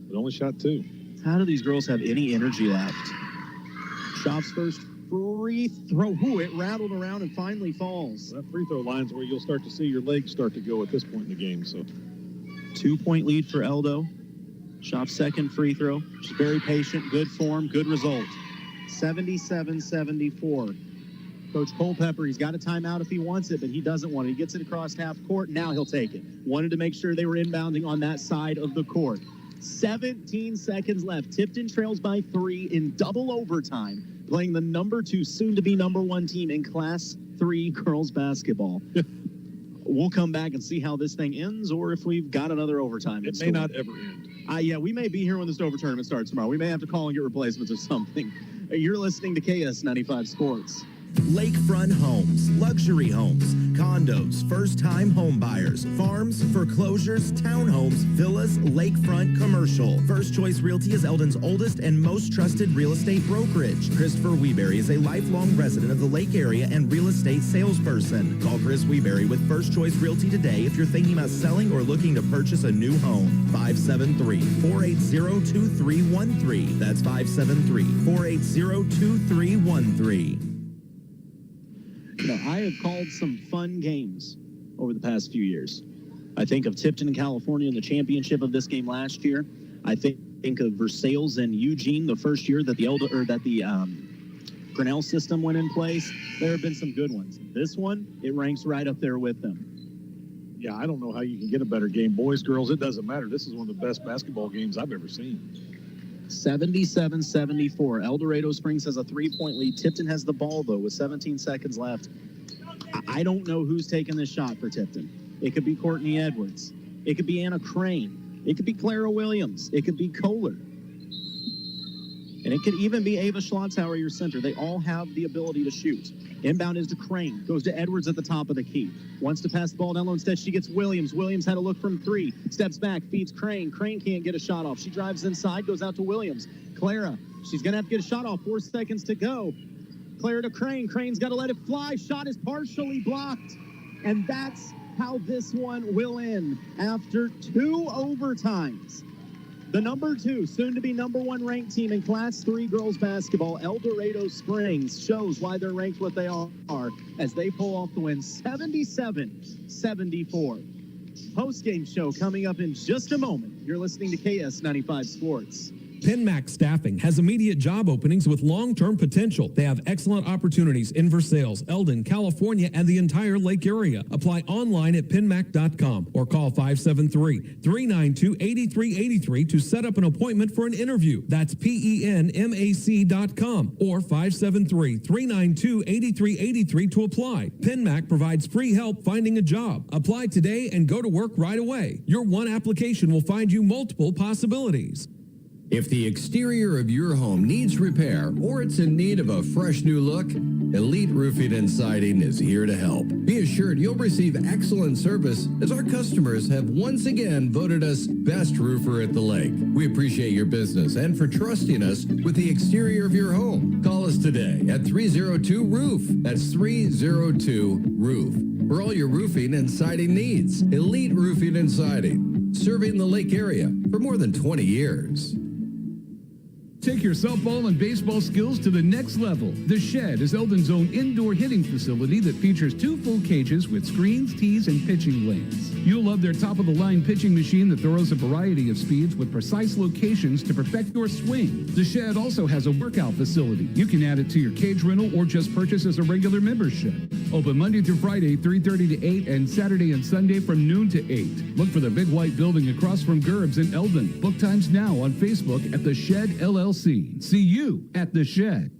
but only shot 2. How do these girls have any energy left? Schaaf's first free throw. Ooh, it rattled around and finally falls. That free throw line's where you'll start to see your legs start to go at this point in the game. So 2-point lead for Eldon. Schaaf's second free throw. She's very patient, good form, good result. 77-74. Coach Culpepper, he's got a timeout if he wants it, but he doesn't want it. He gets it across half court. Now he'll take it. Wanted to make sure they were inbounding on that side of the court. 17 seconds left. Tipton trails by 3 in double overtime, playing the number 2, soon-to-be number 1 team in Class 3 girls basketball. We'll come back and see how this thing ends, or if we've got another overtime. it may not ever end. Yeah, we may be here when the Stover tournament starts tomorrow. We may have to call and get replacements or something. You're listening to KS95 Sports. Lakefront homes, luxury homes, condos, first-time home buyers, farms, foreclosures, townhomes, villas, lakefront, commercial. First Choice Realty is Eldon's oldest and most trusted real estate brokerage. Christopher Weeberry is a lifelong resident of the Lake area and real estate salesperson. Call Chris Weeberry with First Choice Realty today if you're thinking about selling or looking to purchase a new home. 573-480-2313. That's 573-480-2313. You know, I have called some fun games over the past few years. I think of Tipton, California, in the championship of this game last year. I think of Versailles and Eugene the first year that the Grinnell system went in place. There have been some good ones. This one, it ranks right up there with them. Yeah, I don't know how you can get a better game. Boys, girls, it doesn't matter. This is one of the best basketball games I've ever seen. 77-74. El Dorado Springs has a 3-point lead. Tipton has the ball, though, with 17 seconds left. I don't know who's taking this shot for Tipton. It could be Courtney Edwards. It could be Anna Crane. It could be Clara Williams. It could be Kohler. And it could even be Ava Schlotzhauer, your center. They all have the ability to shoot. Inbound is to Crane. Goes to Edwards at the top of the key. Wants to pass the ball down low. Instead, she gets Williams. Williams had a look from 3. Steps back, feeds Crane. Crane can't get a shot off. She drives inside, goes out to Williams. Clara, she's going to have to get a shot off. 4 seconds to go. Clara to Crane. Crane's got to let it fly. Shot is partially blocked. And that's how this one will end after 2 overtimes. The number 2, soon-to-be number 1 ranked team in Class 3 girls basketball, El Dorado Springs, shows why they're ranked what they are as they pull off the win 77-74. Post-game show coming up in just a moment. You're listening to KS95 Sports. PenMax Staffing has immediate job openings with long-term potential. They have excellent opportunities in Versailles, Eldon, California, and the entire Lake area. Apply online at penmac.com or call 573-392-8383 to set up an appointment for an interview. That's PENMAC.com or 573-392-8383 to apply. PenMac provides free help finding a job. Apply today and go to work right away. Your one application will find you multiple possibilities. If the exterior of your home needs repair or it's in need of a fresh new look, Elite Roofing and Siding is here to help. Be assured you'll receive excellent service as our customers have once again voted us best roofer at the lake. We appreciate your business and for trusting us with the exterior of your home. Call us today at 302-ROOF. That's 302-ROOF. For all your roofing and siding needs, Elite Roofing and Siding, serving the lake area for more than 20 years. Take your softball and baseball skills to the next level. The Shed is Eldon's own indoor hitting facility that features 2 full cages with screens, tees, and pitching lanes. You'll love their top-of-the-line pitching machine that throws a variety of speeds with precise locations to perfect your swing. The Shed also has a workout facility. You can add it to your cage rental or just purchase as a regular membership. Open Monday through Friday, 3:30 to 8, and Saturday and Sunday from noon to 8. Look for the big white building across from Gerb's in Eldon. Book times now on Facebook at The Shed LLC. See you at The Shed.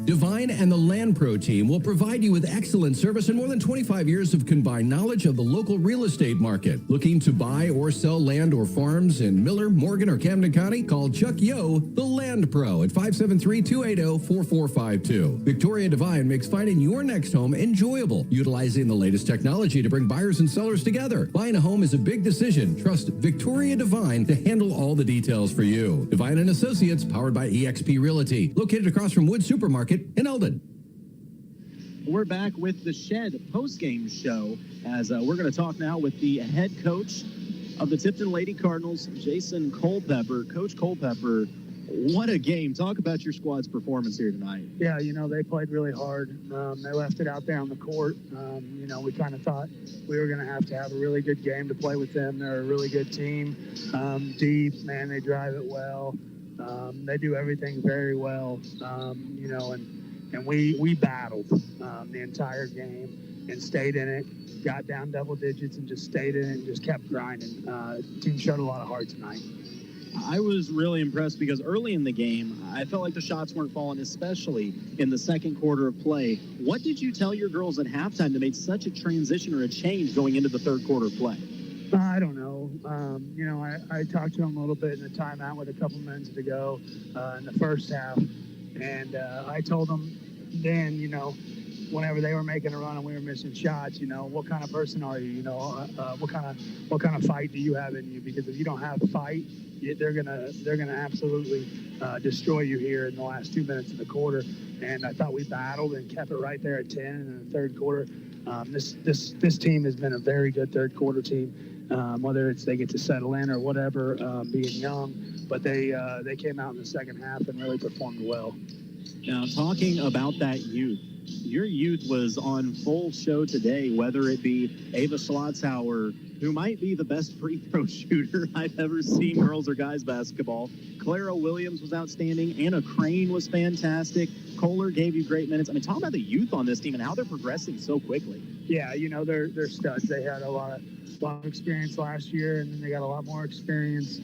Divine and the Land Pro team will provide you with excellent service and more than 25 years of combined knowledge of the local real estate market. Looking to buy or sell land or farms in Miller, Morgan, or Camden County? Call Chuck Yo, the Land Pro, at 573-280-4452. Victoria Divine makes finding your next home enjoyable, utilizing the latest technology to bring buyers and sellers together. Buying a home is a big decision. Trust Victoria Divine to handle all the details for you. Divine and Associates, powered by eXp Realty, located across from Wood Supermarket in Eldon. We're back with the Shed post-game show as we're going to talk now with the head coach of the Tipton Lady Cardinals, Jason Culpepper. Coach Culpepper, What a game. Talk about your squad's performance here tonight. Yeah, they played really hard. They left it out there on the court. We kind of thought we were going to have a really good game to play with them. They're a really good team. Deep, man, they drive it well. They do everything very well, and we battled the entire game and stayed in it, got down double digits and just stayed in it and just kept grinding. The team showed a lot of heart tonight. I was really impressed because early in the game, I felt like the shots weren't falling, especially in the second quarter of play. What did you tell your girls at halftime to make such a transition or a change going into the third quarter of play? I don't know. I talked to them a little bit in the timeout with a couple minutes to go in the first half, and I told them then, whenever they were making a run and we were missing shots, what kind of person are you? What kind of fight do you have in you? Because if you don't have a fight, they're gonna absolutely destroy you here in the last 2 minutes of the quarter. And I thought we battled and kept it right there at 10 in the third quarter. This team has been a very good third quarter team, whether it's they get to settle in or whatever, being young. But they came out in the second half and really performed well. Now, talking about that youth, your youth was on full show today, whether it be Ava Schlotzhauer, who might be the best free throw shooter I've ever seen girls or guys basketball. Clara Williams was outstanding. Anna Crane was fantastic. Kohler gave you great minutes. I mean, talk about the youth on this team and how they're progressing so quickly. Yeah, they're studs. They had a lot of experience last year, and then they got a lot more experience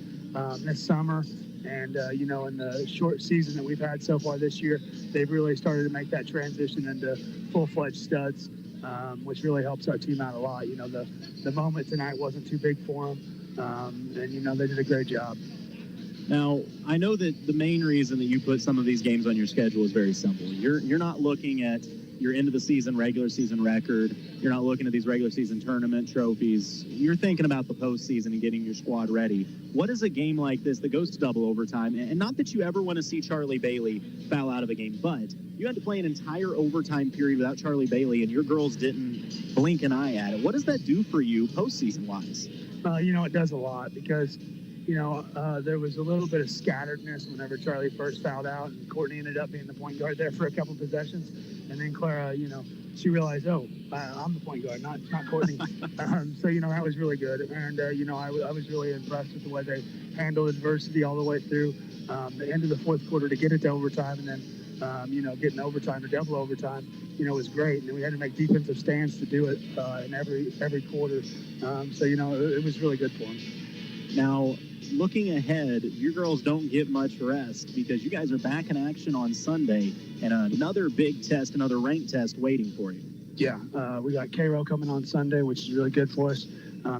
this summer. And, in the short season that we've had so far this year, they've really started to make that transition into full-fledged studs, which really helps our team out a lot. The moment tonight wasn't too big for them, and, they did a great job. Now, I know that the main reason that you put some of these games on your schedule is very simple. You're not looking at your end-of-the-season, regular season record. You're not looking at these regular season tournament trophies. You're thinking about the postseason and getting your squad ready. What is a game like this that goes to double overtime? And not that you ever want to see Charlie Bailey foul out of a game, but you had to play an entire overtime period without Charlie Bailey, and your girls didn't blink an eye at it. What does that do for you postseason-wise? It does a lot because there was a little bit of scatteredness whenever Charlie first fouled out, and Courtney ended up being the point guard there for a couple possessions. And then Clara, she realized, I'm the point guard, not Courtney. So, that was really good. And, I was really impressed with the way they handled adversity all the way through the end of the fourth quarter to get it to overtime. And then, getting overtime or double overtime, was great. And then we had to make defensive stands to do it in every quarter. So, it was really good for them. Now, looking ahead, your girls don't get much rest because you guys are back in action on Sunday and another big test, another ranked test waiting for you. Yeah, we got Cairo coming on Sunday, which is really good for us.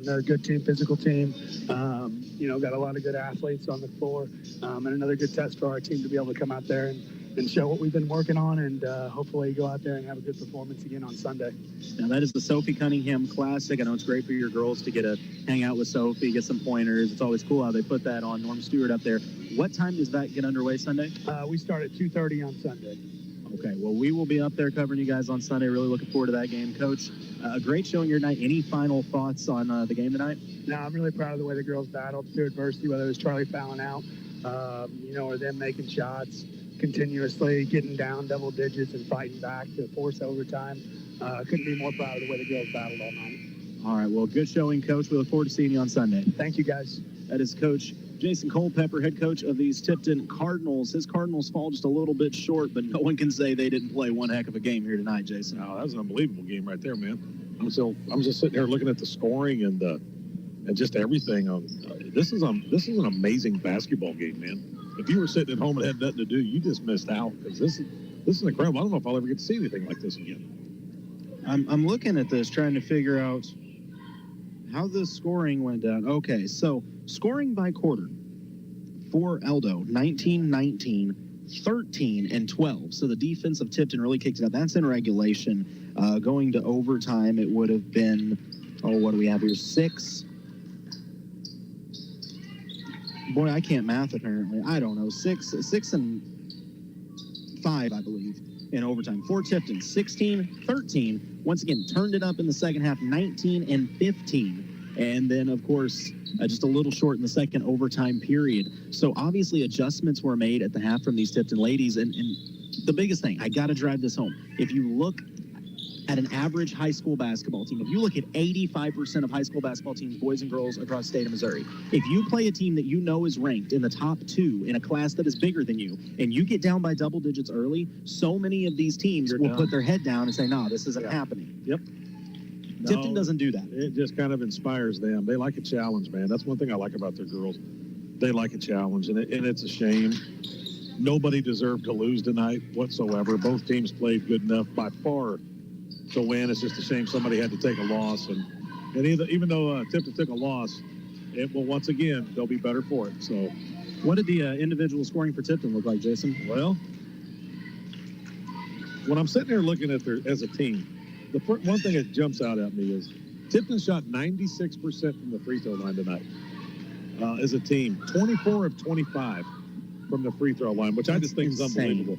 They're a good team, physical team. Got a lot of good athletes on the floor, and another good test for our team to be able to come out there and show what we've been working on, and hopefully go out there and have a good performance again on Sunday. Now, that is the Sophie Cunningham Classic. I know it's great for your girls to get to hang out with Sophie, get some pointers. It's always cool how they put that on. Norm Stewart up there. What time does that get underway Sunday? We start at 2:30 on Sunday. Okay, well, we will be up there covering you guys on Sunday. Really looking forward to that game. Coach, a great showing your night. Any final thoughts on the game tonight? No, I'm really proud of the way the girls battled through adversity, whether it was Charlie fouling out, or them making shots continuously, getting down double digits and fighting back to force overtime. Couldn't be more proud of the way the girls battled all night. All right, well, good showing, Coach. We look forward to seeing you on Sunday. Thank you, guys. That is Coach Jason Culpepper, head coach of these Tipton Cardinals. His Cardinals fall just a little bit short, but no one can say they didn't play one heck of a game here tonight, Jason. Oh, that was an unbelievable game right there, man. I'm just sitting here looking at the scoring and just everything. This is an amazing basketball game, man. If you were sitting at home and had nothing to do, you just missed out because this is incredible. I don't know if I'll ever get to see anything like this again. I'm looking at this, trying to figure out how the scoring went down. Okay, so scoring by quarter for Eldon, 19-19, 13 and 12. So the defense of Tipton really kicked it up. That's in regulation. Going to overtime, it would have been, what do we have here? 6. Boy, I can't math apparently. I don't know. 6 and 5, I believe, in overtime. For Tipton, 16-13. Once again, turned it up in the second half, 19 and 15. And then, of course, just a little short in the second overtime period. So obviously adjustments were made at the half from these Tipton ladies. And the biggest thing, I got to drive this home. If you look at an average high school basketball team, if you look at 85% of high school basketball teams, boys and girls across the state of Missouri, if you play a team that you know is ranked in the top 2 in a class that is bigger than you, and you get down by double digits early, so many of these teams will put their head down and say, no, this isn't happening. Yep. Tipton doesn't do that. It just kind of inspires them. They like a challenge, man. That's one thing I like about their girls. They like a challenge, and it's a shame. Nobody deserved to lose tonight whatsoever. Both teams played good enough by far to win. It's just a shame somebody had to take a loss. And even though Tipton took a loss, it will once again, they'll be better for it. So, what did the individual scoring for Tipton look like, Jason? Well, when I'm sitting there looking at their as a team, the one thing that jumps out at me is Tipton shot 96% from the free throw line tonight as a team. 24 of 25 from the free throw line, which I just think is unbelievable.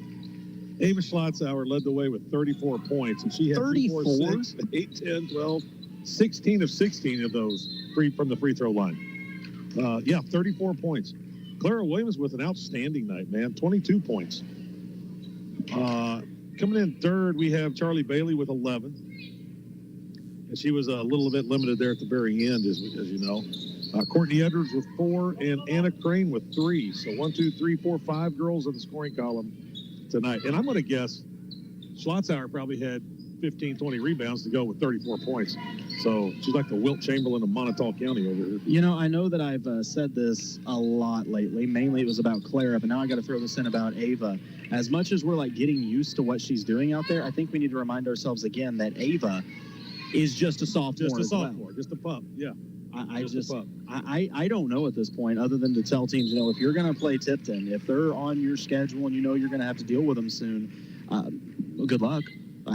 Ava Schlotzauer led the way with 34 points, and she had 34? 6, 8, 10, 12, 16 of 16 of those from the free throw line. 34 points. Clara Williams with an outstanding night, man, 22 points. Coming in third, we have Charlie Bailey with 11. And she was a little bit limited there at the very end, as you know. Courtney Edwards with 4 and Anna Crane with 3. So 1, 2, 3, 4, 5 girls in the scoring column tonight. And I'm going to guess Schlotzauer probably had 15, 20 rebounds to go with 34 points. So she's like the Wilt Chamberlain of Montauk County over here. You know, I know that I've said this a lot lately. Mainly it was about Clara, but now I got to throw this in about Ava. As much as we're like getting used to what she's doing out there, I think we need to remind ourselves again that Ava is just a sophomore. Just a sophomore, just a pup, yeah. I don't know at this point, other than to tell teams, if you're going to play Tipton, if they're on your schedule and you're going to have to deal with them soon, good luck.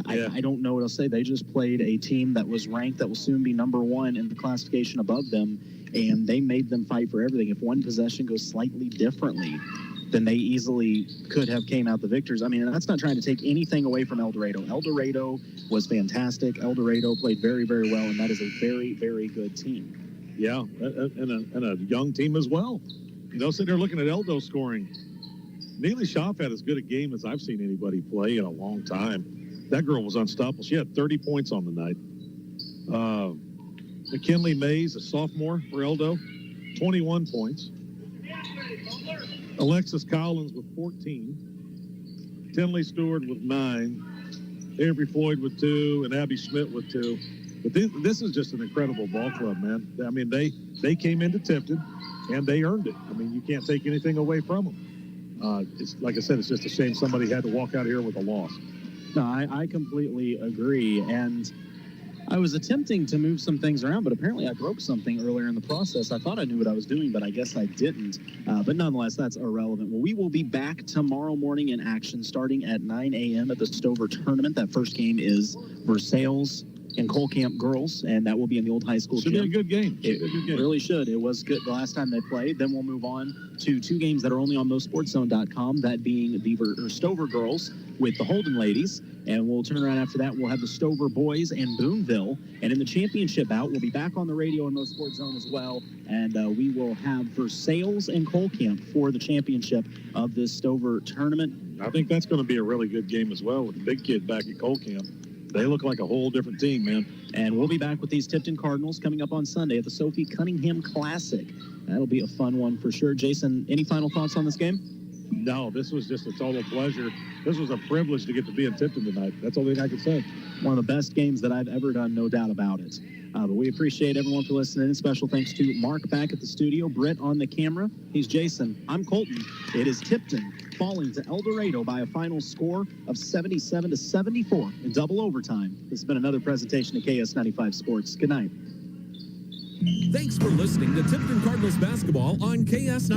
I don't know what else to say. They just played a team that was ranked, that will soon be number 1 in the classification above them, and they made them fight for everything. If one possession goes slightly differently, then they easily could have came out the victors. I mean, that's not trying to take anything away from El Dorado. El Dorado was fantastic. El Dorado played very, very well, and that is a very, very good team. Yeah, and a young team as well. Sitting there looking at Eldon scoring. Neely Schaff had as good a game as I've seen anybody play in a long time. That girl was unstoppable. She had 30 points on the night. McKinley Mays, a sophomore for Eldo, 21 points. Alexis Collins with 14. Tinley Stewart with 9. Avery Floyd with 2, and Abby Schmidt with 2. But this is just an incredible ball club, man. I mean, they came into Tipton, and they earned it. I mean, you can't take anything away from them. It's like I said, it's just a shame somebody had to walk out here with a loss. No, I completely agree. And I was attempting to move some things around, but apparently I broke something earlier in the process. I thought I knew what I was doing, but I guess I didn't. But nonetheless, that's irrelevant. Well, we will be back tomorrow morning in action starting at 9 a.m. at the Stover Tournament. That first game is Versailles and Cole Camp girls, and that will be in the old high school gym. Should be a good game. It really should. It was good the last time they played. Then we'll move on to 2 games that are only on MoSportsZone.com, that being the Stover girls with the Holden ladies, and we'll turn around after that. We'll have the Stover boys and Boonville, and in the championship bout, we'll be back on the radio in MoSportsZone as well, and we will have Versailles and Cole Camp for the championship of this Stover tournament. I think that's going to be a really good game as well with the big kid back at Cole Camp. They look like a whole different team, man. And we'll be back with these Tipton Cardinals coming up on Sunday at the Sophie Cunningham Classic. That'll be a fun one for sure. Jason, any final thoughts on this game? No, this was just a total pleasure. This was a privilege to get to be in Tipton tonight. That's the only thing I can say. One of the best games that I've ever done, no doubt about it. But we appreciate everyone for listening. And special thanks to Mark back at the studio, Britt on the camera. He's Jason. I'm Colton. It is Tipton falling to El Dorado by a final score of 77-74 in double overtime. This has been another presentation of KS95 Sports. Good night. Thanks for listening to Tipton Cardinals basketball on KS95.